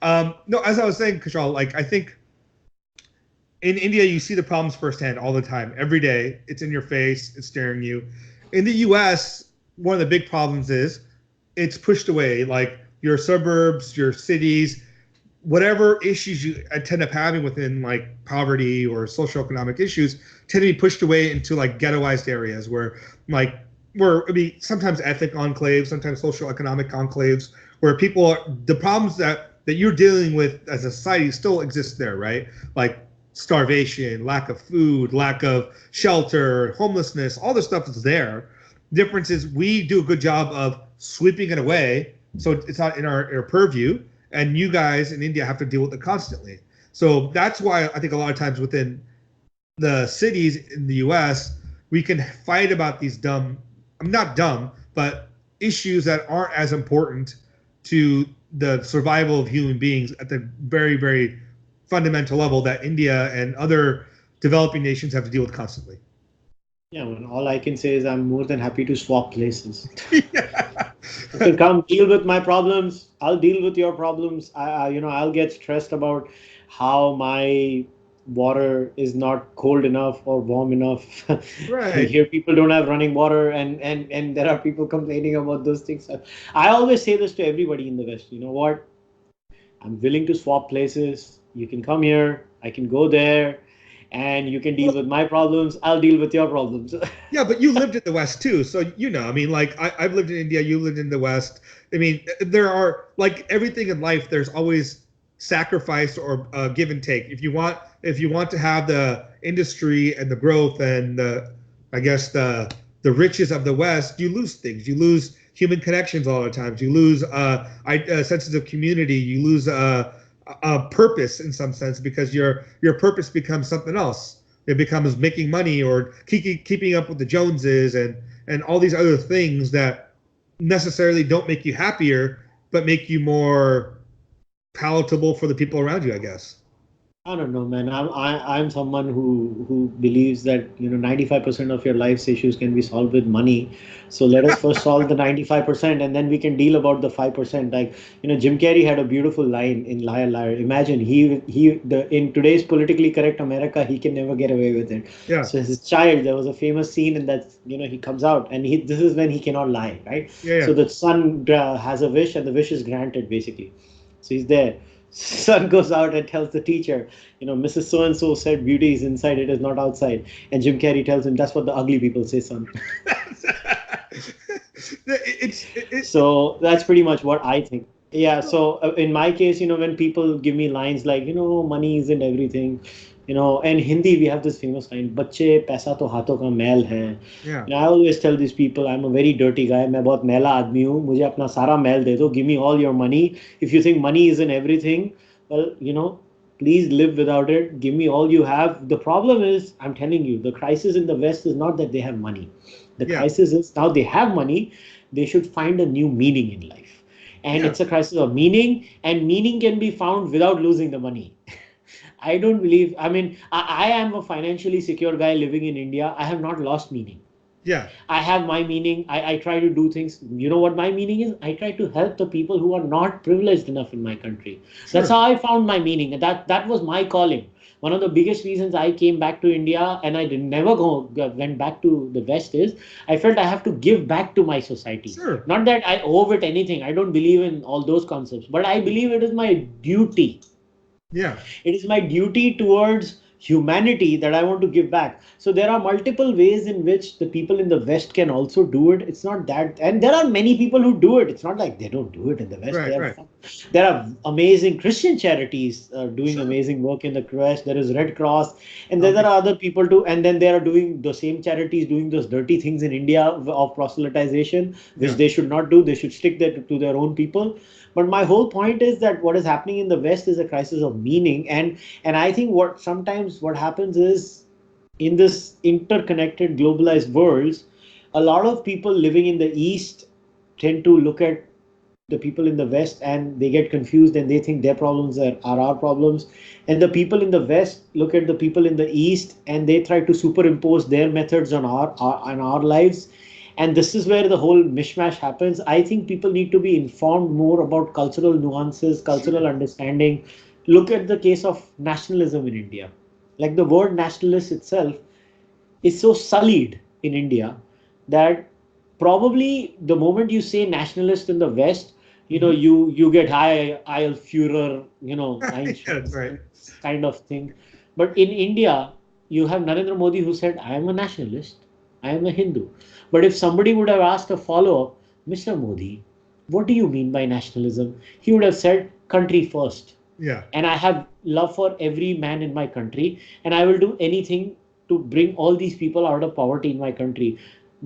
no, as I was saying, Kushal, like I think in India you see the problems firsthand all the time, every day. It's in your face, it's staring you. In the U.S., one of the big problems is it's pushed away. Like your suburbs, your cities, whatever issues you tend up having within like poverty or socioeconomic issues tend to be pushed away into like ghettoized areas where sometimes ethnic enclaves, sometimes socioeconomic enclaves, where people are, the problems that you're dealing with as a society still exist there, right? Like starvation, lack of food, lack of shelter, homelessness, all this stuff is there. The difference is we do a good job of sweeping it away, so it's not in our purview, and you guys in India have to deal with it constantly. So that's why I think a lot of times within the cities in the US, we can fight about these not dumb, but issues that aren't as important to the survival of human beings at the very, very fundamental level that India and other developing nations have to deal with constantly. Yeah, well, all I can say is I'm more than happy to swap places. Yeah. You can come deal with my problems. I'll deal with your problems. I'll get stressed about how my water is not cold enough or warm enough. Right. Here people don't have running water, and there are people complaining about those things. I always say this to everybody in the West. You know what? I'm willing to swap places. You can come here. I can go there. And you can deal with my problems. I'll deal with your problems. Yeah, but you lived in the West too, so I mean, like I've lived in India, you lived in the West. I mean, there are, like everything in life, there's always sacrifice or give and take. If you want to have the industry and the growth and the riches of the West, you lose things. You lose human connections a lot of times. You lose senses of community. You lose a purpose in some sense, because your purpose becomes something else. It becomes making money or keeping up with the Joneses and all these other things that necessarily don't make you happier, but make you more palatable for the people around you, I guess. I don't know, man. I'm someone who believes that 95% of your life's issues can be solved with money. So let us first solve the 95%, and then we can deal about the 5%. Like Jim Carrey had a beautiful line in Liar Liar. Imagine in today's politically correct America, he can never get away with it. Yeah. So his child, there was a famous scene in that he comes out, and this is when he cannot lie, right? Yeah. So the son has a wish, and the wish is granted basically. So he's there. Son goes out and tells the teacher, Mrs. So-and-so said beauty is inside, it is not outside. And Jim Carrey tells him, that's what the ugly people say, son. So that's pretty much what I think. Yeah, so in my case, when people give me lines like, money isn't everything, and Hindi, we have this famous line, "Bacche paisa to haathon ka mail hai." Yeah. I always tell these people, I'm a very dirty guy. मैं बहुत मैला आदमी हूँ. मुझे अपना सारा मैल दे दो. Give me all your money. If you think money isn't everything, well, please live without it. Give me all you have. The problem is, I'm telling you, the crisis in the West is not that they have money. The crisis is now they have money. They should find a new meaning in life. And it's a crisis of meaning, and meaning can be found without losing the money. I don't believe, I am a financially secure guy living in India. I have not lost meaning. Yeah. I have my meaning. I try to do things. You know what my meaning is? I try to help the people who are not privileged enough in my country. Sure. That's how I found my meaning. That was my calling. One of the biggest reasons I came back to India and I never went back to the West is I felt I have to give back to my society. Sure. Not that I owe it anything. I don't believe in all those concepts, but I believe it is my duty. Yeah. It is my duty towards humanity that I want to give back. So there are multiple ways in which the people in the West can also do it. It's not that, and there are many people who do it. It's not like they don't do it in the West. Right. There are amazing Christian charities doing amazing work in the West. There is Red Cross, and then there are other people too. And then they are doing the same charities doing those dirty things in India of proselytization, which they should not do. They should stick to their own people. But my whole point is that what is happening in the West is a crisis of meaning. And I think what happens is, in this interconnected, globalized worlds, a lot of people living in the East tend to look at the people in the West and they get confused and they think their problems are our problems. And the people in the West look at the people in the East and they try to superimpose their methods on our lives. And this is where the whole mishmash happens. I think people need to be informed more about cultural nuances, cultural understanding. Look at the case of nationalism in India. Like the word nationalist itself is so sullied in India that probably the moment you say nationalist in the West, you get Heil Führer, That's right. kind of thing. But in India, you have Narendra Modi who said, I am a nationalist, I am a Hindu. But if somebody would have asked a follow-up, Mr. Modi, what do you mean by nationalism? He would have said, country first. Yeah. And I have love for every man in my country, and I will do anything to bring all these people out of poverty in my country.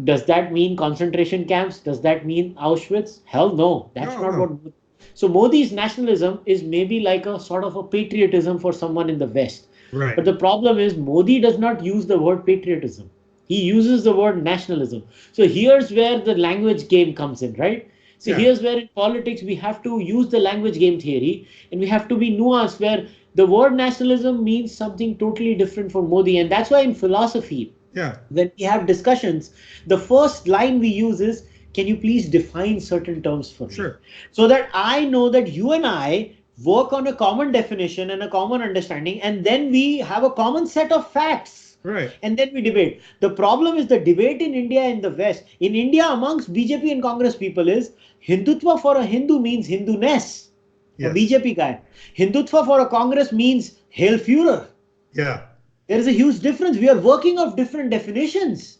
Does that mean concentration camps? Does that mean Auschwitz? Hell no. That's not what. So Modi's nationalism is maybe like a sort of a patriotism for someone in the West. Right. But the problem is Modi does not use the word patriotism. He uses the word nationalism. So here's where the language game comes in, right? So here's where in politics we have to use the language game theory, and we have to be nuanced, where the word nationalism means something totally different for Modi. And that's why in philosophy, when we have discussions, the first line we use is, can you please define certain terms for me? Sure. So that I know that you and I work on a common definition and a common understanding, and then we have a common set of facts. Right. And then we debate. The problem is the debate in India and the West. In India, amongst BJP and Congress people is, Hindutva for a Hindu means Hinduness. A BJP guy. Hindutva for a Congress means Hail Führer. Yeah. There is a huge difference. We are working off different definitions.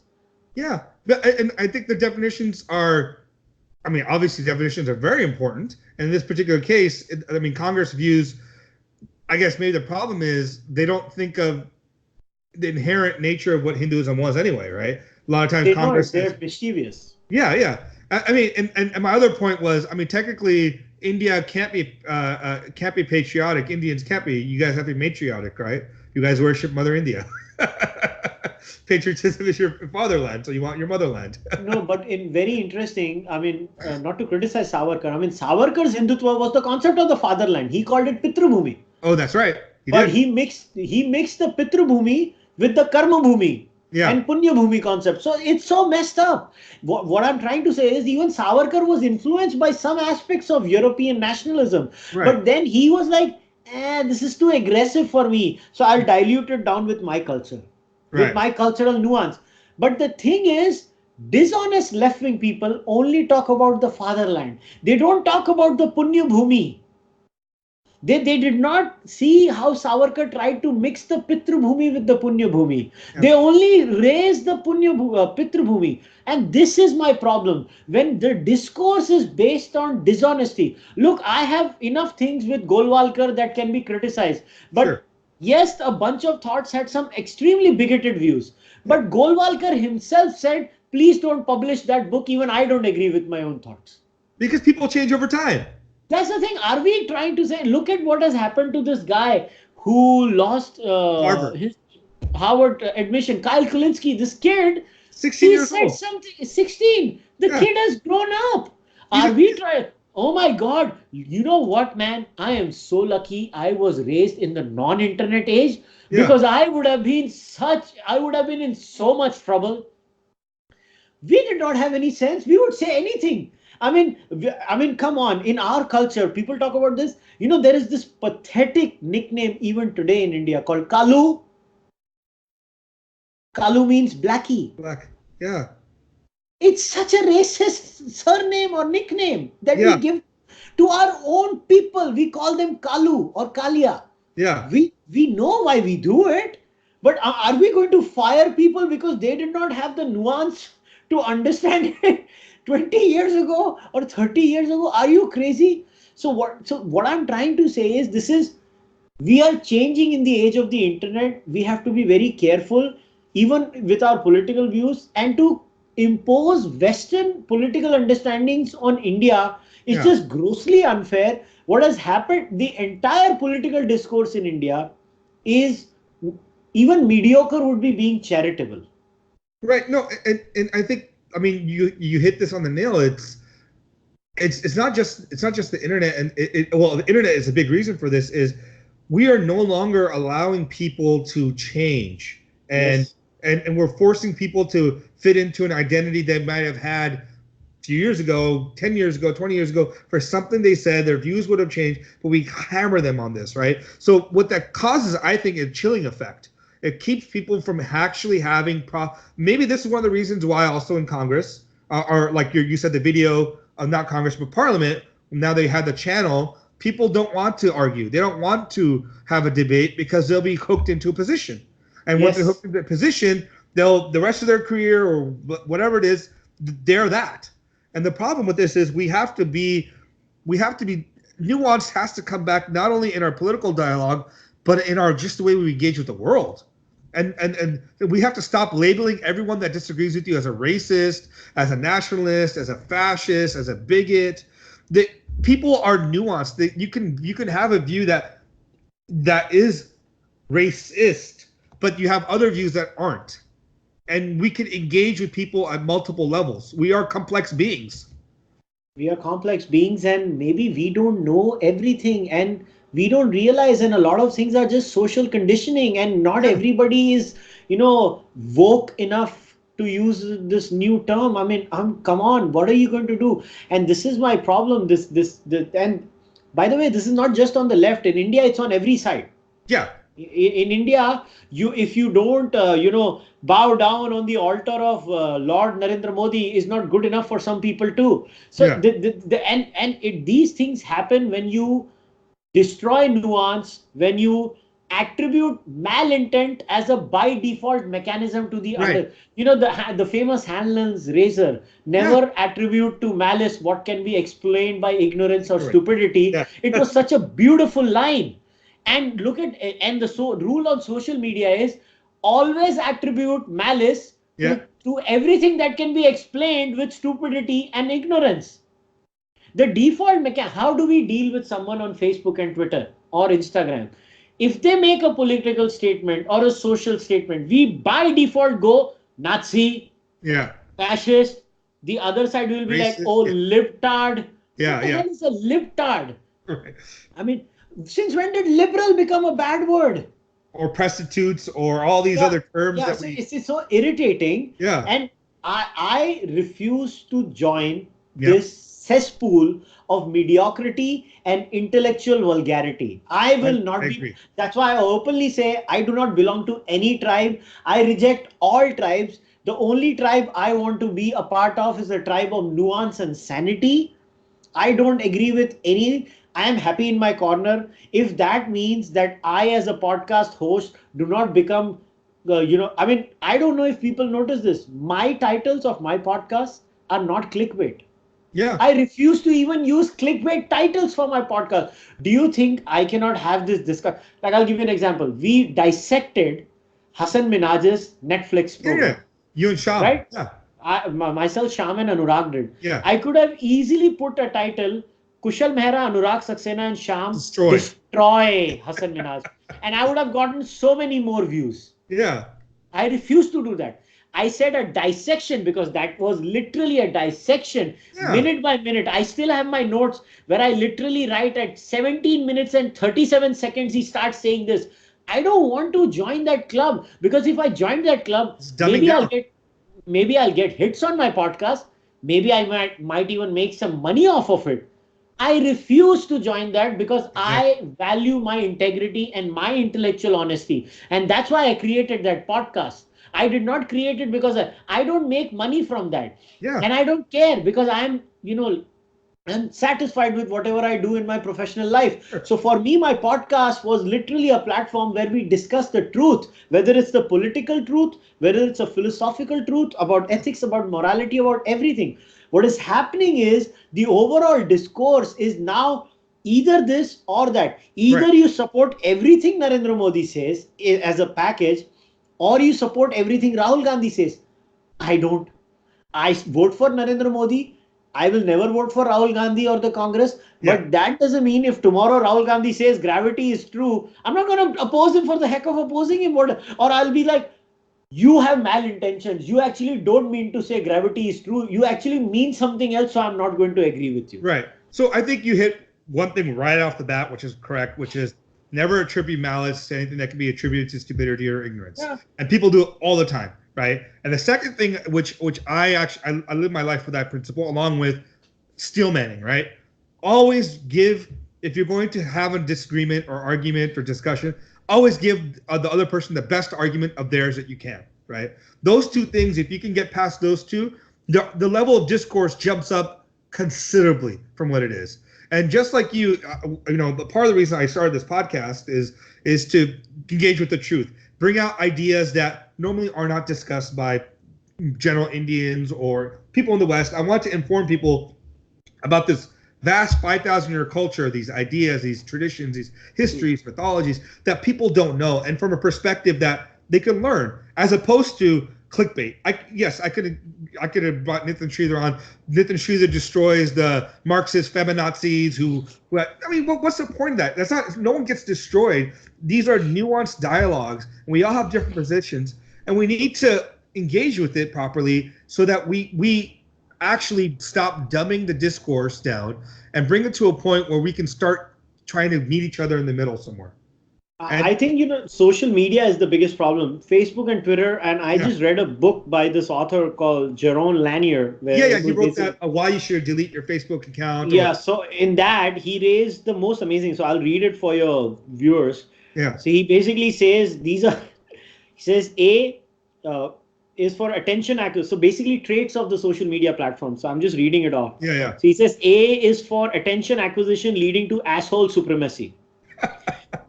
Yeah. And I think the definitions are, obviously definitions are very important. And in this particular case, Congress views, I guess maybe the problem is they don't think of the inherent nature of what Hinduism was anyway, right? A lot of times Congress... They're mischievous. Yeah. And my other point was, technically India can't be patriotic. Indians can't be. You guys have to be matriotic, right? You guys worship Mother India. Patriotism is your fatherland, so you want your motherland. No, but very interesting, not to criticize Savarkar. Savarkar's Hindutva was the concept of the fatherland. He called it Pitrabhumi. Oh, that's right. He mixed the Pitrabhumi with the Karma Bhumi. And Punya Bhumi concept. So it's so messed up. What I'm trying to say is even Savarkar was influenced by some aspects of European nationalism. Right. But then he was like, this is too aggressive for me. So I'll dilute it down with my culture, with my cultural nuance. But the thing is, dishonest left-wing people only talk about the fatherland. They don't talk about the Punya Bhumi. They did not see how Savarkar tried to mix the Pitru Bhumi with the Punya Bhumi. Yeah. They only raised the Pitru Bhumi. And this is my problem. When the discourse is based on dishonesty. Look, I have enough things with Golwalkar that can be criticized. But yes, a bunch of thoughts had some extremely bigoted views. But Golwalkar himself said, please don't publish that book. Even I don't agree with my own thoughts. Because people change over time. That's the thing. Are we trying to say, look at what has happened to this guy who lost his Harvard admission, Kyle Kulinski, this kid, 16 years said old. Something, 16. The kid has grown up. Are we trying? Oh my God. You know what, man? I am so lucky I was raised in the non-internet age because I would have been in so much trouble. We did not have any sense. We would say anything. Come on. In our culture, people talk about this. There is this pathetic nickname even today in India called Kalu. Kalu means blackie. Black. Yeah. It's such a racist surname or nickname that we give to our own people. We call them Kalu or Kalia. Yeah. We know why we do it. But are we going to fire people because they did not have the nuance to understand it? 20 years ago or 30 years ago, are you crazy? So what I'm trying to say is we are changing in the age of the internet. We have to be very careful, even with our political views, and to impose Western political understandings on India is just grossly unfair. What has happened, the entire political discourse in India is even mediocre would be being charitable. Right. No, and I think, you hit this on the nail. It's not just the internet, and the internet is a big reason for this. Is we are no longer allowing people to change, and and we're forcing people to fit into an identity they might have had a few years ago, 10 years ago, 20 years ago, for something they said. Their views would have changed, but we hammer them on this, right? So what that causes, I think, a chilling effect. It keeps people from actually having maybe this is one of the reasons why also in Congress, or like you said, the video of not Congress but Parliament, now they had the channel, people don't want to argue. They don't want to have a debate because they'll be hooked into a position. And once they're hooked into a position, they'll the rest of their career or whatever it is, they're that. And the problem with this is we have to be nuance has to come back not only in our political dialogue, but in our just the way we engage with the world. And we have to stop labeling everyone that disagrees with you as a racist, as a nationalist, as a fascist, as a bigot. People are nuanced. You can have a view that is racist, but you have other views that aren't. And we can engage with people at multiple levels. We are complex beings. We are complex beings, and maybe we don't know everything, and we don't realize, and a lot of things are just social conditioning, and not everybody is, woke enough to use this new term. I mean, come on, what are you going to do? And this is my problem. And by the way, this is not just on the left. In India, it's on every side. Yeah. In India, if you don't, bow down on the altar of Lord Narendra Modi is not good enough for some people too. So these things happen when you destroy nuance, when you attribute malintent as a by default mechanism to the other. The famous Hanlon's razor, never attribute to malice what can be explained by ignorance or stupidity. It was such a beautiful line. And look at, and the rule on social media is always attribute malice to everything that can be explained with stupidity and ignorance. The default mechanism, how do we deal with someone on Facebook and Twitter or Instagram? If they make a political statement or a social statement, we by default go Nazi, fascist. The other side will be racist, like, oh, libtard. What the hell is a libtard? Right. I mean, since when did liberal become a bad word? Or prostitutes or all these other terms that it's so irritating. Yeah. And I refuse to join this cesspool of mediocrity and intellectual vulgarity. I will not be. Agree. That's why I openly say I do not belong to any tribe. I reject all tribes. The only tribe I want to be a part of is a tribe of nuance and sanity. I don't agree with any. I am happy in my corner. If that means that I, as a podcast host, do not become, I mean, I don't know if people notice this. My titles of my podcast are not clickbait. Yeah. I refuse to even use clickbait titles for my podcast. Do you think I cannot have this discussion? Like, I'll give you an example. We dissected Hasan Minhaj's Netflix program. Yeah. You and Sham. Right? Yeah. Myself, Sham and Anurag did. Yeah. I could have easily put a title, Kushal Mehra, Anurag Saxena and Sham destroy Hasan Minhaj. And I would have gotten so many more views. Yeah. I refuse to do that. I said a dissection because that was literally a dissection, minute by minute. I still have my notes where I literally write at 17 minutes and 37 seconds, he starts saying this. I don't want to join that club, because if I join that club, maybe I'll get hits on my podcast. Maybe I might even make some money off of it. I refuse to join that because I value my integrity and my intellectual honesty. And that's why I created that podcast. I did not create it because I don't make money from that. Yeah. And I don't care because I'm satisfied with whatever I do in my professional life. Sure. So for me, my podcast was literally a platform where we discuss the truth, whether it's the political truth, whether it's a philosophical truth about ethics, about morality, about everything. What is happening is the overall discourse is now either this or that. Either you support everything Narendra Modi says as a package, or you support everything Rahul Gandhi says. I don't. I vote for Narendra Modi. I will never vote for Rahul Gandhi or the Congress. But that doesn't mean if tomorrow Rahul Gandhi says gravity is true, I'm not going to oppose him for the heck of opposing him. Or I'll be like, you have malintentions. You actually don't mean to say gravity is true. You actually mean something else. So I'm not going to agree with you. Right. So I think you hit one thing right off the bat, which is correct, which is never attribute malice to anything that can be attributed to stupidity or ignorance. Yeah. And people do it all the time, right? And the second thing, which I live my life with that principle, along with steelmanning, right? Always give, if you're going to have a disagreement or argument or discussion, always give the other person the best argument of theirs that you can, right? Those two things, if you can get past those two, the level of discourse jumps up considerably from what it is. And just like you know, the part of the reason I started this podcast is to engage with the truth, bring out ideas that normally are not discussed by general Indians or people in the West. I want to inform people about this vast 5,000-year culture, these ideas, these traditions, these histories, mythologies that people don't know, and from a perspective that they can learn, as opposed to clickbait. I could have brought Nitin Sridhar on. Nitin Sridhar destroys the Marxist feminazis who I mean, what's the point of that? That's not. No one gets destroyed. These are nuanced dialogues, and we all have different positions, and we need to engage with it properly so that we actually stop dumbing the discourse down and bring it to a point where we can start trying to meet each other in the middle somewhere. And I think, social media is the biggest problem. Facebook and Twitter, and I just read a book by this author called Jaron Lanier. Where he wrote that why you should delete your Facebook account. Yeah, so in that, he raised the most amazing, so I'll read it for your viewers. Yeah. So he basically says, A is for attention accuracy. So basically traits of the social media platform. So I'm just reading it off. Yeah. So he says A is for attention acquisition leading to asshole supremacy.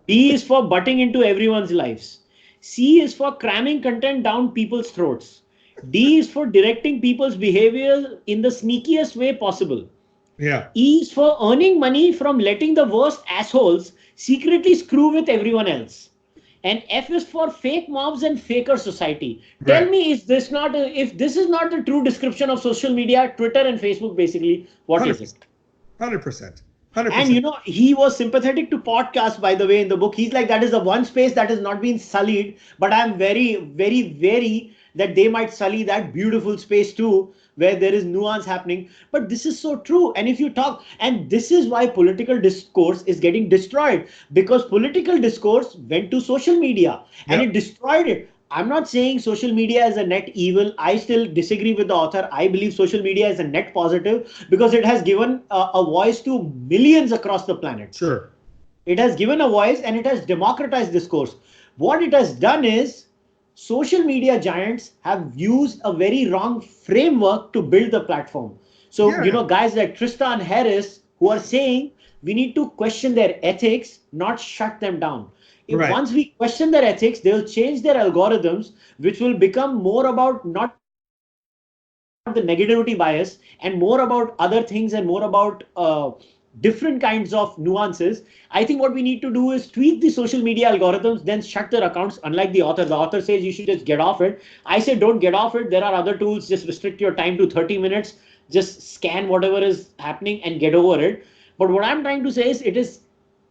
B is for butting into everyone's lives. C is for cramming content down people's throats. D is for directing people's behavior in the sneakiest way possible. Yeah. E is for earning money from letting the worst assholes secretly screw with everyone else. And F is for fake mobs and faker society. Right. Tell me, if this is not the true description of social media, Twitter and Facebook, basically, what 100%. is it? 100%. And he was sympathetic to podcasts, by the way, in the book. He's like, that is the one space that has not been sullied, but I'm very, very wary that they might sully that beautiful space too, where there is nuance happening. But this is so true. And if you talk, and this is why political discourse is getting destroyed, because political discourse went to social media and it destroyed it. I'm not saying social media is a net evil. I still disagree with the author. I believe social media is a net positive because it has given a voice to millions across the planet. Sure. It has given a voice and it has democratized discourse. What it has done is social media giants have used a very wrong framework to build the platform. So, guys like Tristan Harris who are saying we need to question their ethics, not shut them down. If once we question their ethics, they'll change their algorithms, which will become more about not the negativity bias and more about other things and more about different kinds of nuances. I think what we need to do is tweak the social media algorithms, then shut their accounts. Unlike the author says you should just get off it. I say don't get off it. There are other tools. Just restrict your time to 30 minutes. Just scan whatever is happening and get over it. But what I'm trying to say is it is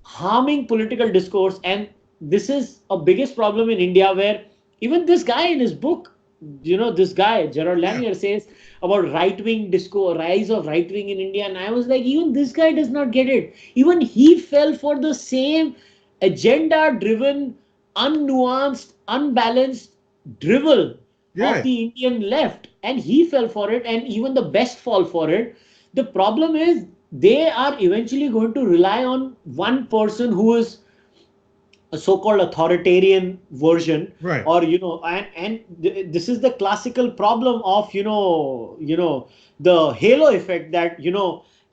harming political discourse, and this is a biggest problem in India, where even this guy in his book, this guy, Gerard Lanier, says about right-wing discourse, rise of right-wing in India. And I was like, even this guy does not get it. Even he fell for the same agenda-driven, unnuanced, unbalanced drivel of the Indian left. And he fell for it, and even the best fall for it. The problem is they are eventually going to rely on one person who is a so-called authoritarian version, right? Or this is the classical problem of the halo effect, that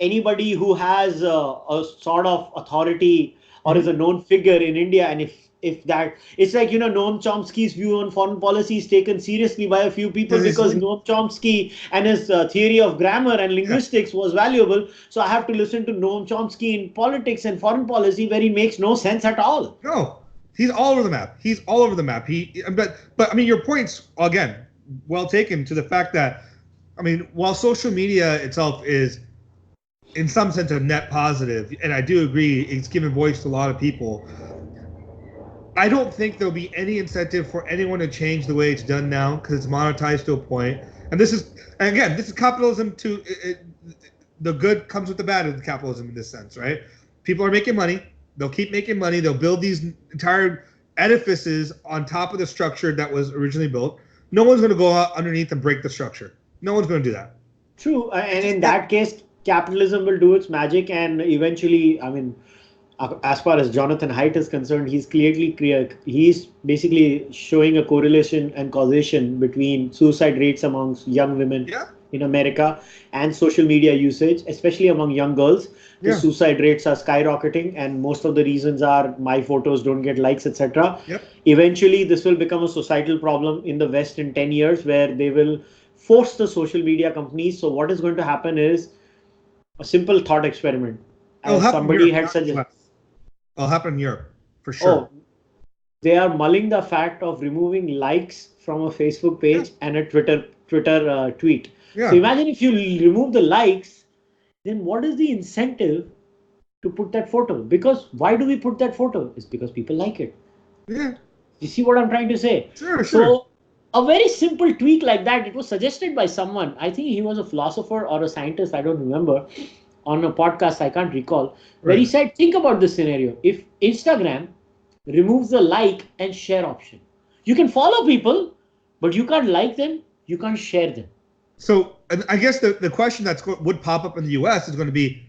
anybody who has a sort of authority or is a known figure in India, and if that, it's like Noam Chomsky's view on foreign policy is taken seriously by a few people because Noam Chomsky and his theory of grammar and linguistics was valuable. So I have to listen to Noam Chomsky in politics and foreign policy, where he makes no sense at all. No, he's all over the map. But I mean, your point's again well taken, to the fact that, I mean, while social media itself is in some sense a net positive, and I do agree it's given voice to a lot of people, I don't think there'll be any incentive for anyone to change the way it's done now, because it's monetized to a point. And this is capitalism. The good comes with the bad of capitalism in this sense, right? People are making money. They'll keep making money. They'll build these entire edifices on top of the structure that was originally built. No one's going to go out underneath and break the structure. No one's going to do that. True. And in that case, capitalism will do its magic. And eventually, as far as Jonathan Haidt is concerned, he's basically showing a correlation and causation between suicide rates amongst young women in America and social media usage, especially among young girls. The suicide rates are skyrocketing, and most of the reasons are my photos don't get likes, etc. Eventually, this will become a societal problem in the West in 10 years, where they will force the social media companies. So what is going to happen is a simple thought experiment. As somebody had suggested. It'll happen in Europe, for sure. They are mulling the fact of removing likes from a Facebook page and a Twitter tweet. So imagine if you remove the likes, then what is the incentive to put that photo? Because why do we put that photo? It's because people like it. Yeah. You see what I'm trying to say? Sure. So a very simple tweak like that, it was suggested by someone. I think he was a philosopher or a scientist, I don't remember, on a podcast, I can't recall, where he said, think about this scenario. If Instagram removes the like and share option, you can follow people, but you can't like them, you can't share them. So I guess the question would pop up in the U.S. is going to be,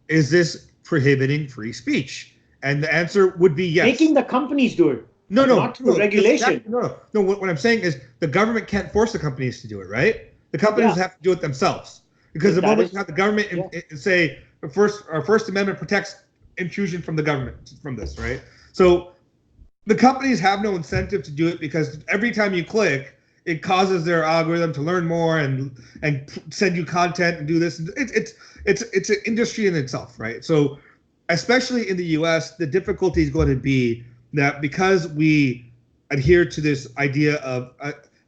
is this prohibiting free speech? And the answer would be yes. Making the companies do it. Not through regulation. No. What I'm saying is the government can't force the companies to do it, right? The companies have to do it themselves. Because the moment you have the government and say, our First Amendment protects intrusion from the government from this, right? So the companies have no incentive to do it, because every time you click, it causes their algorithm to learn more and send you content and do this. It's an industry in itself, right? So especially in the U.S., the difficulty is going to be that because we adhere to this idea of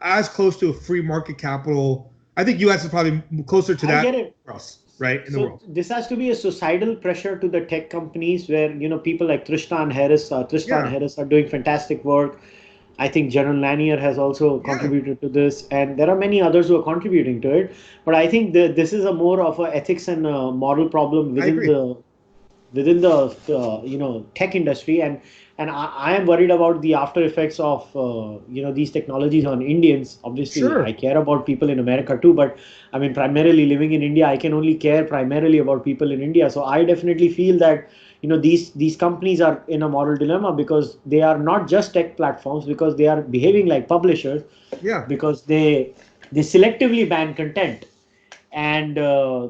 as close to a free market capital, I think U.S. is probably closer to that for us, right, in the world. This has to be a societal pressure to the tech companies, where people like Tristan Harris are doing fantastic work. I think General Lanier has also contributed to this, and there are many others who are contributing to it. But I think this is a more of an ethics and a moral problem within the tech industry, and I am worried about the after effects of these technologies on Indians. Obviously, I care about people in America too, but I mean, primarily living in India, I can only care primarily about people in India. So I definitely feel that these companies are in a moral dilemma, because they are not just tech platforms, because they are behaving like publishers. Because they selectively ban content, and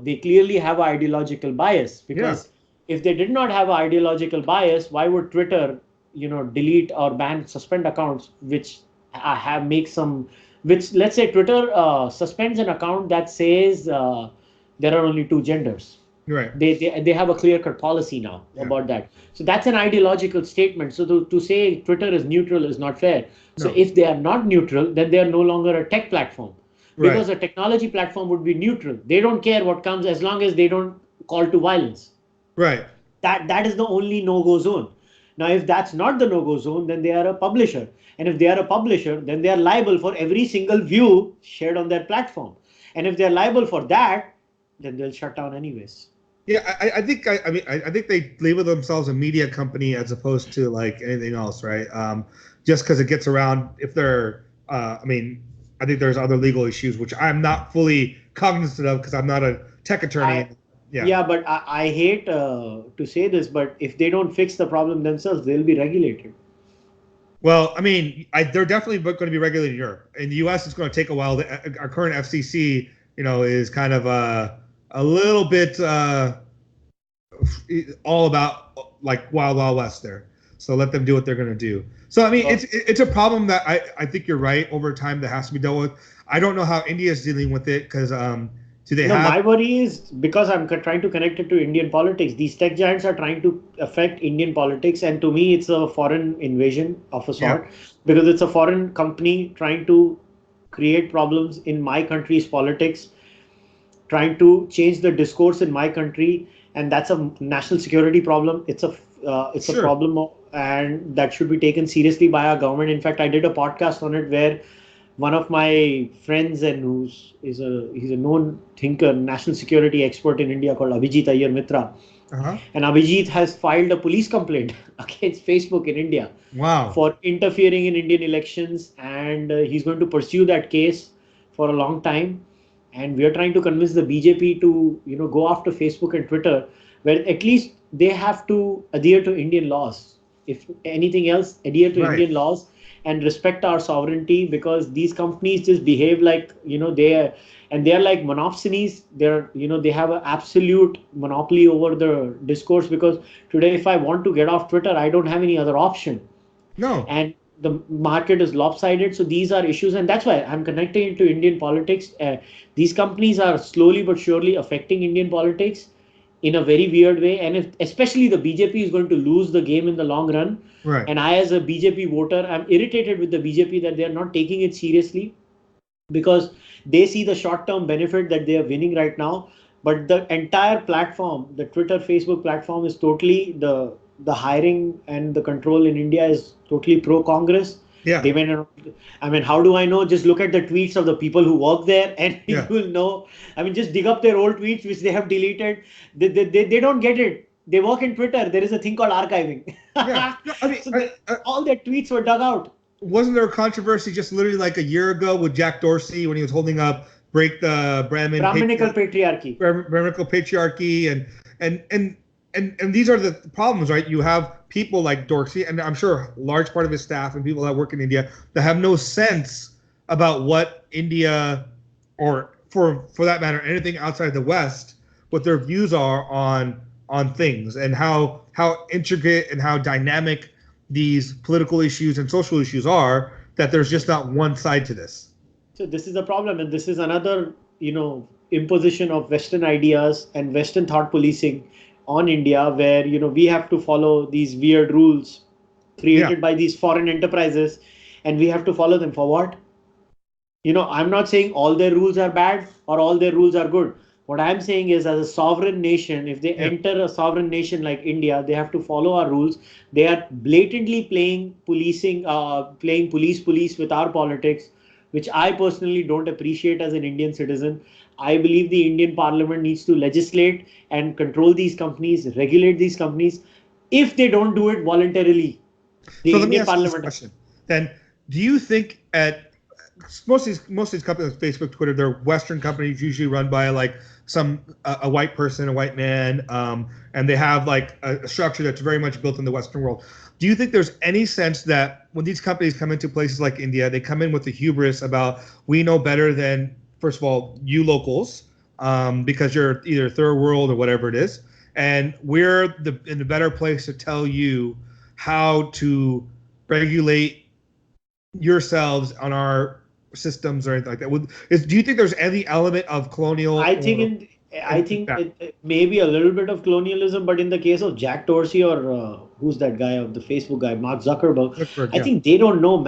they clearly have an ideological bias. Because if they did not have an ideological bias, why would Twitter delete or suspend accounts which let's say Twitter suspends an account that says there are only two genders. Right. They have a clear-cut policy now about that. So that's an ideological statement. So to say Twitter is neutral is not fair. So if they are not neutral, then they are no longer a tech platform. Because a technology platform would be neutral. They don't care what comes, as long as they don't call to violence. Right. That is the only no-go zone. Now, if that's not the no-go zone, then they are a publisher. And if they are a publisher, then they are liable for every single view shared on their platform. And if they're liable for that, then they'll shut down anyways. Yeah, I think they label themselves a media company as opposed to like anything else, right? Just because it gets around, if they're, I think there's other legal issues which I'm not fully cognizant of because I'm not a tech attorney. But I hate to say this, but if they don't fix the problem themselves, they'll be regulated. Well, they're definitely going to be regulated in Europe. In the U.S., it's going to take a while. Our current FCC, is kind of a little bit all about like Wild Wild West there. So let them do what they're going to do. So it's a problem that I think you're right. Over time, that has to be dealt with. I don't know how India is dealing with it, because my worry is, because I'm trying to connect it to Indian politics. These tech giants are trying to affect Indian politics, and to me, it's a foreign invasion of a sort, because it's a foreign company trying to create problems in my country's politics, trying to change the discourse in my country, and that's a national security problem. It's a problem, and that should be taken seriously by our government. In fact, I did a podcast on it where one of my friends, and he's a known thinker, national security expert in India, called Abhijit Iyer Mitra, Uh-huh. And Abhijit has filed a police complaint against Facebook in India Wow. for interfering in Indian elections, and he's going to pursue that case for a long time. And we are trying to convince the BJP to, go after Facebook and Twitter, where at least they have to adhere to Indian laws. If anything else, adhere to Right. Indian laws and respect our sovereignty, because these companies just behave like, they're like monopsonies. They have an absolute monopoly over the discourse, because today, if I want to get off Twitter, I don't have any other option. No. And the market is lopsided. So these are issues, and that's why I'm connecting it to Indian politics. These companies are slowly but surely affecting Indian politics in a very weird way, and especially the BJP is going to lose the game in the long run. Right. And I, as a BJP voter, I'm irritated with the BJP that they're not taking it seriously, because they see the short-term benefit that they are winning right now. But the entire platform, the Twitter, Facebook platform, is totally the hiring and the control in India is totally pro-Congress. Yeah. They went, I mean, how do I know? Just look at the tweets of the people who work there, and you will know. I mean, just dig up their old tweets, which they have deleted. They don't get it. They work in Twitter. There is a thing called archiving. Yeah. No, I mean, So all their tweets were dug out. Wasn't there a controversy just literally like a year ago with Jack Dorsey when he was holding up break the Brahminical patriarchy. Brahminical patriarchy and these are the problems, right? You have people like Dorsey, and I'm sure a large part of his staff and people that work in India that have no sense about what India, or for that matter, anything outside the West, what their views are on things, and how intricate and how dynamic these political issues and social issues are, that there's just not one side to this. So this is the problem, and this is another, imposition of Western ideas and Western thought policing on India, where, we have to follow these weird rules created by these foreign enterprises, and we have to follow them for what? I'm not saying all their rules are bad or all their rules are good. What I'm saying is, as a sovereign nation, if they enter a sovereign nation like India, they have to follow our rules. They are blatantly playing police with our politics, which I personally don't appreciate as an Indian citizen. I believe the Indian Parliament needs to legislate and control these companies, regulate these companies, if they don't do it voluntarily. So let me ask you this question. Then, do you think most of these companies, Facebook, Twitter, they're Western companies, usually run by like a white person, a white man, and they have like a structure that's very much built in the Western world. Do you think there's any sense that when these companies come into places like India, they come in with the hubris about, we know better than, first of all, you locals, because you're either third world or whatever it is, and we're in a better place to tell you how to regulate yourselves on our systems or anything like that? Do you think there's any element of colonial? I think it may be a little bit of colonialism, but in the case of Jack Dorsey or who's that guy of the Facebook guy, Mark Zuckerberg, I think they don't know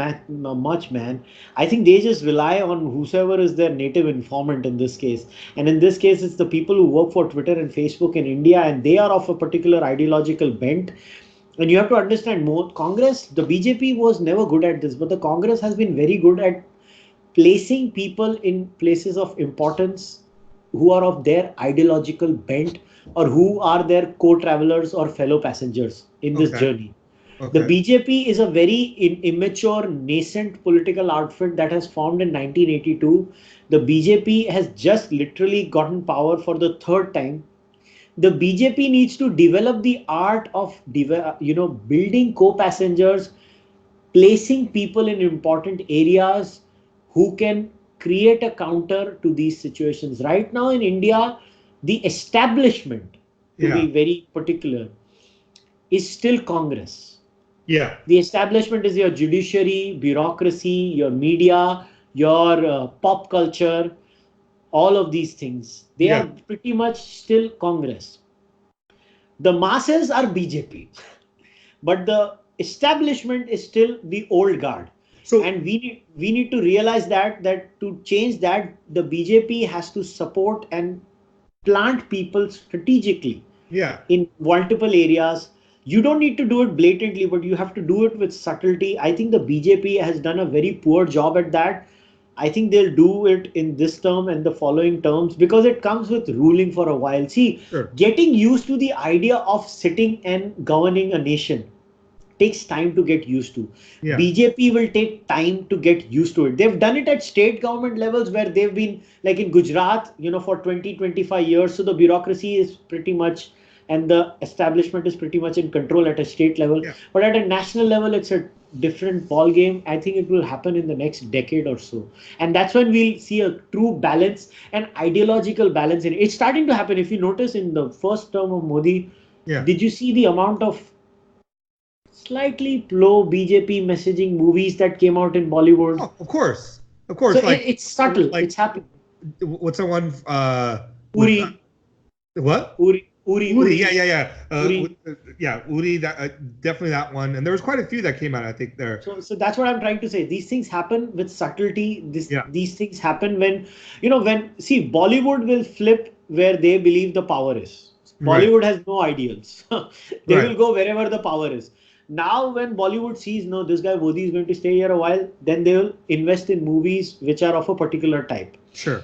much, man. I think they just rely on whosoever is their native informant in this case. And in this case, it's the people who work for Twitter and Facebook in India, and they are of a particular ideological bent. And you have to understand, Congress, the BJP was never good at this, but the Congress has been very good at placing people in places of importance who are of their ideological bent, or who are their co-travelers or fellow passengers in this journey. The BJP is a very immature, nascent political outfit that has formed in 1982. The BJP has just literally gotten power for the third time. The BJP needs to develop the art of building co-passengers, placing people in important areas who can create a counter to these situations. Right now in India, the establishment, to be very particular, is still Congress. Yeah. The establishment is your judiciary, bureaucracy, your media, your pop culture, all of these things. They are pretty much still Congress. The masses are BJP, but the establishment is still the old guard. So, and we need to realize that to change that, the BJP has to support and plant people strategically in multiple areas. You don't need to do it blatantly, but you have to do it with subtlety. I think the BJP has done a very poor job at that. I think they'll do it in this term and the following terms because it comes with ruling for a while. See, Sure. getting used to the idea of sitting and governing a nation takes time to get used to. Yeah. BJP will take time to get used to it. They've done it at state government levels where they've been like in Gujarat, for 20, 25 years. So the bureaucracy is pretty much and the establishment is pretty much in control at a state level. Yeah. But at a national level, it's a different ball game. I think it will happen in the next decade or so. And that's when we'll see a true balance and ideological balance in it. It's starting to happen. If you notice in the first term of Modi, did you see the amount of slightly low BJP messaging movies that came out in Bollywood? Oh, of course. So it's subtle. It's happening. What's that one? Uri. What? Uri. Yeah. Uri. Uri. Definitely that one. And there was quite a few that came out, I think, there. So that's what I'm trying to say. These things happen with subtlety. These things happen when Bollywood will flip where they believe the power is. Bollywood has no ideals. They will go wherever the power is. Now, when Bollywood sees, no, this guy Modi is going to stay here a while, then they will invest in movies which are of a particular type. Sure.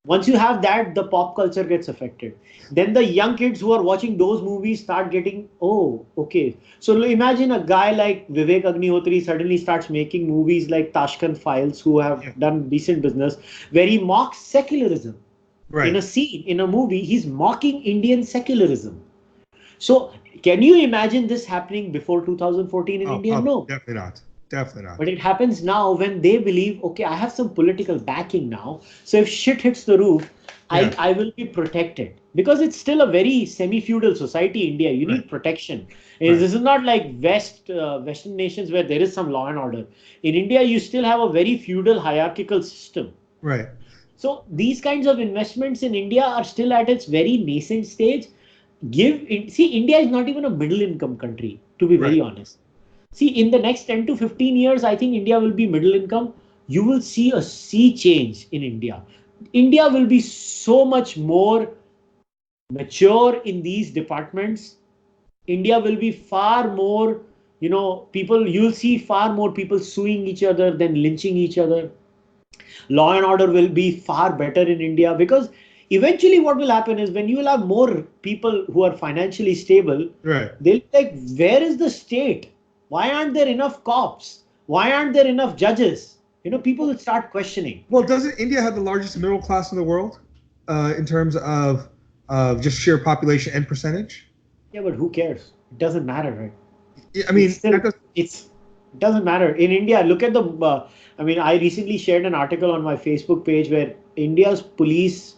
Once you have that, the pop culture gets affected. Then the young kids who are watching those movies start getting, oh, okay. So imagine a guy like Vivek Agnihotri suddenly starts making movies like Tashkent Files, who have done decent business, where he mocks secularism. Right. In a scene, in a movie, he's mocking Indian secularism. So can you imagine this happening before 2014 in India? No. Definitely not. But it happens now when they believe, okay, I have some political backing now. So if shit hits the roof, I will be protected. Because it's still a very semi-feudal society, India. You need protection. This is not like Western nations where there is some law and order. In India, you still have a very feudal hierarchical system. Right. So these kinds of investments in India are still at its very nascent stage. India is not even a middle income country, to be very honest. See, in the next 10 to 15 years, I think India will be middle income. You will see a sea change in India. India will be so much more mature in these departments. India will be far more, you'll see far more people suing each other than lynching each other. Law and order will be far better in India because eventually what will happen is when you will have more people who are financially stable, they'll be like, where is the state? Why aren't there enough cops? Why aren't there enough judges? People will start questioning. Well, doesn't India have the largest middle class in the world in terms of just sheer population and percentage? Yeah, but who cares? It doesn't matter, right? I mean, it doesn't matter. In India, look at I recently shared an article on my Facebook page where India's police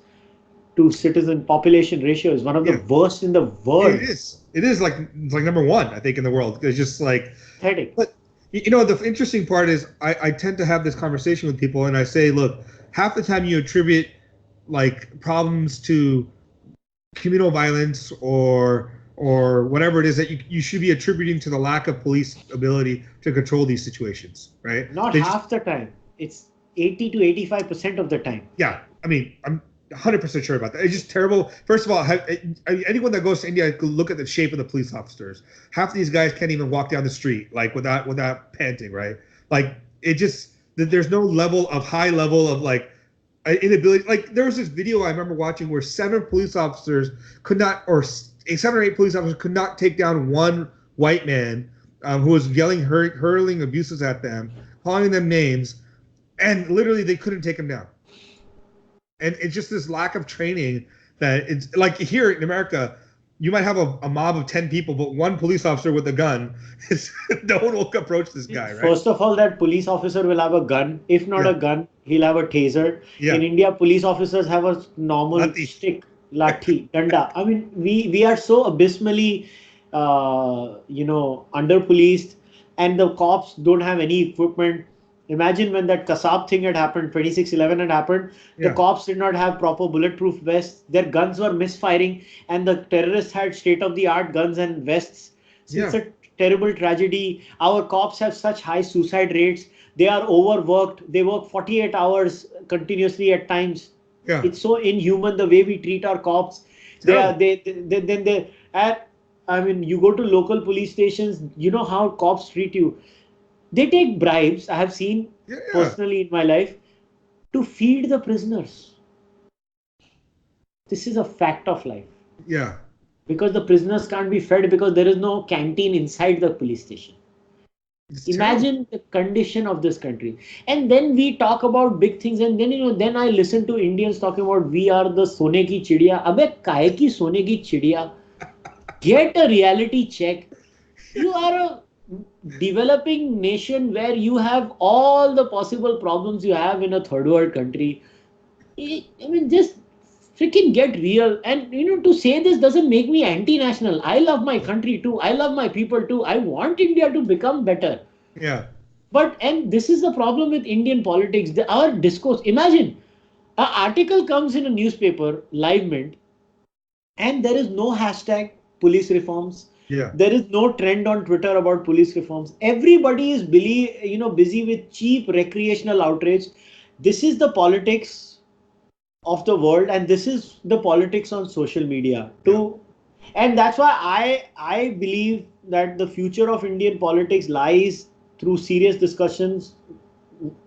to citizen population ratio is one of the worst in the world. It is. It is like number one, I think, in the world. It's just like pathetic. But the interesting part is I tend to have this conversation with people and I say, look, half the time you attribute like problems to communal violence or whatever it is that you should be attributing to the lack of police ability to control these situations, right? Not half the time. It's 80 to 85% of the time. Yeah. I mean, I'm 100% sure about that. It's just terrible. First of all, anyone that goes to India could look at the shape of the police officers. Half of these guys can't even walk down the street like without panting, right? Like it just there's no high level of like inability. Like there was this video I remember watching where 7 police officers could not, or 7 or 8 police officers could not take down one white man who was yelling, hurling abuses at them, calling them names, and literally they couldn't take him down. And it's just this lack of training that it's like here in America, you might have a mob of 10 people, but one police officer with a gun, no one will approach this guy, right? First of all, that police officer will have a gun. If not a gun, he'll have a taser. Yeah. In India, police officers have a normal stick, lathi, danda. I mean, we are so abysmally, under-policed, and the cops don't have any equipment. Imagine when that Kasab thing had happened, 26/11 had happened, the cops did not have proper bulletproof vests, their guns were misfiring, and the terrorists had state-of-the-art guns and vests. So it's a terrible tragedy. Our cops have such high suicide rates. They are overworked. They work 48 hours continuously at times. Yeah. It's so inhuman the way we treat our cops. You go to local police stations, you know how cops treat you. They take bribes. I have seen personally in my life. to feed the prisoners. This is a fact of life. Yeah. Because the prisoners can't be fed because there is no canteen inside the police station. Imagine the condition of this country. And then we talk about big things, and then I listen to Indians talking about we are the sone ki chidiya. Abhe kahe ki sone ki chidiya? Get a reality check. You are a developing nation where you have all the possible problems you have in a third world country. I mean, just freaking get real. And to say this doesn't make me anti-national. I love my country too. I love my people too. I want India to become better. Yeah. And this is the problem with Indian politics. Our discourse. Imagine an article comes in a newspaper, live mint, and there is no hashtag police reforms. Yeah. There is no trend on Twitter about police reforms. Everybody is busy with cheap recreational outrage. This is the politics of the world, and this is the politics on social media too. And that's why I believe that the future of Indian politics lies through serious discussions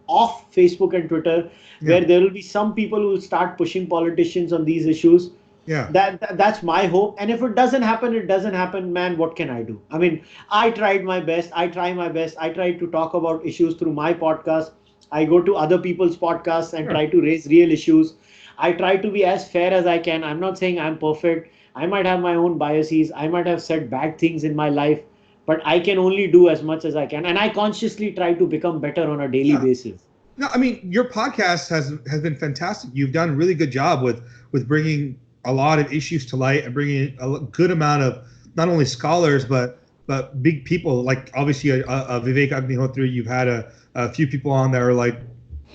off Facebook and Twitter, where there will be some people who will start pushing politicians on these issues. Yeah. That's my hope. And if it doesn't happen, it doesn't happen, man. What can I do? I mean, I tried my best. I try my best. I try to talk about issues through my podcast. I go to other people's podcasts and try to raise real issues. I try to be as fair as I can. I'm not saying I'm perfect. I might have my own biases. I might have said bad things in my life, but I can only do as much as I can. And I consciously try to become better on a daily basis. No, I mean, your podcast has been fantastic. You've done a really good job with bringing a lot of issues to light and bringing a good amount of not only scholars, but big people, like obviously Vivek Agnihotri. You've had a few people on that are like,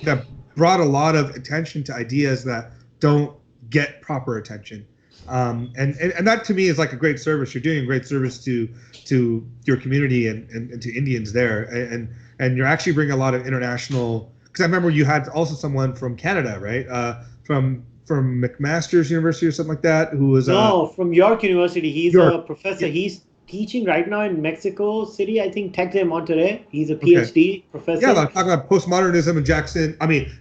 that brought a lot of attention to ideas that don't get proper attention. And that to me is like a great service. You're doing a great service to your community and to Indians there. And you're actually bringing a lot of international, because I remember you had also someone from Canada, right? From McMaster's University or something like that, who was from York University. He's a professor. He's teaching right now in Mexico City, I think Tec de Monterrey. He's a PhD professor. Yeah, like talking about postmodernism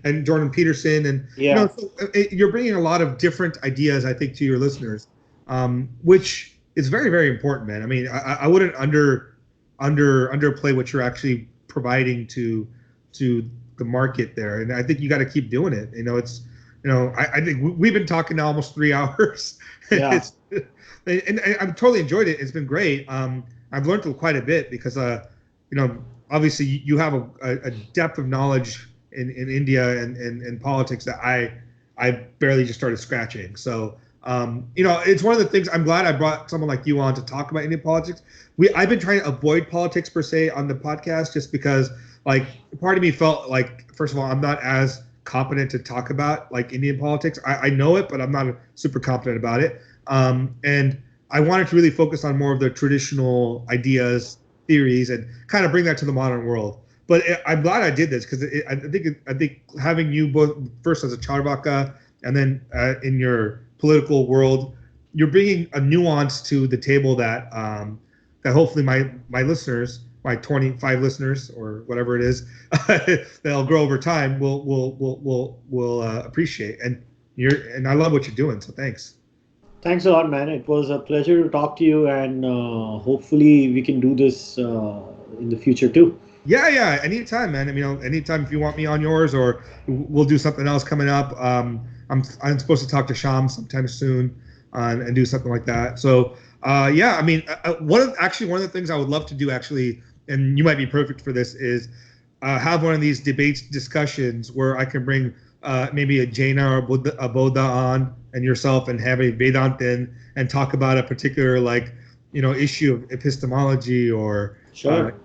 and Jordan Peterson, and you're bringing a lot of different ideas, I think, to your listeners, which is very, very important, man. I mean, I wouldn't underplay what you're actually providing to the market there, and I think you got to keep doing it. I think we've been talking now almost 3 hours. Yeah. And I've totally enjoyed it. It's been great. I've learned quite a bit because, obviously you have a depth of knowledge in India and politics that I barely just started scratching. So, it's one of the things. I'm glad I brought someone like you on to talk about Indian politics. I've been trying to avoid politics per se on the podcast just because, like, part of me felt like, first of all, I'm not as competent to talk about like Indian politics. I know it, but I'm not super competent about it. And I wanted to really focus on more of the traditional ideas, theories, and kind of bring that to the modern world. But I'm glad I did this because I think having you both first as a Carvaka and then in your political world, you're bringing a nuance to the table that hopefully my listeners, my 25 listeners or whatever it is, that'll grow over time will appreciate. And I love what you're doing. So thanks. Thanks a lot, man. It was a pleasure to talk to you, and hopefully we can do this in the future too. Yeah. Anytime, man. Anytime if you want me on yours, or we'll do something else coming up. I'm supposed to talk to Sham sometime soon and do something like that. So one of the things I would love to do actually, and you might be perfect for this, is have one of these debates discussions where I can bring maybe a Jaina or a Bodha on, and yourself, and have a Vedantin and talk about a particular issue of epistemology or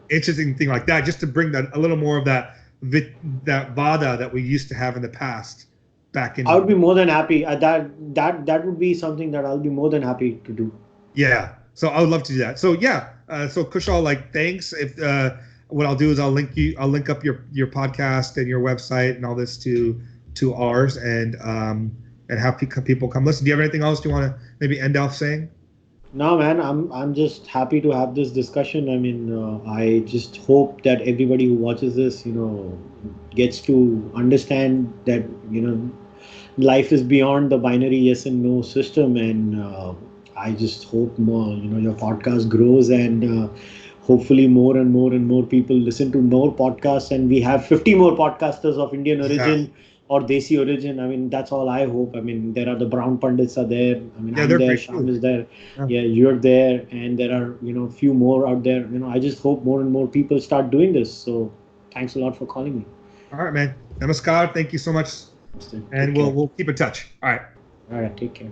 interesting thing like that, just to bring that a little more of that Vada that we used to have in the past back in. I would be more than happy. That would be something that I'll be more than happy to do. Yeah. So I would love to do that. So so Kushal, thanks. If what I'll do is I'll link up your podcast and your website and all this to ours, and have people come listen. Do you have anything else you want to maybe end off saying? No, man, I'm just happy to have this discussion. I mean, I just hope that everybody who watches this, gets to understand that, life is beyond the binary yes and no system. And I just hope more, your podcast grows, and hopefully more and more and more people listen to more podcasts, and we have 50 more podcasters of Indian origin or Desi origin. I mean, that's all I hope. I mean, there are the Brown Pundits are there. I mean, I'm there, Sham is there. Yeah, you're there, and there are, few more out there. I just hope more and more people start doing this. So thanks a lot for calling me. All right, man. Namaskar. Thank you so much. And we'll keep in touch. All right. All right. Take care.